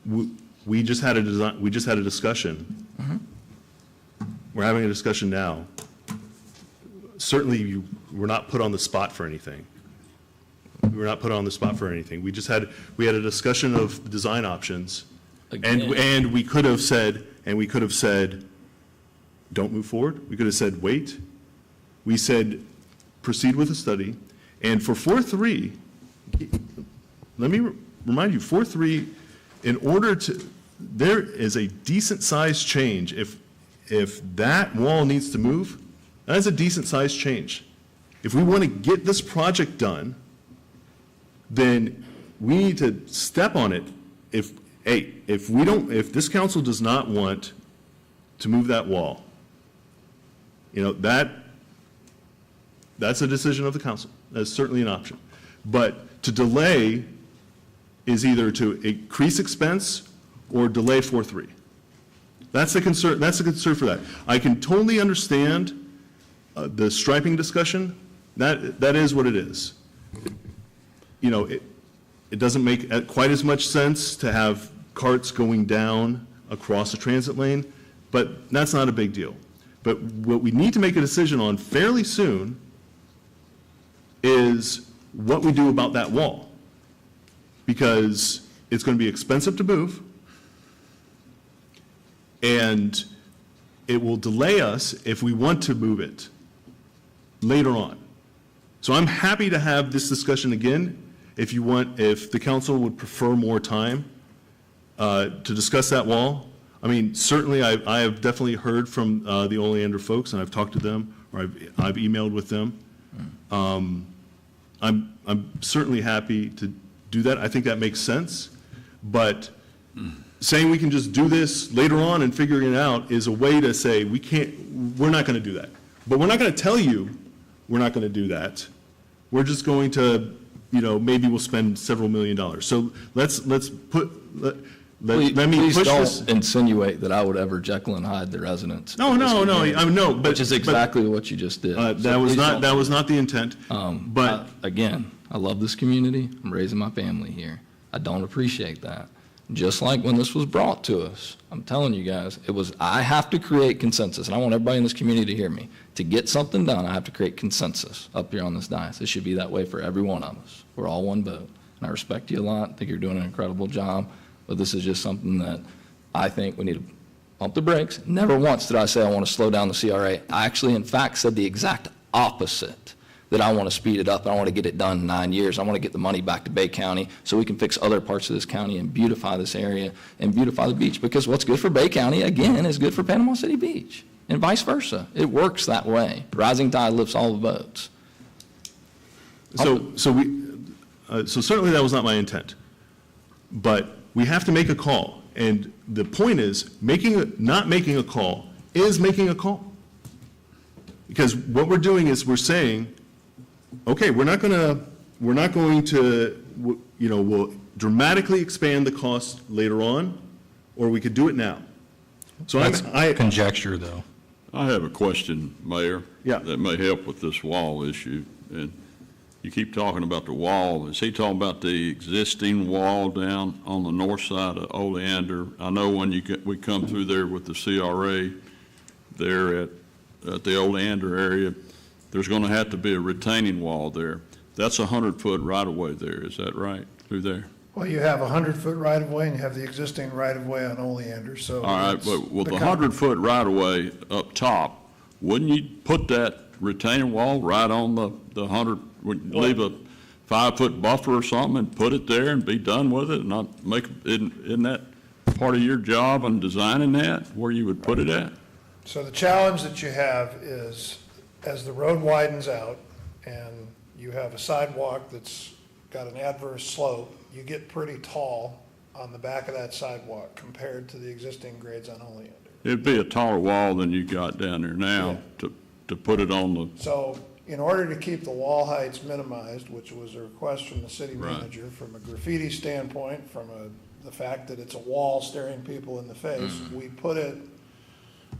Well, we just had a discussion. Mm-hmm. We're having a discussion now. Certainly, you were not put on the spot for anything. We were not put on the spot for anything. We had a discussion of design options. Again. And we could have said, don't move forward. We could have said, wait. We said, proceed with the study. And for 4.3, let me remind you, 4.3, there is a decent sized change. If that wall needs to move, that's a decent sized change. If we want to get this project done, then we need to step on it. If this council does not want to move that wall, that's a decision of the council. That's certainly an option. But to delay is either to increase expense or delay 4.3. That's the concern. That's the concern for that. I can totally understand the striping discussion. That is what it is. It doesn't make quite as much sense to have carts going down across a transit lane, but that's not a big deal. But what we need to make a decision on fairly soon is what we do about that wall, because it's going to be expensive to move, and it will delay us if we want to move it later on. So I'm happy to have this discussion again if the council would prefer more time to discuss that wall. I mean, certainly I have definitely heard from the Oleander folks, and I've talked to them, or I've emailed with them. I'm certainly happy to do that. I think that makes sense. But saying we can just do this later on and figuring it out is a way to say we're not going to do that. But we're not going to tell you we're not going to do that. We're just going to, maybe we'll spend several $1 million. So let me Please push don't this. insinuate that I would ever Jekyll and Hyde the residents. No, which is exactly what you just did. That was not the intent. But again, I love this community. I'm raising my family here. I don't appreciate that. Just like when this was brought to us, I'm telling you guys, I have to create consensus, and I want everybody in this community to hear me. To get something done, I have to create consensus up here on this dais. It should be that way for every one of us. We're all one vote. And I respect you a lot. I think you're doing an incredible job. But this is just something that I think we need to pump the brakes. Never once did I say I want to slow down the CRA. I actually, in fact, said the exact opposite, that I want to speed it up. I want to get it done in 9 years. I want to get the money back to Bay County so we can fix other parts of this county and beautify this area and beautify the beach. Because what's good for Bay County, again, is good for Panama City Beach. and vice versa. It works that way. Rising tide lifts all the boats. So certainly that was not my intent. But we have to make a call. And the point is, not making a call is making a call. Because what we're doing is we're saying, okay, we're not going to, we'll dramatically expand the cost later on, or we could do it now. So Conjecture, though. I have a question, Mayor. Yeah. That may help with this wall issue. And you keep talking about the wall. Is he talking about the existing wall down on the north side of Oleander? I know when we come through there with the CRA there at the Oleander area, there's going to have to be a retaining wall there. That's 100-foot right-of-way there, is that right, through there? Well, you have a 100-foot right-of-way and you have the existing right-of-way on Oleander, so. All right, but with the 100-foot right-of-way up top, wouldn't you put that retaining wall right on the 100, leave a 5-foot buffer or something and put it there and be done with it and not make, isn't that part of your job in designing that, where you would put it at? So the challenge that you have is, as the road widens out and you have a sidewalk that's got an adverse slope, you get pretty tall on the back of that sidewalk compared to the existing grades on Oleander. It'd be a taller wall than you got down there now to put it on the, So in order to keep the wall heights minimized, which was a request from the city manager, from a graffiti standpoint, from the fact that it's a wall staring people in the face, we put it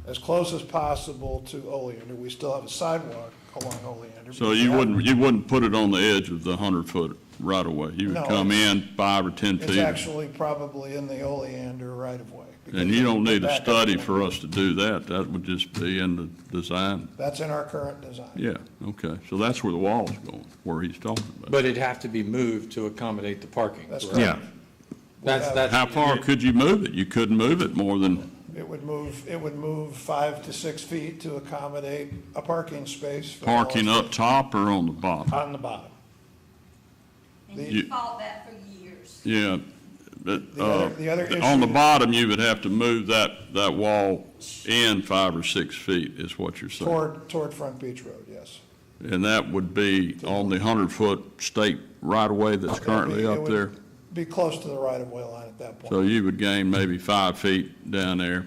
as close as possible to Oleander. We still have a sidewalk along Oleander. so you wouldn't put it on the edge of the 100-foot right-of-way? You No, would come in 5 or 10 It's feet? actually probably in the Oleander right-of-way. And you don't need a Back up study to for us to do that. That would just be in the design. That's in our current design. Yeah, okay. So that's where the wall's going, where he's talking about. But it'd have to be moved to accommodate the parking. That's correct? Yeah. That's. How far could you move it? You couldn't move it more than, It would move 5 to 6 feet to accommodate a parking space. for all parking of up top or on the bottom? On the bottom. And The- you fought that for years. Yeah, but, The other on the issue- bottom, you would have to move that wall in 5 or 6 feet, is what you're saying. Toward Front Beach Road, yes. And that would be on the 100-foot state right-of-way that's currently It up would there? Be close to the right-of-way line at that point. So you would gain maybe 5 feet down there,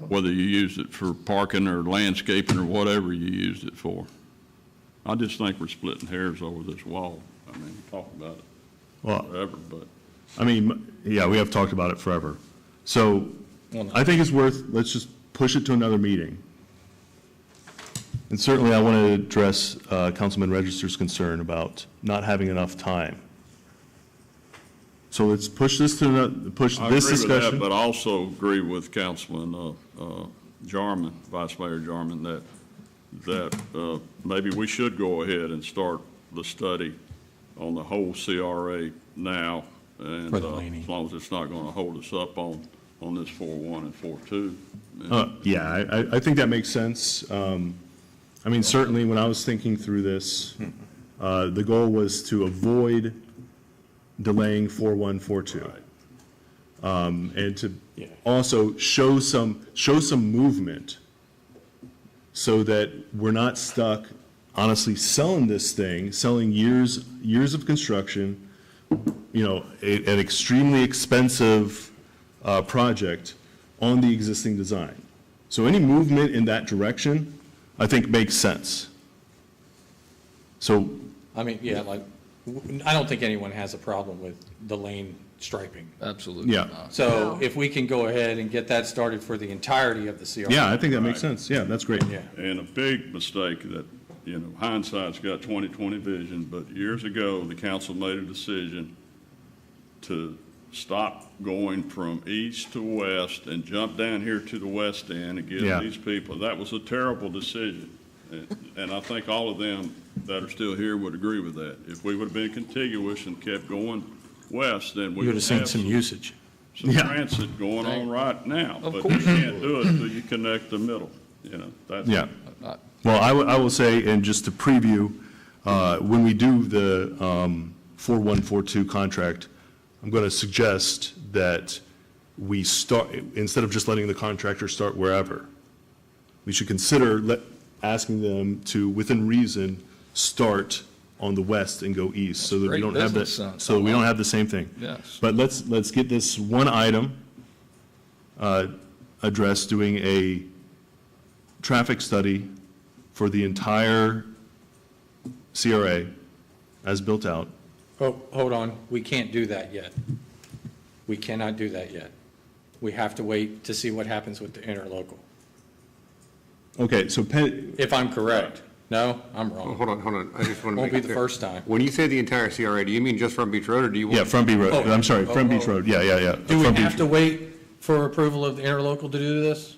whether you used it for parking or landscaping or whatever you used it for. I just think we're splitting hairs over this wall. I mean, talk about it Well, forever, but I mean, yeah, we have talked about it forever. So I think it's worth, let's just push it to another meeting. And certainly I want to address Councilman Register's concern about not having enough time. So let's push this to, push I this agree with that, discussion. but I also agree with Councilman Jarman, Vice Mayor Jarman, that maybe we should go ahead and start the study on the whole CRA now, and For the leaning. as long as it's not going to hold us up on this 4.1 and 4.2. Yeah, I think that makes sense. I mean, certainly when I was thinking through this, the goal was to avoid delaying 4.1, 4.2. And to also show some movement so that we're not stuck, honestly, selling this thing, selling years of construction, an extremely expensive project on the existing design. So any movement in that direction, I think makes sense. So, I mean, yeah, like, I don't think anyone has a problem with the lane striping. Absolutely Yeah. not. So if we can go ahead and get that started for the entirety of the CRA. yeah, I think that makes sense. Yeah, that's great. Yeah. And a big mistake that, hindsight's got 20/20 vision, but years ago, the council made a decision to stop going from east to west and jump down here to the west end and give Yeah. these people, that was a terrible decision. And I think all of them that are still here would agree with that. If we would have been contiguous and kept going west, then we You would would have seen have some usage. some Yeah. transit going on right now. Of But course you you can't do it until you connect the middle, that's. Yeah. Well, I will say, and just to preview, when we do the 4142 contract, I'm going to suggest that we start, instead of just letting the contractor start wherever, we should consider asking them to, within reason, start on the west and go east, so that we great don't have business that, sense. so we don't have the same thing. Yes. But let's get this one item addressed, doing a traffic study for the entire CRA as built out. Oh, hold on, we can't do that yet. We cannot do that yet. We have to wait to see what happens with the interlocal. Okay, so If I'm correct. No, I'm Oh, wrong. hold on, I just want to Won't make be it the clear. first time. When you say the entire CRA, do you mean just from Beach Road, or do you want? Yeah, from Beach Road, Oh. I'm sorry, from Beach Road, yeah. Do we From have Beach- to wait for approval of the interlocal to do this?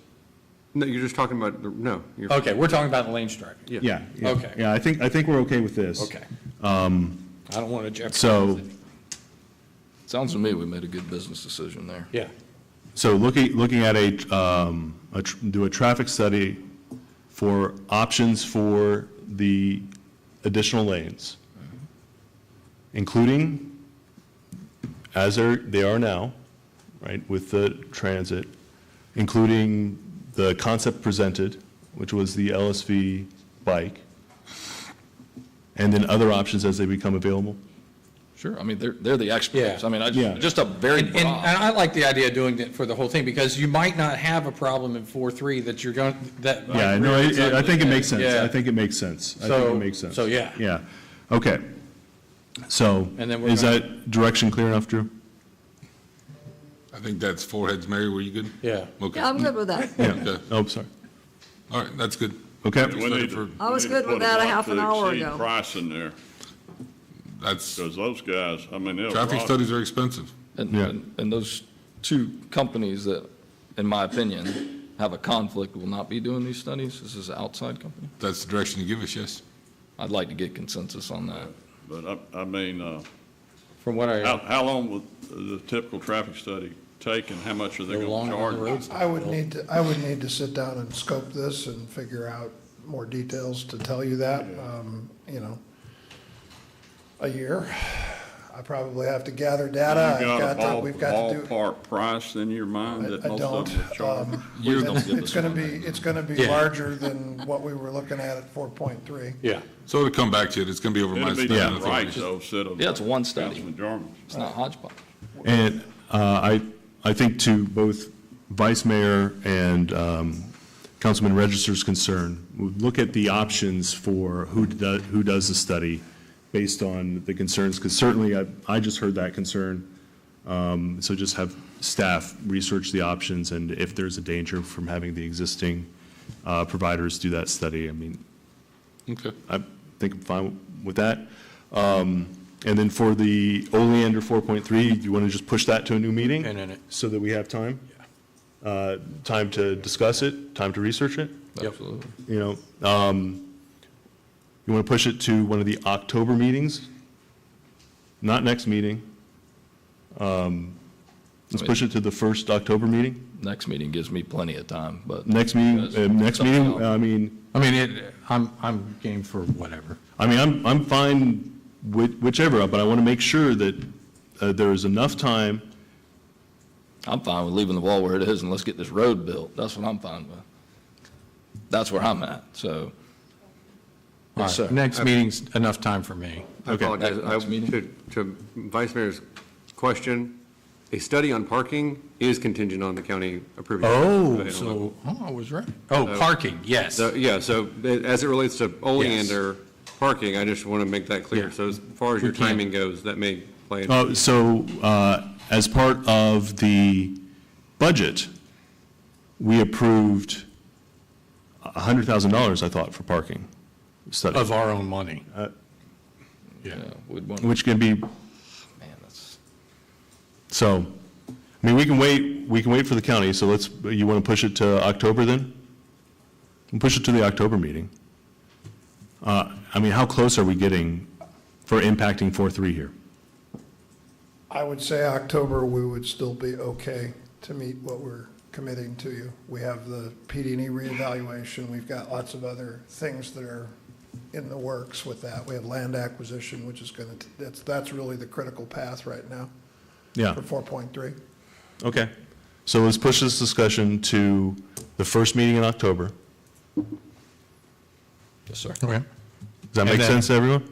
No, you're just talking about, no. you're- Okay, we're talking about the lane striping. Yeah. Okay. Yeah, I think we're okay with this. Okay. I don't want to jeopardize So, it. Sounds to me we made a good business decision there. Yeah. so looking at do a traffic study for options for the additional lanes, including, as they are now, right, with the transit, including the concept presented, which was the LSV bike, and then other options as they become available? Sure, I mean, they're the experts. Yeah. I mean, Yeah. just a very And broad. I like the idea of doing it for the whole thing, because you might not have a problem in 4.3 that you're going, that. Yeah, no, I think it makes sense. Yeah. I think it makes sense. I think So- it makes sense. so, yeah. Yeah, okay. So, And then we're is gonna- that direction clear enough, Drew? I think that's four heads, Mary, were you good? Yeah. Okay. Yeah, I'm good with that. Okay. Oh, sorry. All right, that's good. Okay. We need to- I was we need to good with put that a not half an to hour exceed ago. price in there, That's, because those guys, I mean, they'll. traffic rock. studies are expensive. Yeah. And those two companies that, in my opinion, have a conflict will not be doing these studies. This is an outside company. That's the direction you give us, yes? I'd like to get consensus on that. But I mean, From what how long would the typical traffic study take, and how much are they Go going longer to on the charge? roads. I would need to sit down and scope this and figure out more details to tell you that. You know, a year. I probably have to gather data. You got a We've got to do. ballpark price in your mind that I most don't. of them will charge? You're gonna give It's us gonna one. be, it's gonna be Yeah. larger than what we were looking at 4.3. Yeah. So it'll come back to it. It's going to be over my It'll be span done of right, authority. though, instead of. Yeah, it's one study. Councilman Jarman. It's not hodgepodge. And I think to both Vice Mayor and Councilman Register's concern, we look at the options for who does the study based on the concerns, because certainly I just heard that concern. So just have staff research the options, and if there's a danger from having the existing providers do that study, I mean, Okay. I think I'm fine with that. And then for the Oleander 4.3, do you want to just push that to a new meeting? Pin in it. So that we have time? Time to discuss it, time to research it? Absolutely. You know, you want to push it to one of the October meetings? Not next meeting. Let's push it to the first October meeting? Next meeting gives me plenty of time, but. Next meeting, I mean, I'm game for whatever. I'm fine with whichever, but I want to make sure that there is enough time. I'm fine with leaving the wall where it is and let's get this road built. That's what I'm fine with. That's where I'm at, so. All Yes, right, sir. next meeting's enough time for me. I apologize. Next meeting. To Vice Mayor's question, a study on parking is contingent on the county approving. I was right. Oh, parking, yes. Yeah, so as it relates to Oleander parking, I just want to make that clear. Yeah. So as far as your We can. timing goes, that may play into. So as part of the budget, we approved $100,000, I thought, for parking study. Of our own money. Yeah, we'd want. Which can be, Man, that's. so, I mean, we can wait for the county, so you want to push it to October then? We'll push it to the October meeting. I mean, how close are we getting for impacting 4.3 here? I would say October, we would still be okay to meet what we're committing to you. We have the PD&E reevaluation, we've got lots of other things that are in the works with that. We have land acquisition, which is going to, that's really the critical path right now. Yeah. For 4.3. Okay. So let's push this discussion to the first meeting in October. Yes, sir. Okay. Does that make And then- sense to everyone?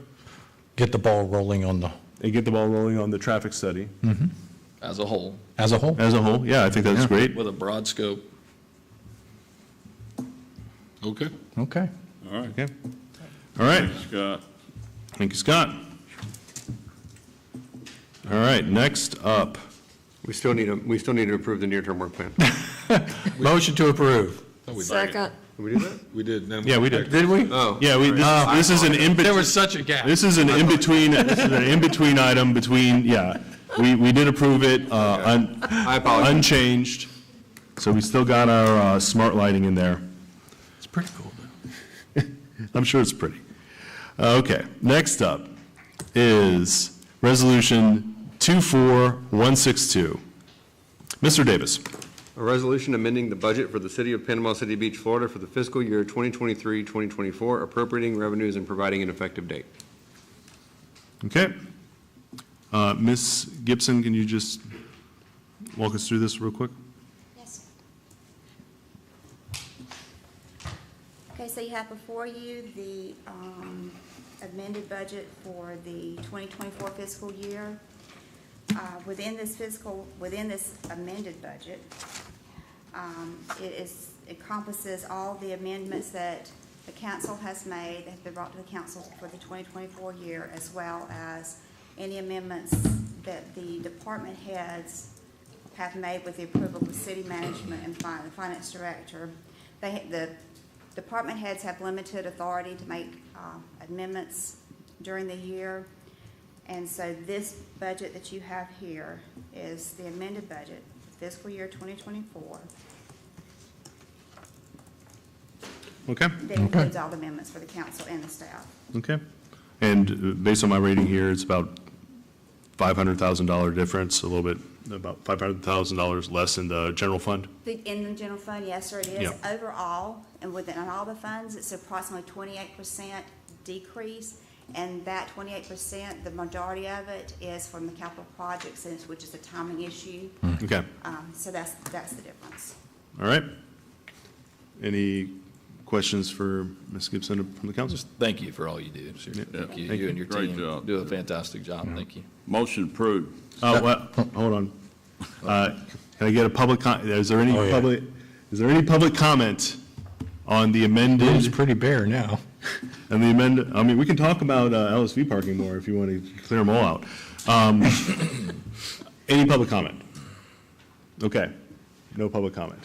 Get the ball rolling on the, And get the ball rolling on the traffic study. As a whole, as a whole. As a whole, yeah, I think that's great. with a broad scope. Okay. Okay. All right. Okay. All right. Thanks, Scott. Thank you, Scott. All right, next up. We still need to approve the near-term work plan. Motion to approve. Second. Did we do that? We did. Then Yeah, we did. Did we? Oh. Yeah, this is an in-between. There was such a gap. This is an in-between item between, yeah. We did approve it, I apologize. unchanged. So we still got our smart lighting in there. It's pretty cool, though. I'm sure it's pretty. Okay, next up is Resolution 24162. Mr. Davis. A resolution amending the budget for the City of Panama City Beach, Florida for the fiscal year 2023-2024, appropriating revenues and providing an effective date. Okay. Ms. Gibson, can you just walk us through this real quick? Yes, sir. Okay, so you have before you the amended budget for the 2024 fiscal year. Within this amended budget, it encompasses all the amendments that the council has made, that have been brought to the council for the 2024 year, as well as any amendments that the department heads have made with the approval of the city management and the finance director. The department heads have limited authority to make amendments during the year. And so this budget that you have here is the amended budget, fiscal year 2024. Okay. That includes all the amendments for the council and the staff. Okay. And based on my reading here, it's about $500,000 difference, a little bit, about $500,000 less in the general fund? In the general fund, yes, sir, it is. Yeah. Overall, and within all the funds, it's approximately 28% decrease. And that 28%, the majority of it is from the capital projects, which is a timing issue. Okay. So that's the difference. All right. Any questions for Ms. Gibson from the council? Thank you for all you do. Seriously. Yeah. Thank you. Thank You you. and your Great team job. do a fantastic job. Thank you. Motion approved. Oh, well, hold on. Can I get a public, is there any Oh, yeah. public comment on the amended? It's pretty bare now. And the amendment, I mean, we can talk about LSV parking more if you want to clear them all out. Any public comment? Okay, no public comment.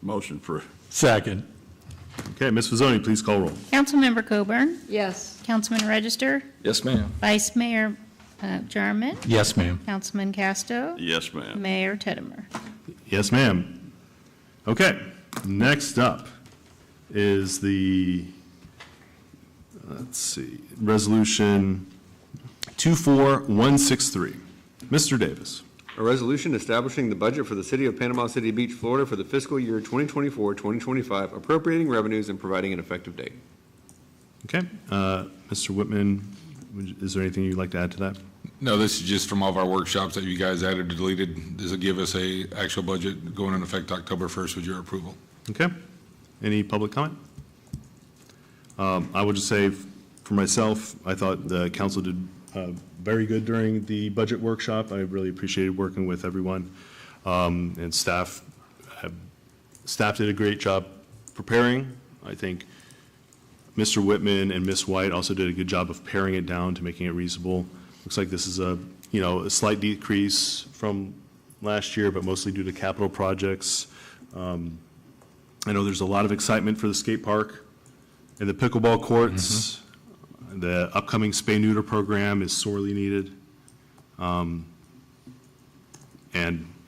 Motion approved. Second. Okay, Ms. Fazzoni, please call roll. Councilmember Coburn? Yes. Councilman Register? Yes, ma'am. Vice Mayor Jarman? Yes, ma'am. Councilman Casto? Yes, ma'am. Mayor Teddemer? Yes, ma'am. Okay, next up is the, let's see, Resolution 24163. Mr. Davis. A resolution establishing the budget for the City of Panama City Beach, Florida for the fiscal year 2024-2025, appropriating revenues and providing an effective date. Okay, Mr. Whitman, is there anything you'd like to add to that? No, this is just from all of our workshops that you guys added or deleted. This will give us a actual budget going into effect October 1st with your approval. Okay, any public comment? I would just say, for myself, I thought the council did very good during the budget workshop. I really appreciated working with everyone, and staff. Staff did a great job preparing. I think Mr. Whitman and Ms. White also did a good job of paring it down to making it reasonable. Looks like this is a slight decrease from last year, but mostly due to capital projects. I know there's a lot of excitement for the skate park and the pickleball courts. The upcoming spay-neuter program is sorely needed. And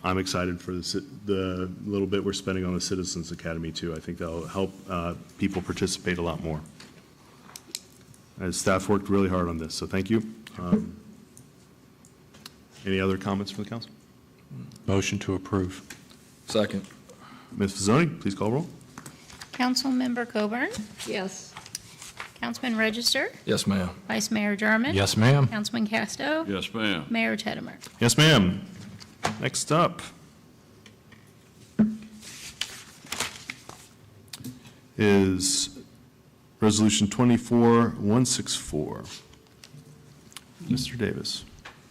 I'm excited for the little bit we're spending on the Citizens Academy too. I think that'll help people participate a lot more. And staff worked really hard on this, so thank you. Any other comments from the council? Motion to approve. Second. Ms. Fazzoni, please call roll. Councilmember Coburn? Yes. Councilman Register? Yes, ma'am. Vice Mayor Jarman? Yes, ma'am. Councilman Casto? Yes, ma'am. Mayor Teddemer? Yes, ma'am. Next up is Resolution 24-164. Mr. Davis.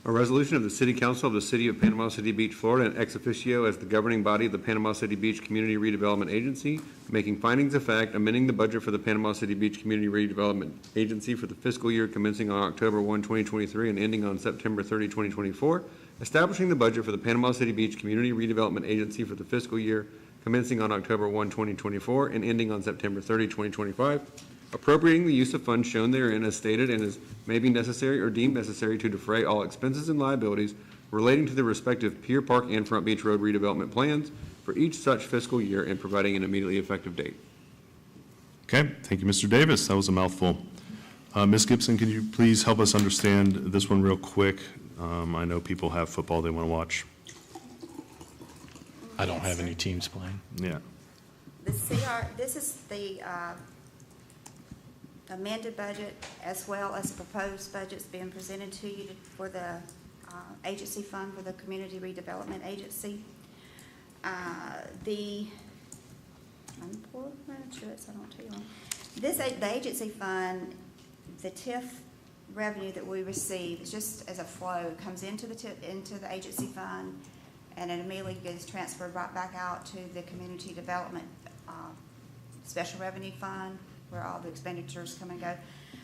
A resolution of the City Council of the City of Panama City Beach, Florida, and ex officio as the governing body of the Panama City Beach Community Redevelopment Agency, making findings of fact, amending the budget for the Panama City Beach Community Redevelopment Agency for the fiscal year commencing on October 1, 2023, and ending on September 30, 2024, establishing the budget for the Panama City Beach Community Redevelopment Agency for the fiscal year commencing on October 1, 2024, and ending on September 30, 2025, appropriating the use of funds shown therein as stated and as may be necessary or deemed necessary to defray all expenses and liabilities relating to the respective Pier Park and Front Beach Road redevelopment plans for each such fiscal year and providing an immediately effective date. Okay, thank you, Mr. Davis. That was a mouthful. Ms. Gibson, could you please help us understand this one real quick? I know people have football they want to watch. I don't have any teams playing. Yeah. This is the amended budget as well as proposed budgets being presented to you for the agency fund for the Community Redevelopment Agency. The agency fund, the TIF revenue that we receive is just as a flow. It comes into the agency fund, and it immediately gets transferred right back out to the Community Development Special Revenue Fund, where all the expenditures come and go.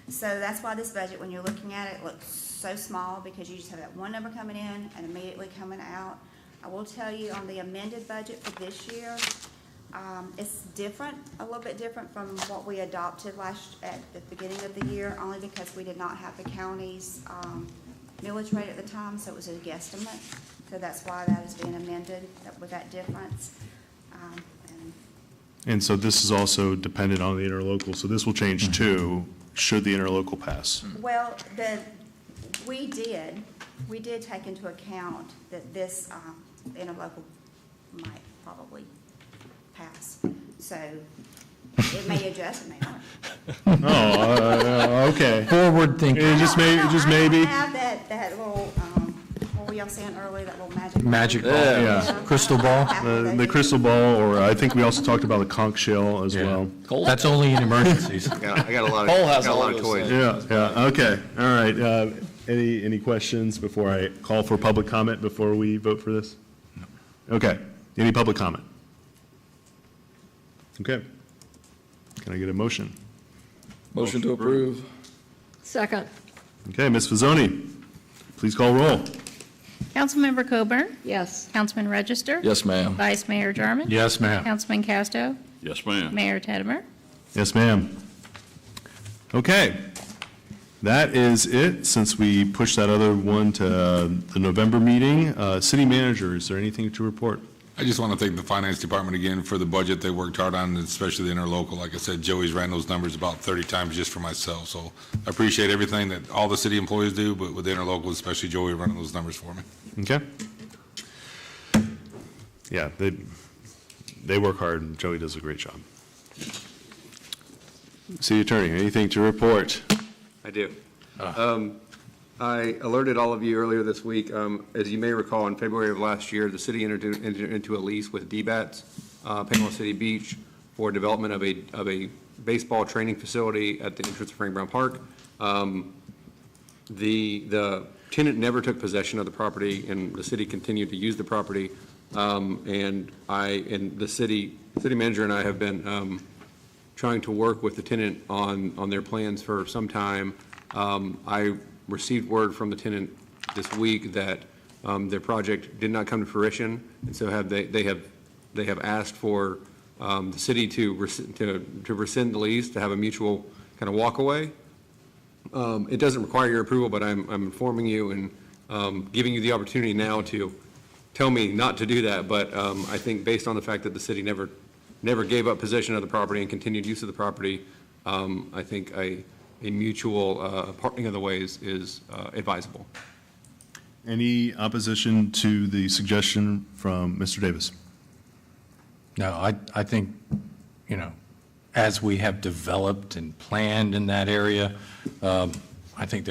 So that's why this budget, when you're looking at it, looks so small, because you just have that one number coming in and immediately coming out. I will tell you on the amended budget for this year, it's different, a little bit different from what we adopted at the beginning of the year, only because we did not have the county's millage rate at the time, so it was a guesstimate. So that's why that is being amended with that difference. And so this is also dependent on the interlocal, so this will change too, should the interlocal pass. Well, we did take into account that this interlocal might probably pass. So it may adjust, it may not. Okay. Forward thinking. Just maybe. I have that little, what were y'all saying earlier, that little Magic ball. Yeah. Crystal ball. The crystal ball, or I think we also talked about the conch shell as well. That's only in emergencies. I got a lot Cole has of all those toys. Yeah, okay, all right. Any questions before I call for public comment before we vote for this? Okay, any public comment? Okay. Can I get a motion? Motion to approve. Second. Okay, Ms. Fazzoni, please call roll. Councilmember Coburn? Yes. Councilman Register? Yes, ma'am. Vice Mayor Jarman? Yes, ma'am. Councilman Casto? Yes, ma'am. Mayor Teddemer? Yes, ma'am. Okay, that is it, since we pushed that other one to the November meeting. City manager, is there anything to report? I just want to thank the finance department again for the budget they worked hard on, especially the interlocal. Like I said, Joey's ran those numbers about 30 times just for myself. So I appreciate everything that all the city employees do, but with the interlocal, especially Joey running those numbers for me. Okay. Yeah, they work hard, and Joey does a great job. City Attorney, anything to report? I do. I alerted all of you earlier this week. As you may recall, in February of last year, the city entered into a lease with DBATS, Panama City Beach, for development of a baseball training facility at the entrance of Frank Brown Park. The tenant never took possession of the property, and the city continued to use the property. And the city manager and I have been trying to work with the tenant on their plans for some time. I received word from the tenant this week that their project did not come to fruition, and so they have asked for the city to rescind the lease, to have a mutual kind of walkaway. It doesn't require your approval, but I'm informing you and giving you the opportunity now to tell me not to do that. But I think based on the fact that the city never gave up possession of the property and continued use of the property, I think a mutual parting of the ways is advisable. Any opposition to the suggestion from Mr. Davis? No, I think, as we have developed and planned in that area, I think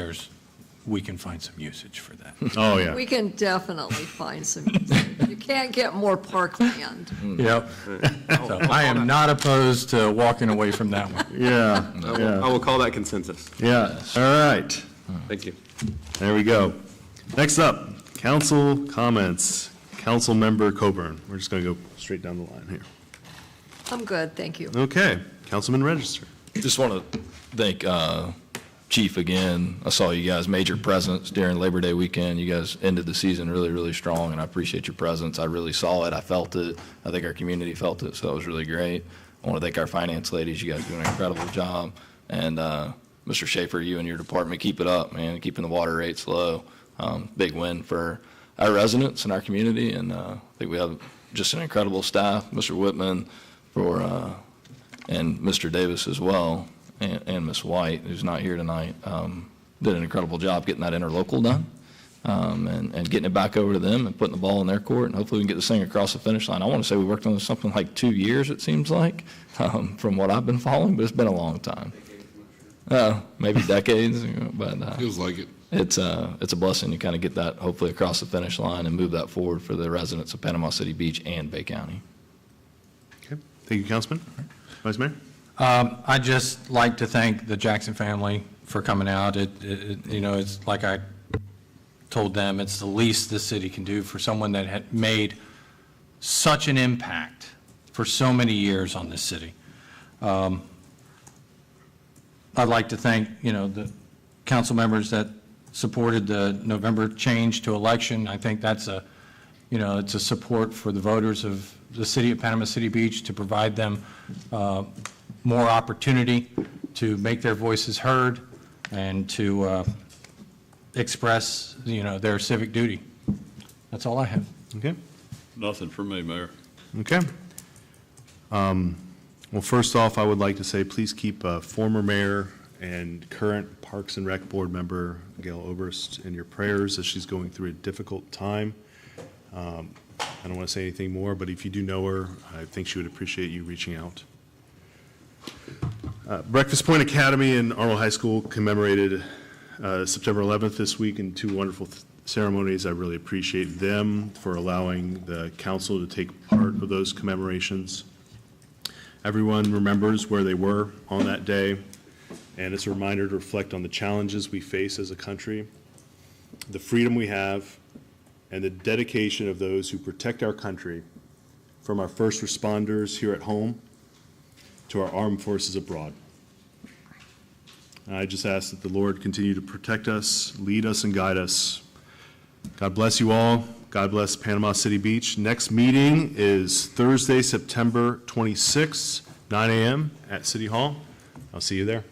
we can find some usage for that. Oh, yeah. We can definitely find some usage. You can't get more parkland. Yep. So I am not opposed to walking away from that one. Yeah, I will call that consensus. yeah. All right. Thank you. There we go. Next up, council comments. Council member Coburn. We're just going to go straight down the line here. I'm good, thank you. Okay, Councilman Register. Just want to thank Chief again. I saw you guys' major presence during Labor Day weekend. You guys ended the season really, really strong, and I appreciate your presence. I really saw it. I felt it. I think our community felt it, so it was really great. I want to thank our finance ladies. You guys do an incredible job. And Mr. Schaefer, you and your department, keep it up, man, keeping the water rates low. Big win for our residents and our community, and I think we have just an incredible staff. Mr. Whitman and Mr. Davis as well, and Ms. White, who's not here tonight, did an incredible job getting that interlocal done, and getting it back over to them and putting the ball in their court, and hopefully we can get this thing across the finish line. I want to say we worked on this something like 2 years, it seems like, from what I've been following, but it's been a long time. Maybe decades, but Feels like it. it's a blessing to kind of get that hopefully across the finish line and move that forward for the residents of Panama City Beach and Bay County. Okay, thank you, Councilman. Vice Mayor? I'd just like to thank the Jackson family for coming out. It's like I told them, it's the least the city can do for someone that had made such an impact for so many years on this city. I'd like to thank, the council members that supported the November change to election. I think that's it's a support for the voters of the city of Panama City Beach to provide them more opportunity to make their voices heard and to express, their civic duty. That's all I have. Okay. Nothing for me, Mayor. Okay. Well, first off, I would like to say, please keep former mayor and current Parks and Rec Board member Gail Oberst in your prayers as she's going through a difficult time. I don't want to say anything more, but if you do know her, I think she would appreciate you reaching out. Breakfast Point Academy and Arnold High School commemorated September 11th this week in two wonderful ceremonies. I really appreciate them for allowing the council to take part of those commemorations. Everyone remembers where they were on that day, and it's a reminder to reflect on the challenges we face as a country, the freedom we have, and the dedication of those who protect our country, from our first responders here at home to our armed forces abroad. I just ask that the Lord continue to protect us, lead us, and guide us. God bless you all. God bless Panama City Beach. Next meeting is Thursday, September 26th, 9 a.m. at City Hall. I'll see you there.